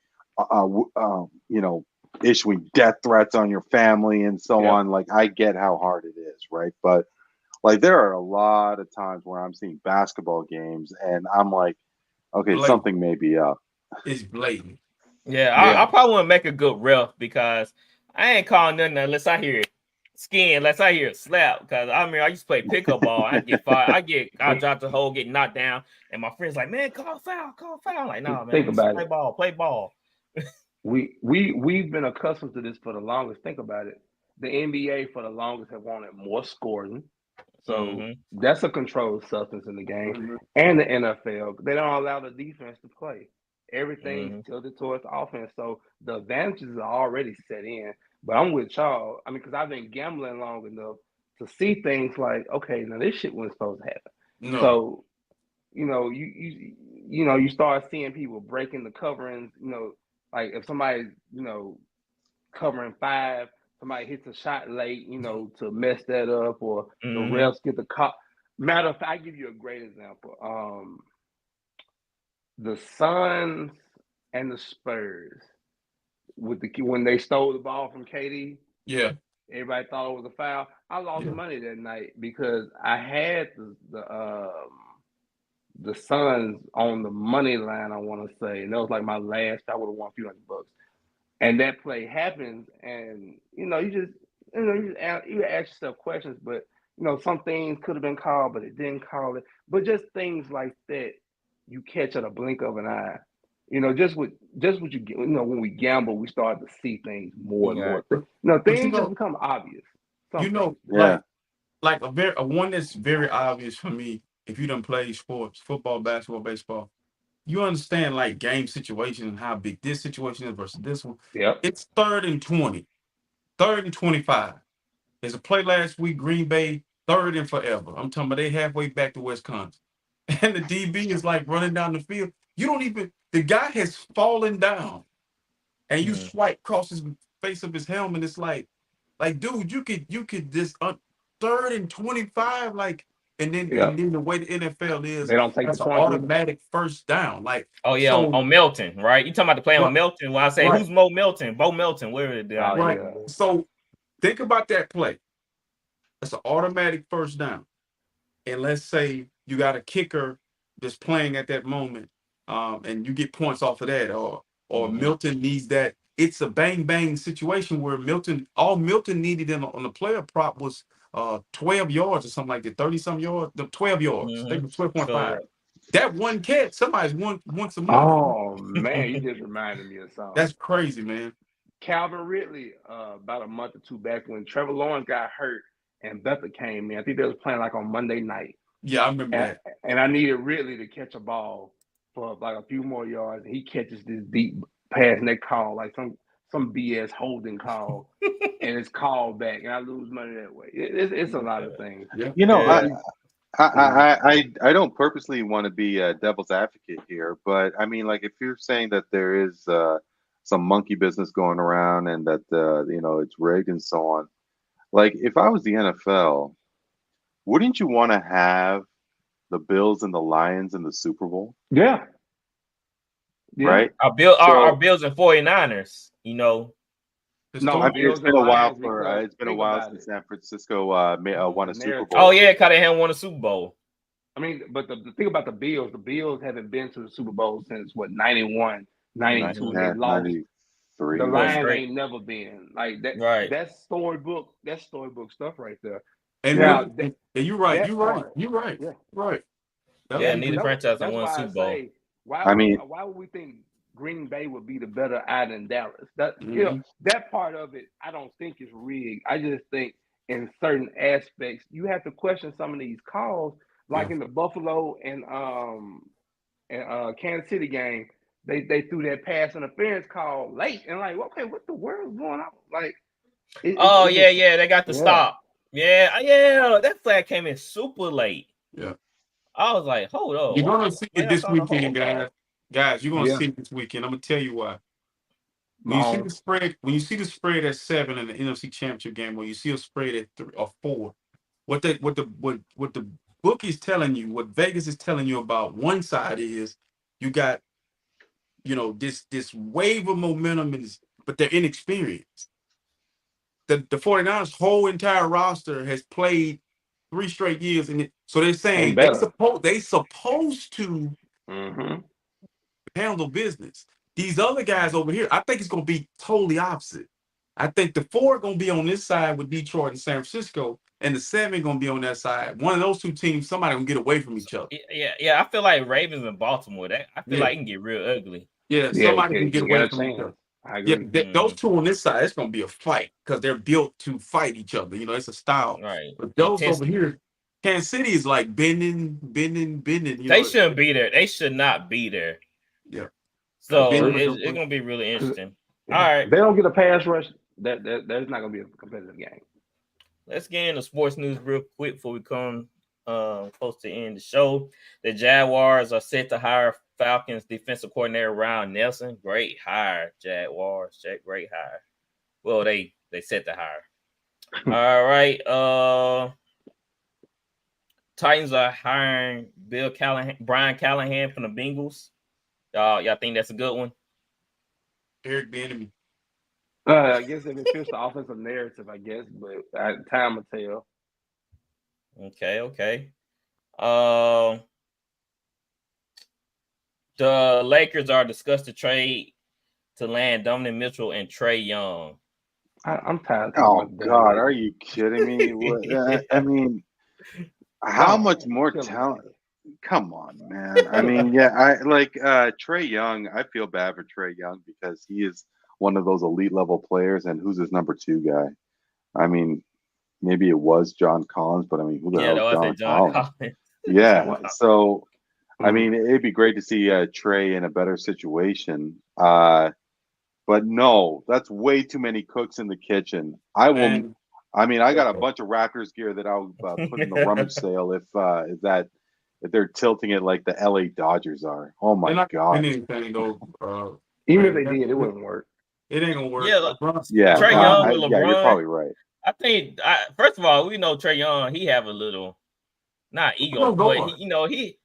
issuing death threats on your family and so on. Like, I get how hard it is, right? But like, there are a lot of times where I'm seeing basketball games and I'm like, okay, something may be up. It's blatant. I probably want to make a good ref because I ain't calling nothing unless I hear it. Unless I hear a slap, because I mean I used to play pickup ball. I get fired. I drop the hole, get knocked down, and my friends like, man, call foul. I'm like, nah, man, think about play ball. We've been accustomed to this for the longest. Think about it. The NBA for the longest have wanted more scoring, so that's a controlled substance in the game. And the NFL, they don't allow the defense to play. Everything's tilted towards the offense, so the advantages are already set in. But I'm with y'all. I mean, because I've been gambling long enough to see things like, okay, now this shit wasn't supposed to happen. No. So, you start seeing people breaking the coverings. Like if somebody's, covering 5, somebody hits a shot late, to mess that up, or the refs get the call. Matter of fact, I give you a great example. The Suns and the Spurs. When they stole the ball from KD, everybody thought it was a foul. I lost money that night because I had the Suns on the money line. I want to say, and that was like my last. I would have won a few $100. And that play happens, and you ask yourself questions, but some things could have been called, but it didn't call it. But just things like that, you catch at a blink of an eye. Just what you get. When we gamble, we start to see things more and more. Things just become obvious. Like a one that's very obvious for me. If you don't play sports, football, basketball, baseball, you understand like game situation and how big this situation is versus this one. Yeah, it's 3rd and 20, 3rd and 25. There's a play last week, Green Bay, 3rd and forever. I'm talking about they halfway back to Wisconsin, and the DB is like running down the field. The guy has fallen down, and you swipe across his face of his helmet. It's like, dude, you could just 3rd and 25, like, and then the way the NFL is, they don't take that's the an automatic first down. Like, on Melton, right? You talking about the play on Melton? When I say who's Mo Melton, Bo Melton, where is it? Right. So think about that play. That's an automatic first down, and let's say you got a kicker that's playing at that moment. And you get points off of that, or Milton needs that. It's a bang situation where all Milton needed on the player prop was 12 yards or something like that, 30-some yards, 12 yards. They were 12.5. That one catch, somebody's won some money. Oh man, you just reminded me of something. That's crazy, man. Calvin Ridley, about a month or two back when Trevor Lawrence got hurt and Bethel came in. I think they was playing like on Monday night. Yeah, I remember that. And I needed Ridley to catch a ball for like a few more yards, and he catches this deep pass, and they call like some BS holding call, and it's called back, and I lose money that way. It's a lot of things. Yeah. You know, I don't purposely want to be a devil's advocate here, but I mean, like, if you're saying that there is some monkey business going around and that it's rigged and so on, like, if I was the NFL, wouldn't you want to have the Bills and the Lions in the Super Bowl? Yeah. Right? Our Bills and 49ers, No, I mean, it's been a while since San Francisco won a Super Bowl. Oh yeah, because they haven't won a Super Bowl. I mean, but the thing about the Bills haven't been to the Super Bowl since what, 91, 92, they lost. 93. The Lions ain't never been like that. Right. That's storybook stuff right there. And you're right. Yeah. Right. Yeah, neither franchise that won Super Bowl. Why would we think Green Bay would be the better eye than Dallas? That that part of it, I don't think is rigged. I just think in certain aspects you have to question some of these calls, like in the Buffalo and Kansas City game. They threw that pass interference call late, and like, okay, what the world is going on? Like, they got the stop. Yeah, that flag came in super late. Yeah, I was like, hold on. You're gonna see it this weekend, guys. Guys, you're gonna see it this weekend. I'm gonna tell you why. When you see the spread at 7 in the NFC Championship game, or you see a spread at 3 or 4, what the book is telling you, what Vegas is telling you about one side is you got, this wave of momentum but they're inexperienced. The 49ers whole entire roster has played 3 straight years, so they're saying they supposed to handle business. These other guys over here, I think it's going to be totally opposite. I think the 4 are going to be on this side with Detroit and San Francisco, and the 7 going to be on that side. One of those 2 teams, somebody going to get away from each other. Yeah. I feel like Ravens and Baltimore, I feel like it can get real ugly. Yeah, somebody can get away from each other. I agree. Yeah, those 2 on this side, it's going to be a fight because they're built to fight each other. It's a style. Right. But those over here, Kansas City is like bending. They shouldn't be there. They should not be there. Yeah. So it's going to be really interesting. All right. If they don't get a pass rush, that's not going to be a competitive game. Let's get into sports news real quick before we come close to end the show. The Jaguars are set to hire Falcons defensive coordinator Ron Nelson. Great hire, Jaguars. Great hire. Well, they set to hire. All right. Titans are hiring Brian Callahan from the Bengals. Y'all think that's a good one? Eric Bieniemy. I guess if it fits the offensive narrative, I guess, but time will tell. Okay. The Lakers are discussed to trade to land Donovan Mitchell and Trae Young. I'm tired. Oh God, are you kidding me? I mean, how much more talent? Come on, man. I mean, I like Trae Young. I feel bad for Trae Young because he is one of those elite level players, and who's his number 2 guy? I mean, maybe it was John Collins, but I mean, who the hell is John Collins? Yeah. Wow. So, I mean, it'd be great to see Trae in a better situation. But no, that's way too many cooks in the kitchen. I got a bunch of Raptors gear that I'll put in the rummage sale if they're tilting it like the LA Dodgers are. Oh my God! Anything though, even if they did, it wouldn't work. It ain't gonna work. Yeah, Trae Young with LeBron. Yeah, you're probably right. I think first of all, we know Trae Young. He have a little not ego, but he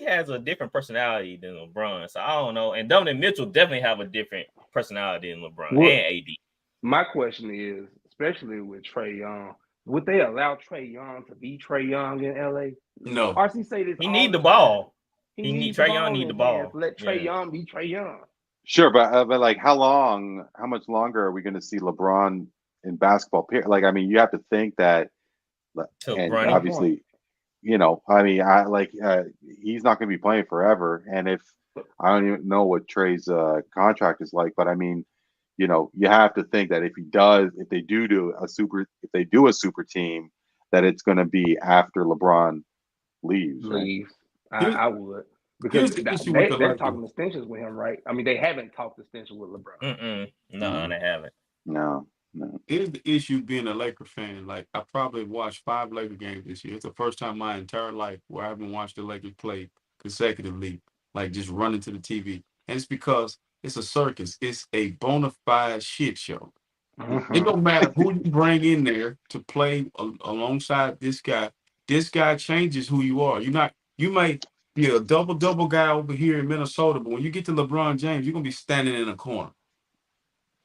has a different personality than LeBron. So I don't know. And Donovan Mitchell definitely have a different personality than LeBron and AD. My question is, especially with Trae Young, would they allow Trae Young to be Trae Young in LA? No. RC say this. He need the ball. Trae Young need the ball. Let Trae Young be Trae Young. Sure, but like, how much longer are we going to see LeBron in basketball? Like, I mean, you have to think that, and obviously, he's not going to be playing forever. And if I don't even know what Trae's contract is like, but I mean, you know, you have to think that if they do a super team, that it's going to be after LeBron leaves. Right? I would, because Here's the issue with they're talking extensions with him, right? I mean, they haven't talked extension with LeBron. No, they haven't. No. Here's the issue being a Laker fan. Like, I probably watched 5 Laker games this year. It's the first time in my entire life where I haven't watched the Lakers play consecutively, like just running to the TV. And it's because it's a circus. It's a bona fide shit show. It don't matter who you bring in there to play alongside this guy. This guy changes who you are. You might be a double guy over here in Minnesota, but when you get to LeBron James, you're gonna be standing in a corner.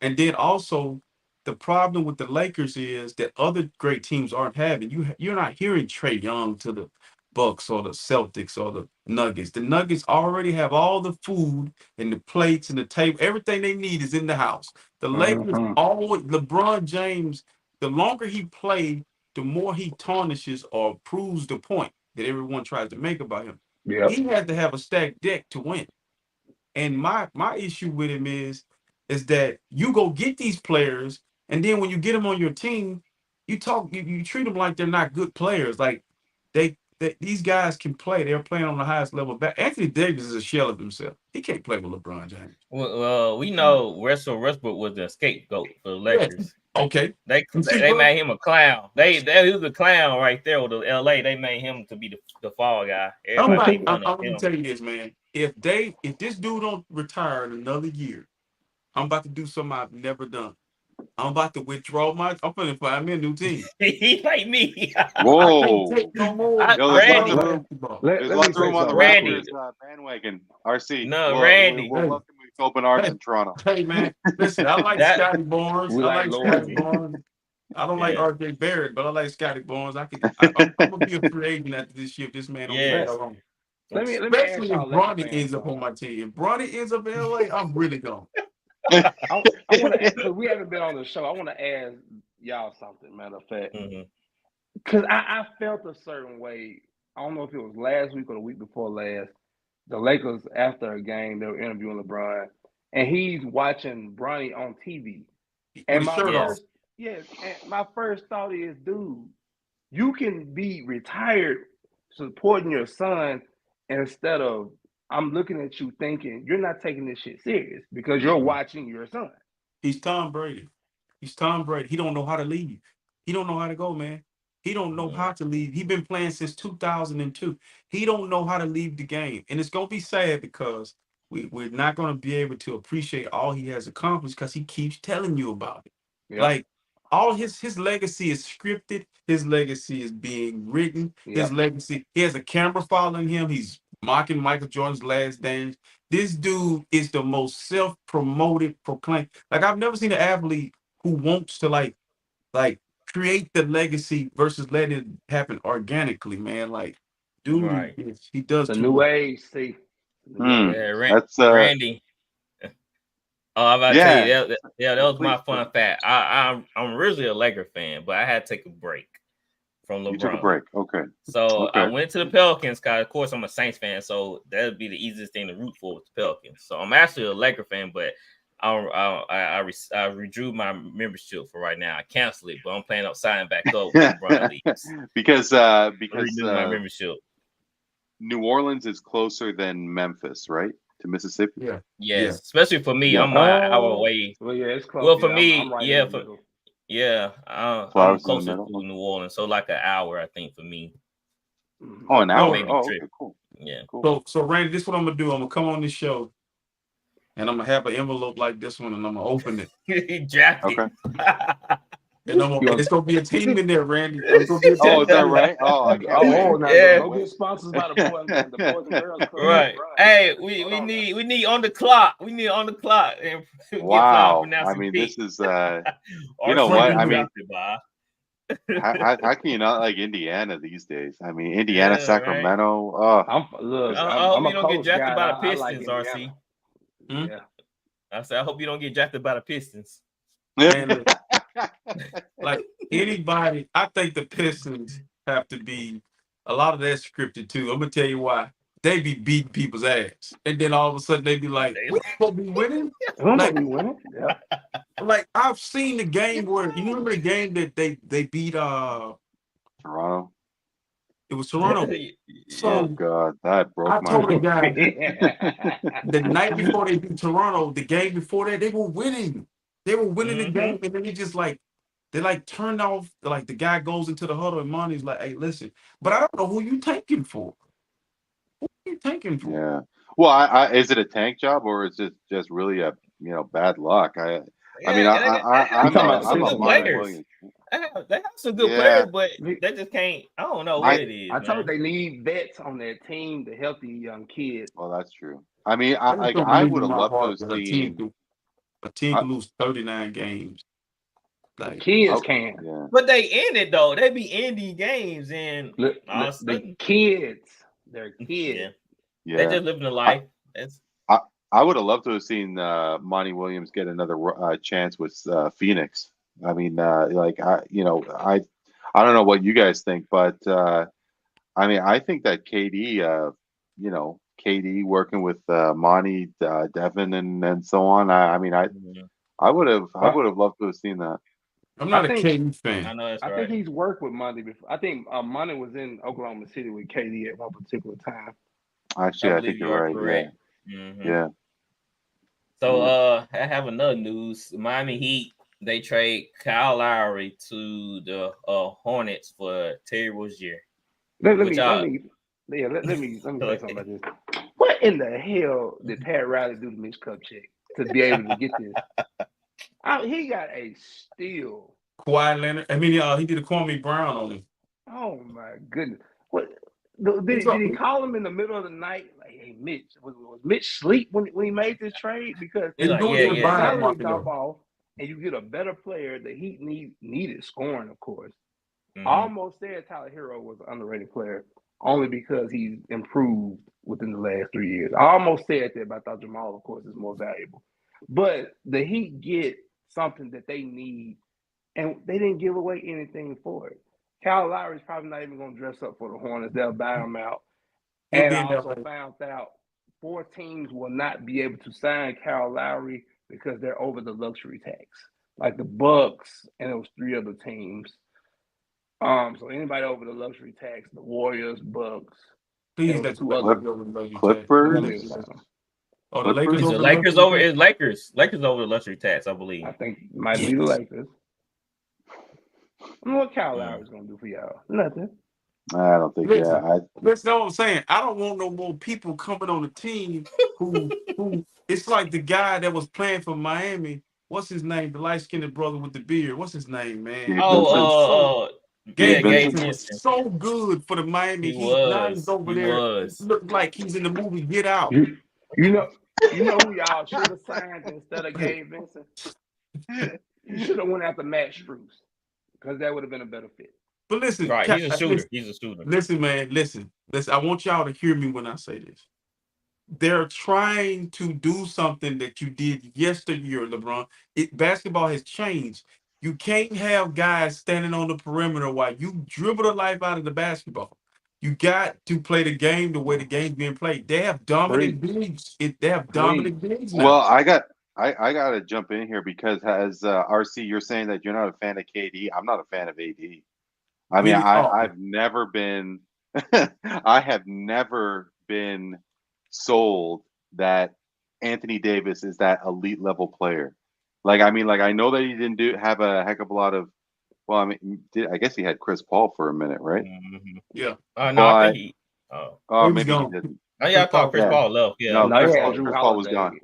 And then also, the problem with the Lakers is that other great teams aren't having. You're not hearing Trae Young to the Bucks or the Celtics or the Nuggets. The Nuggets already have all the food and the plates and the table. Everything they need is in the house. The Lakers always, LeBron James, the longer he plays, the more he tarnishes or proves the point that everyone tries to make about him. Yep. He has to have a stacked deck to win. And my issue with him is that you go get these players, and then when you get them on your team, you treat them like they're not good players. Like these guys can play. They're playing on the highest level. Anthony Davis is a shell of himself. He can't play with LeBron James. Well, we know Russell Westbrook was the scapegoat for the Lakers. Yeah. Okay. They made him a clown. He was a clown right there with the LA. They made him to be the fall guy. I'm gonna tell you this, man. If this dude don't retire in another year, I'm about to do something I've never done. I'm about to withdraw I'm going to find me a new team. He like me. Whoa. I can't take no more. Randy. There's lots of room on the Raptors bandwagon. RC. No, Randy. We'll welcome you to open arms in Toronto. Hey, man. Listen, I like Scotty Barnes. I don't like RJ Barrett, but I like Scotty Barnes. I'm going to be a free agent after this year if this man don't get along. Especially if Bronny ends up on my team. If Bronny ends up in LA, I'm really gone. I want to, because we haven't been on the show, I want to ask y'all something, matter of fact. Because I felt a certain way. I don't know if it was last week or the week before last. The Lakers, after a game, they were interviewing LeBron, and he's watching Bronny on TV. And my first thought is, dude, you can be retired supporting your son instead of, I'm looking at you thinking you're not taking this shit serious because you're watching your son. He's Tom Brady. He don't know how to leave. He don't know how to go, man. He don't know how to leave. He's been playing since 2002. He don't know how to leave the game. And it's going to be sad because we're not going to be able to appreciate all he has accomplished because he keeps telling you about it. Yep. Like, all his legacy is scripted. His legacy is being written. Yep. His legacy, he has a camera following him. He's mocking Michael Jordan's last dance. This dude is the most self-promoted, proclaimed. Like, I've never seen an athlete who wants to like create the legacy versus letting it happen organically, man. Like, dude, he does the new age. See, that's Randy. Oh, I'm about to tell you that was my fun fact. I'm originally a Laker fan, but I had to take a break from LeBron. You took a break, okay. So I went to the Pelicans because, of course, I'm a Saints fan, so that would be the easiest thing to root for with the Pelicans. So I'm actually a Laker fan, but I withdrew my membership for right now. I canceled it, but I'm planning on signing back up with LeBron leagues because my membership. New Orleans is closer than Memphis, right? To Mississippi. Yes, especially for me. I'm an hour away. Well, yeah, it's close. Well, for me, I'm right I'm closer to New Orleans, so like an hour, I think, for me. Oh, an hour. Maybe okay, cool. Yeah. Cool. So Randy, this is what I'm gonna do. I'm gonna come on this show, and I'm gonna have an envelope like this one, and I'm gonna open it. Jacket. Okay. And it's gonna be a team in there, Randy. Is that right? Now go get sponsors by the Boys and Girls Club. Right. Hey, we need on the clock. We need on the clock. And wow. I mean, this is you know what? I mean, how can you not like Indiana these days? I mean, Indiana, Sacramento. Right? I hope you don't get drafted by the Pistons, RC. Yeah. I said, I hope you don't get drafted by the Pistons. Like anybody, I think the Pistons have to be a lot of that scripted too. I'm gonna tell you why. they be beating people's ass, and then all of a sudden they be like, "We supposed to be winning." Like, be winning. Yeah. Like I've seen the game where you remember the game that they beat Toronto. It was Toronto. So oh God, that broke I my told the heart. guy the night before they beat Toronto, the game before that, they were winning. They were winning the game, and then they just like they like turned off. Like the guy goes into the huddle, and Monty's like, "Hey, listen," but I don't know who you tanking for. Who you tanking for? Yeah. Well, I is it a tank job or is it just really a bad luck? I'm some a good Monty players. Williams. They have some good players, but they just can't. I don't know what it is. I told they need vets on their team to help these young kids. Well, that's true. I mean, I would have loved to have seen a team can lose 39 games. Like kids can, but they end it though. They be ending games and the kids, they're kids. Yeah. They just living the life. I would have loved to have seen Monty Williams get another chance with Phoenix. I mean, I don't know what you guys think, but I mean, I think that KD, KD working with Monty, Devin, and so on. I would have loved to have seen that. I'm not a KD fan. I know that's right. I think he's worked with Monty before. I think Monty was in Oklahoma City with KD at one particular time. Actually, I think you're right. Correct. Yeah. So I have another news. Miami Heat, they trade Kyle Lowry to the Hornets for Terry Rozier. Let me say something about this. What in the hell did Pat Riley do to Mitch Kupchak to be able to get this? He got a steal. Kawhi Leonard. I mean, he did a Kwame Brown on him. Oh my goodness! What did he call him in the middle of the night? Like, hey, Mitch, was Mitch sleep when he made this trade? Because salary drop off, and you get a better player. The Heat needed scoring, of course. I almost said Tyler Hero was an underrated player only because he's improved within the last 3 years. I almost said that, but I thought Jamal, of course, is more valuable. But the Heat get something that they need, and they didn't give away anything for it. Kyle Lowry's probably not even going to dress up for the Hornets. They'll buy him out. And I also found out 4 teams will not be able to sign Kyle Lowry because they're over the luxury tax. Like the Bucks, and it was 3 other teams. So anybody over the luxury tax, the Warriors, Bucks, please, that's 2 other Clippers. Oh, the Lakers. The Lakers over is Lakers. Lakers over the luxury tax, I believe. I think it might be the Lakers. I mean, what Kyle Lowry's gonna do for y'all? Nothing. I don't think. Listen, that's what I'm saying. I don't want no more people coming on the team who it's like the guy that was playing for Miami. What's his name? The light-skinned brother with the beard. What's his name, man? Gabe Vincent was so good for the Miami Heat. Now he's over there. Looked like he's in the movie Get Out. You know who y'all should have signed instead of Gabe Vincent? You should have went after Matt Strus because that would have been a better fit. But listen, right? He's a shooter. He's a shooter. Listen, man. Listen. I want y'all to hear me when I say this. They're trying to do something that you did yesteryear, LeBron. Basketball has changed. You can't have guys standing on the perimeter while you dribble the life out of the basketball. You got to play the game the way the game's being played. They have dominant bigs. They have dominant bigs now. Well, I got to jump in here because as RC, you're saying that you're not a fan of KD. I'm not a fan of AD. I mean, I've never been. I have never been sold that Anthony Davis is that elite level player. Like, I mean, I know that he didn't have a heck of a lot of. Well, I mean, I guess he had Chris Paul for a minute, right? Mm-hmm. Yeah. No, I think he. Maybe he didn't. Oh yeah, I thought Chris Paul left. Yeah. No, Chris Paul was gone.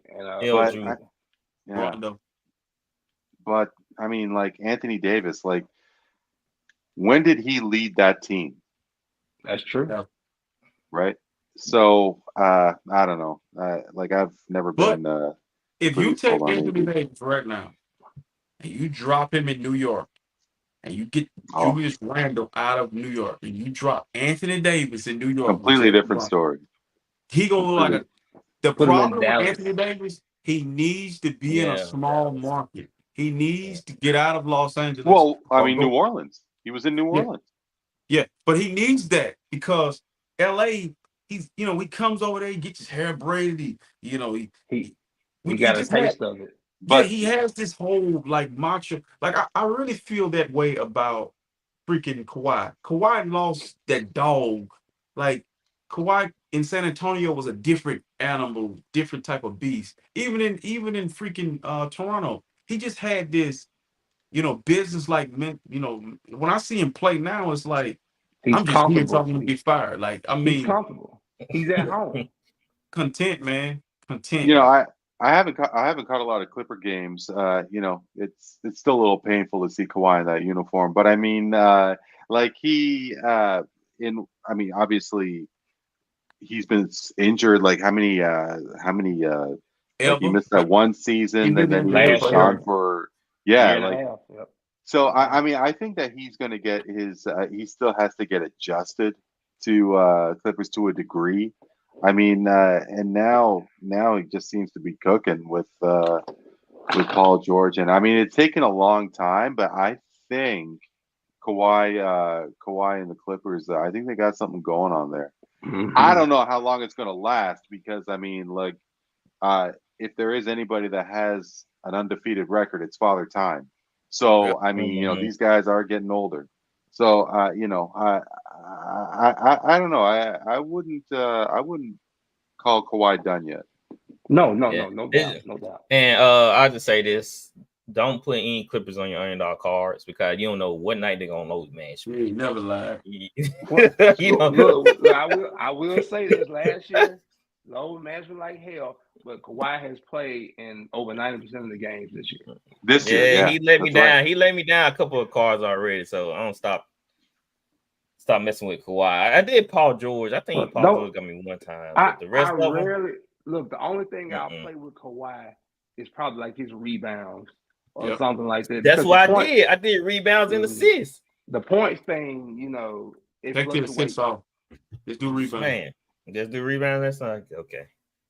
But I mean, like Anthony Davis, like when did he lead that team? That's true. Yeah. Right. So I don't know. Like I've never been. If you take Anthony Davis right now and you drop him in New York, and you get Julius Randle out of New York, and you drop Anthony Davis in New York, completely different story. He gonna look like the problem with Anthony Davis. He needs to be in a small market. He needs to get out of Los Angeles. Well, I mean, New Orleans. He was in New Orleans. Yeah, but he needs that because LA he's he comes over there, he gets his hair braided, he got a taste of it. But he has this whole like macho. Like I really feel that way about freaking Kawhi. Kawhi lost that dog. Like Kawhi in San Antonio was a different animal, different type of beast. Even in freaking Toronto, he just had this, business like men. When I see him play now, it's like I'm just here talking to be fired. Like he's comfortable. He's at home. Content, man. Content. I haven't caught a lot of Clipper games. It's still a little painful to see Kawhi in that uniform. But I mean, obviously he's been injured. Like how many like he missed that one season, and then he was gone for So I think that he's going to get his. He still has to get adjusted to Clippers to a degree. I mean, and now he just seems to be cooking with Paul George, and I mean it's taken a long time, but I think Kawhi and the Clippers, I think they got something going on there. Mm-hmm. I don't know how long it's going to last because I mean, like, if there is anybody that has an undefeated record, it's Father Time. So I mean, these guys are getting older. So I don't know. I wouldn't call Kawhi done yet. No doubt. And I'll just say this: don't put any Clippers on your underdog cards because you don't know what night they're gonna load match. You never lie. I will say this: last year, load match was like hell, but Kawhi has played in over 90% of the games this year. This year, he let me down. Right. He let me down a couple of cards already, so I don't stop messing with Kawhi. I did Paul George. I think Paul George got me one time. But the rest of them, look, the only thing I'll play with Kawhi is probably like his rebounds or something like that. That's what I did. I did rebounds and assists. The points thing, it fluctuates. Just do rebounds. Man, just do rebounds. That's not okay.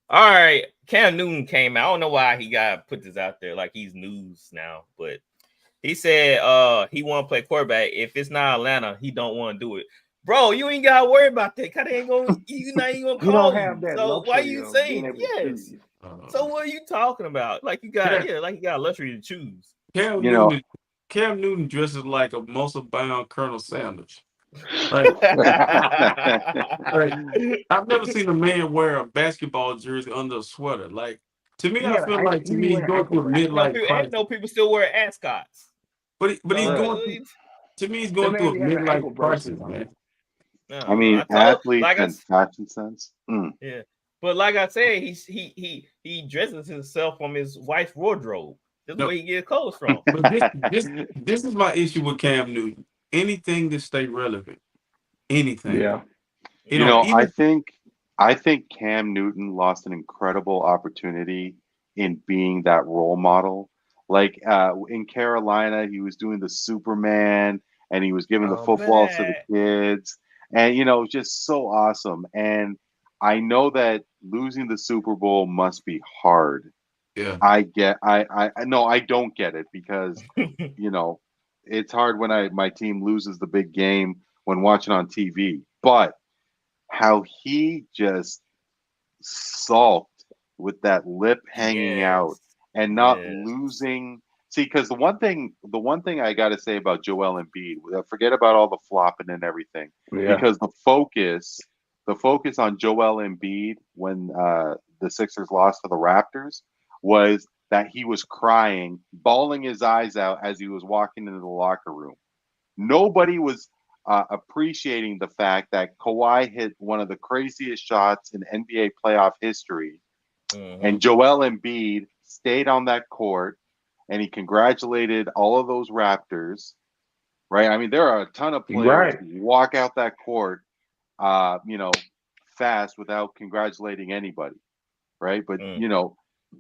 All right, Cam Newton came out. I don't know why he got put this out there like he's news now, but he said he want to play quarterback. If it's not Atlanta, he don't want to do it. Bro, you ain't gotta worry about that. Cause they ain't gonna, you not even gonna call you. So why you saying yes? So what are you talking about? Like you got like you got luxury to choose. Cam Newton dresses like a muscle-bound Colonel Sanders. Like, I've never seen a man wear a basketball jersey under a sweater. Like to me, I feel like he's going through a midlife crisis. I know people still wear ascots, but he's going through. To me, he's going through a midlife crisis, man. No, I mean, athletes and fashion sense. Yeah, but like I said, he dresses himself from his wife's wardrobe. That's where he gets clothes from. But this is my issue with Cam Newton. Anything to stay relevant. Anything. Yeah. I think Cam Newton lost an incredible opportunity in being that role model. Like in Carolina, he was doing the Superman and he was giving the footballs to the kids. And, just so awesome. And I know that losing the Super Bowl must be hard. Yeah. I don't get it because, it's hard when my team loses the big game when watching on TV. But how he just sulked with that lip hanging out and not losing. See, because the one thing I got to say about Joel Embiid, forget about all the flopping and everything, because the focus on Joel Embiid when the Sixers lost to the Raptors was that he was crying, bawling his eyes out as he was walking into the locker room. Nobody was appreciating the fact that Kawhi hit one of the craziest shots in NBA playoff history, and Joel Embiid stayed on that court. And he congratulated all of those Raptors, right? I mean, there are a ton of players who walk out that court, fast without congratulating anybody, right? But,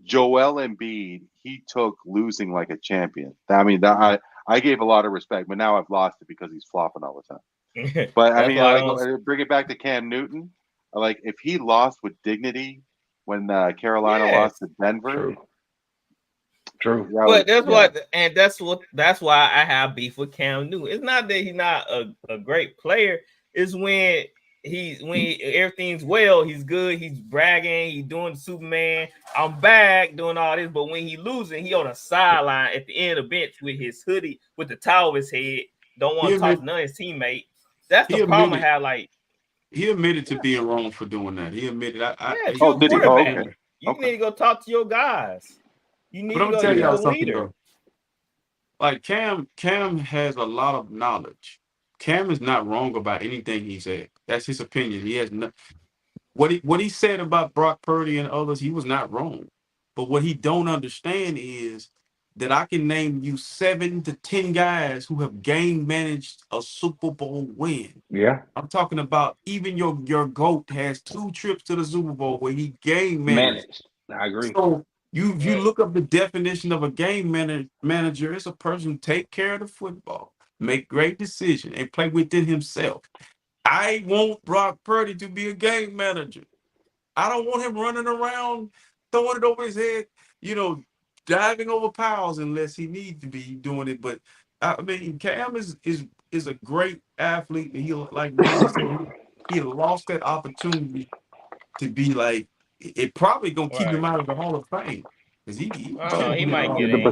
Joel Embiid, he took losing like a champion. I mean, I gave a lot of respect, but now I've lost it because he's flopping all the time. But, I mean, bring it back to Cam Newton. Like, if he lost with dignity when Carolina lost to Denver. True. But that's why I have beef with Cam Newton. It's not that he's not a great player. It's when everything's well, he's good, he's bragging, he's doing Superman, I'm back, doing all this. But when he losing, he on a sideline at the end of the bench with his hoodie, with the towel over his head, don't want to talk to none of his teammates. That's the problem I have. Like, he admitted to being wrong for doing that. He admitted. You're a quarterback. You need to go talk to your guys. You need to go tell be y'all the something, leader. though. Like Cam has a lot of knowledge. Cam is not wrong about anything he said. That's his opinion. He has no, what he said about Brock Purdy and others. He was not wrong. But what he don't understand is that I can name you 7 to 10 guys who have game managed a Super Bowl win. Yeah, I'm talking about even your GOAT has 2 trips to the Super Bowl where he game managed. I agree. So you look up the definition of a game manager. It's a person who take care of the football, make great decisions, and play within himself. I want Brock Purdy to be a game manager. I don't want him running around, throwing it over his head, diving over piles unless he needs to be doing it. But I mean, Cam is a great athlete, and he, like Randy said, he lost that opportunity to be like. It probably gonna keep him out of the Hall of Fame because he might get in. He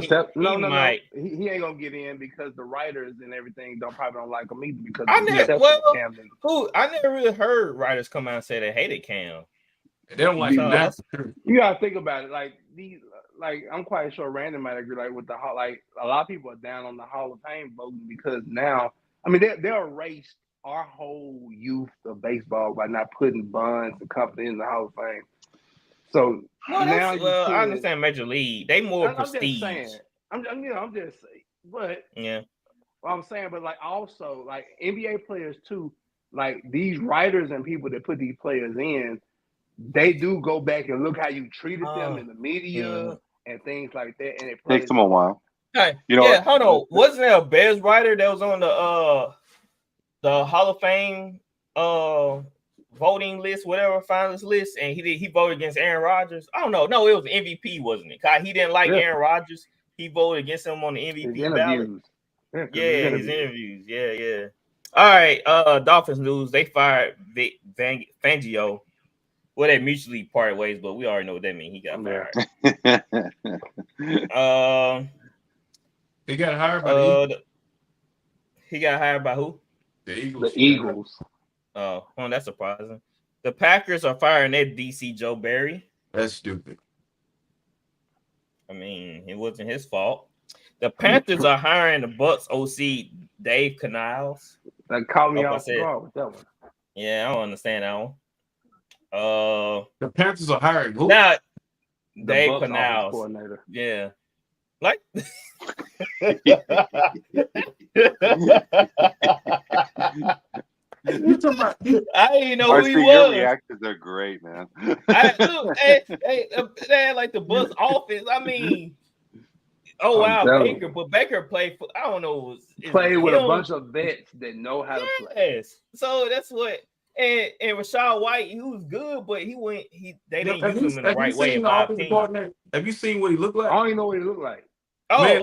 ain't gonna get in because the writers and everything probably don't like him either because I never really heard writers come out and say they hated Cam. They don't like that. You gotta think about it. Like I'm quite sure Randy might agree. Like with the a lot of people are down on the Hall of Fame voting because now, I mean, they erased our whole youth of baseball by not putting Bonds and company in the Hall of Fame. So now I understand Major League. They more prestige. I'm just saying, but yeah. What I'm saying, but like also like NBA players too, like these writers and people that put these players in, they do go back and look how you treated them in the media and things like that, and it takes them a while. Hey, hold on. Wasn't there a Bears writer that was on the Hall of Fame voting list, whatever finalist list, and he voted against Aaron Rodgers? I don't know. No, it was MVP, wasn't it? Cause he didn't like Aaron Rodgers. He voted against him on the MVP ballot. His interviews. Yeah. All right. Dolphins news. They fired Fangio. Well, they mutually parted ways, but we already know what that means. He got fired. He got hired by the Eagles. He got hired by who? The Eagles. The Eagles. Oh, that's surprising. The Packers are firing their DC Joe Barry. That's stupid. I mean, it wasn't his fault. The Panthers are hiring the Bucks OC Dave Canales. That caught me off guard with that one. Yeah, I don't understand that one. The Panthers are hiring who? Now, Dave Canales. Yeah. Like I didn't know who he was. Your reactions are great, man. They had like the Bucks offense. I mean, Baker, but Baker played for, I don't know, played with a bunch of vets that know how to play. Yes. So that's what. And Rashad White, he was good, but they didn't use him in the right way. In my opinion. Have you seen what he looked like? I don't even know what he looked like. Oh, man,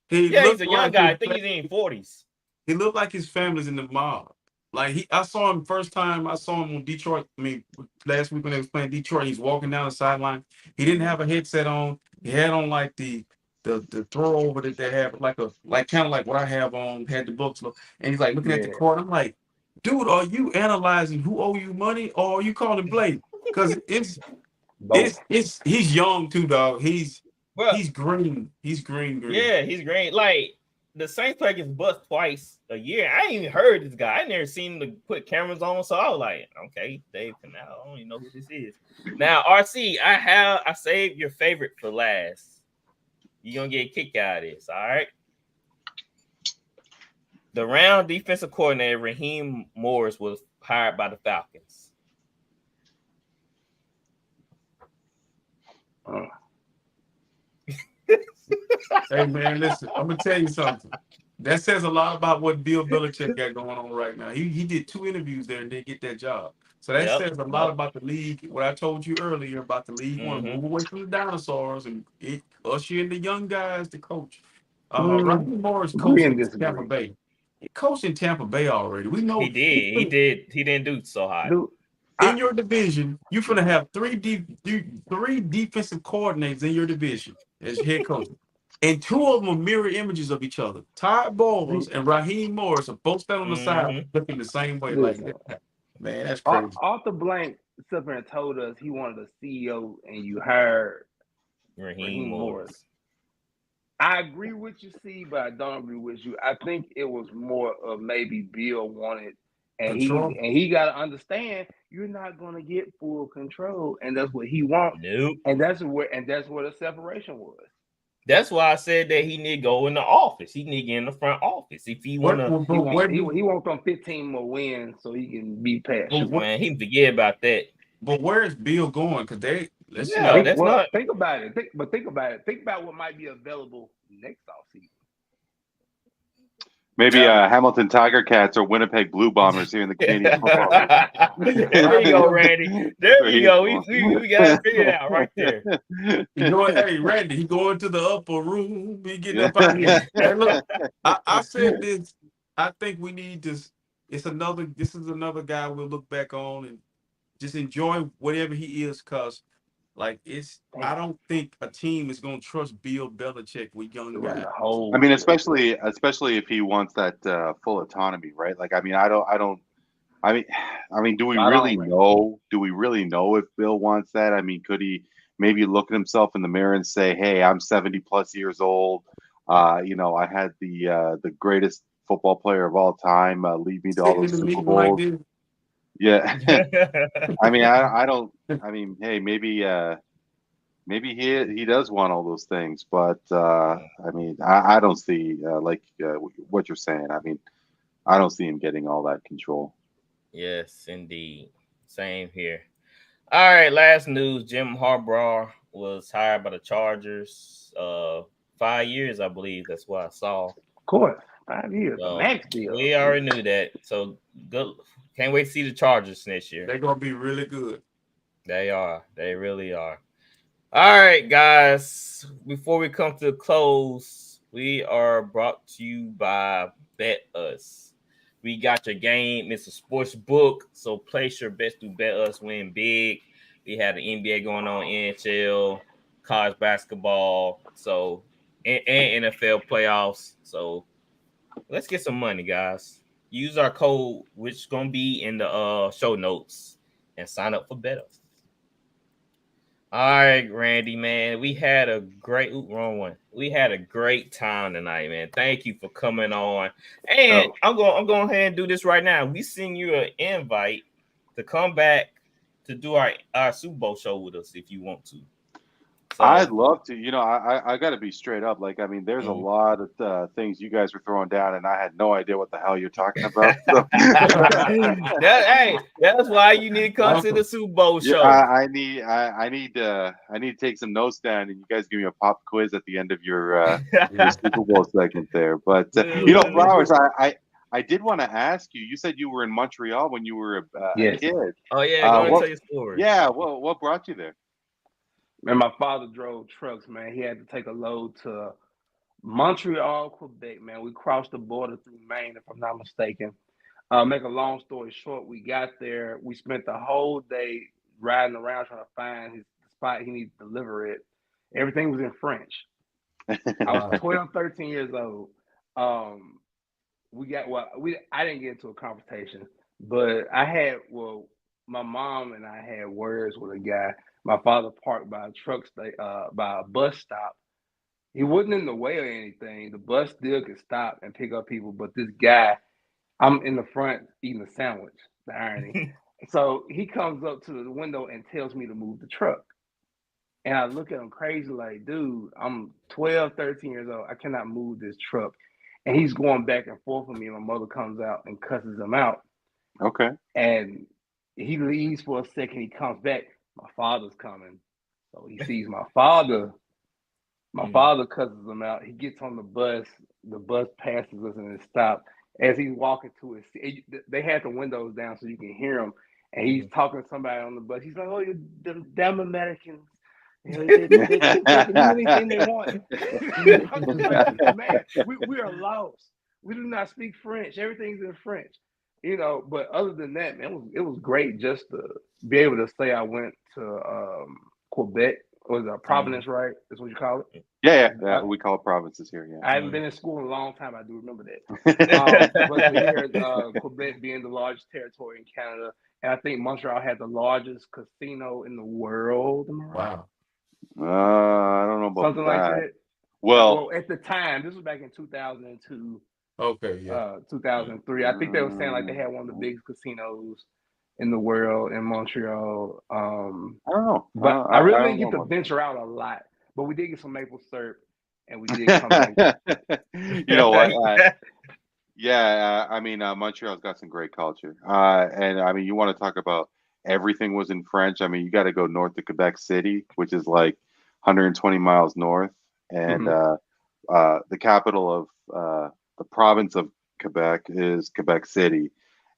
he's a young guy. I think he's in his 40s. He looked like his family's in the mob. Like I saw him first time. I saw him on Detroit. I mean, last week when they was playing Detroit, he's walking down the sideline. He didn't have a headset on. He had on like the throw over that they have, like kind of like what I have on. Had the books, and he's like looking at the court. I'm like, dude, are you analyzing who owe you money or are you calling Blake? Because he's young too, dog. He's green. He's green. Yeah, he's green. Like the Saints play against Bucks twice a year. I ain't even heard this guy. I never seen him to put cameras on, so I was like, okay, Dave Canal. I don't even know who this is. Now, RC, I saved your favorite for last. You're gonna get a kick out of this, all right? The round defensive coordinator, Raheem Morris, was hired by the Falcons. Hey, man, listen, I'm going to tell you something. That says a lot about what Bill Belichick got going on right now. He did 2 interviews there and didn't get that job. So that says a lot about the league. What I told you earlier about the league, want to move away from the dinosaurs and usher in the young guys to coach. Raheem Morris coached Tampa Bay. He coached in Tampa Bay already. We know he did. He didn't do so hot. Dude, in your division, you're gonna have three defensive coordinators in your division as head coaches. And two of them are mirror images of each other. Todd Bowles and Raheem Morris are both standing on the side looking the same way. Like, man, that's crazy. Arthur Blank sat there and told us he wanted a CEO and you hired Raheem Morris. I agree with you, C, but I don't agree with you. I think it was more of maybe Bill wanted, and he got to understand you're not going to get full control, and that's what he wants. Nope. And that's where the separation was. That's why I said that he need to go in the office. He need to get in the front office if he want to. He wants them 15 more wins so he can be past. Man, he forget about that. But where is Bill going? Because think about it. Think about it. Think about what might be available next offseason. Maybe Hamilton Tiger Cats or Winnipeg Blue Bombers here in the Canadian Football League. There you go, Randy. There you go. We got to figure it out right there. Hey, Randy, he going to the upper room. He getting up out here. Hey, look, I said this. I think we need this. This is another guy we'll look back on and just enjoy whatever he is, because I don't think a team is going to trust Bill Belichick with young guys. I mean, especially if he wants that full autonomy, right? Like, I mean, do we really know? Do we really know if Bill wants that? I mean, could he maybe look at himself in the mirror and say, "Hey, I'm 70 plus years old. I had the greatest football player of all time lead me to all those Super Bowls." Yeah. I mean, I don't. I mean, hey, maybe he does want all those things, but I mean, I don't see what you're saying. I mean, I don't see him getting all that control. Yes, indeed. Same here. All right, last news: Jim Harbaugh was hired by the Chargers. 5 years, I believe. That's what I saw. Of course, 5 years. So, max deal. We already knew that. So good. Can't wait to see the Chargers next year. They're going to be really good. They are. They really are. All right, guys. Before we come to the close, we are brought to you by Bet Us. We got your game. It's a sports book, so place your bets through Bet Us. Win big. We have the NBA going on, NHL, college basketball, and NFL playoffs. So let's get some money, guys. Use our code, which is going to be in the show notes, and sign up for Bet Us. All right, Randy, man, we had a great time tonight, man. Thank you for coming on. And I'm going ahead and do this right now. We send you an invite to come back to do our Super Bowl show with us if you want to. So, I'd love to. I got to be straight up. Like, I mean, there's a lot of things you guys were throwing down, and I had no idea what the hell you're talking about. So. That's why you need to come to the Super Bowl show. I need to take some notes down, and you guys give me a pop quiz at the end of your Super Bowl segment there. But Flowers, I did want to ask you. You said you were in Montreal when you were a kid. Oh yeah, go and tell your story. Yeah, what brought you there? Man, my father drove trucks, man. He had to take a load to Montreal, Quebec, man. We crossed the border through Maine, if I'm not mistaken. Make a long story short, we got there. We spent the whole day riding around trying to find the spot he needed to deliver it. Everything was in French. I was 12, 13 years old. I didn't get into a confrontation, but my mom and I had words with a guy. My father parked by a by a bus stop. He wasn't in the way or anything. The bus still could stop and pick up people, but this guy, I'm in the front eating a sandwich, the irony. So he comes up to the window and tells me to move the truck. And I look at him crazy like, dude, I'm 12, 13 years old. I cannot move this truck. And he's going back and forth with me. And my mother comes out and cusses him out. Okay. And he leaves for a second. He comes back. My father's coming. So he sees my father. My father cusses him out. He gets on the bus. The bus passes us and it stops. As he's walking to his seat, they had the windows down so you can hear him. And he's talking to somebody on the bus. He's like, "Oh, you damn Americans. They do anything they want." I'm just like, man, we are lost. We do not speak French. Everything's in French. You know, but other than that, man, it was great just to be able to say I went to Quebec. Was it Providence, right? That's what you call it? Yeah. We call it provinces here. Yeah. I haven't been in school in a long time. I do remember that. But to hear Quebec being the largest territory in Canada, and I think Montreal had the largest casino in the world. Wow. I don't know about something like that. Well, at the time, this was back in 2002. Okay, yeah. 2003. I think they were saying like they had one of the biggest casinos in the world in Montreal. I don't know. But I really didn't get to venture out a lot. But we did get some maple syrup, and we did come back. You know what? I mean, Montreal's got some great culture. And I mean, you want to talk about everything was in French. I mean, you got to go north to Quebec City, which is like 120 miles north. And the capital of the province of Quebec is Quebec City.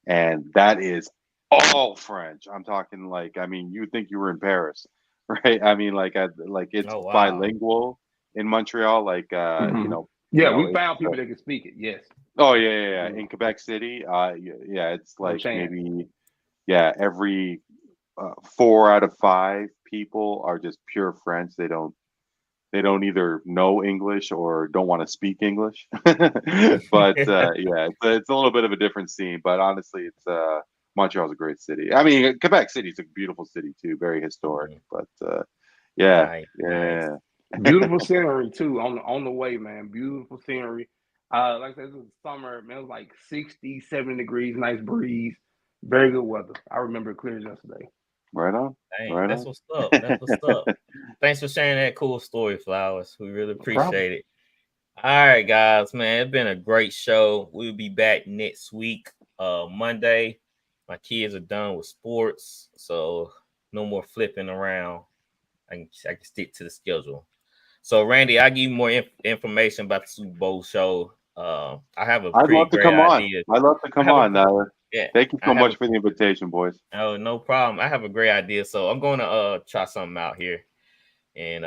And that is all French. I'm talking like, I mean, you would think you were in Paris, right? I mean, like it's bilingual in Montreal, like, you know. Yeah, we found people that can speak it. Yes. Oh yeah. In Quebec City, it's like maybe every 4 out of 5 people are just pure French. They don't either know English or don't want to speak English. But it's a little bit of a different scene. But honestly, it's Montreal's a great city. I mean, Quebec City is a beautiful city too, very historic. But nice. Beautiful scenery too on the way, man. Beautiful scenery. Like I said, it was summer, man. It was like 60, 70 degrees, nice breeze, very good weather. I remember it clear as yesterday. Right on. Dang, that's what's up. That's what's up. Thanks for sharing that cool story, Flowers. We really appreciate it. All right, guys, man. It's been a great show. We'll be back next week, Monday. My kids are done with sports, so no more flipping around. I can stick to the schedule. So, Randy, I'll give you more information about the Super Bowl show. I have a I'd love to come idea. on. I'd love to come on. Yeah. Thank you so much for the invitation, boys. Oh, no problem. I have a great idea. So I'm going to try something out here. And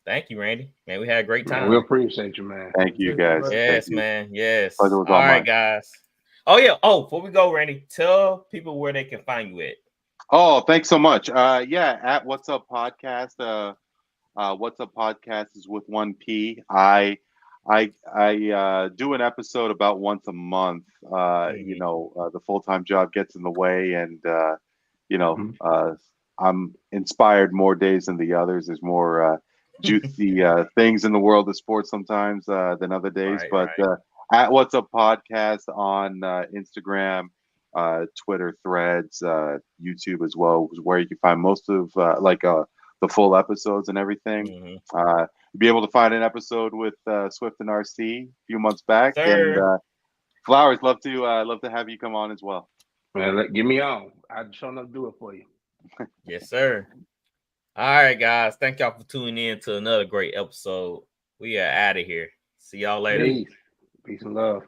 thank you, Randy. Man, we had a great time. We appreciate you, man. Thank you, guys. Yes, man. Yes. All right, guys. Oh, yeah. Oh, before we go, Randy, tell people where they can find you at. Oh, thanks so much. At What's Up Podcast. What's Up Podcast is with 1 P. I do an episode about once a month. You know, the full-time job gets in the way, and I'm inspired more days than the others. There's more juicy things in the world of sports sometimes than other days. At What's Up Podcast on Instagram, Twitter, Threads, YouTube as well, is where you can find most of the full episodes and everything. Be able to find an episode with Swift and RC a few months back. And Flowers, love to have you come on as well. Man, get me on. I'd sure enough do it for you. Yes, sir. All right, guys. Thank y'all for tuning in to another great episode. We are out of here. See y'all later. Peace and love.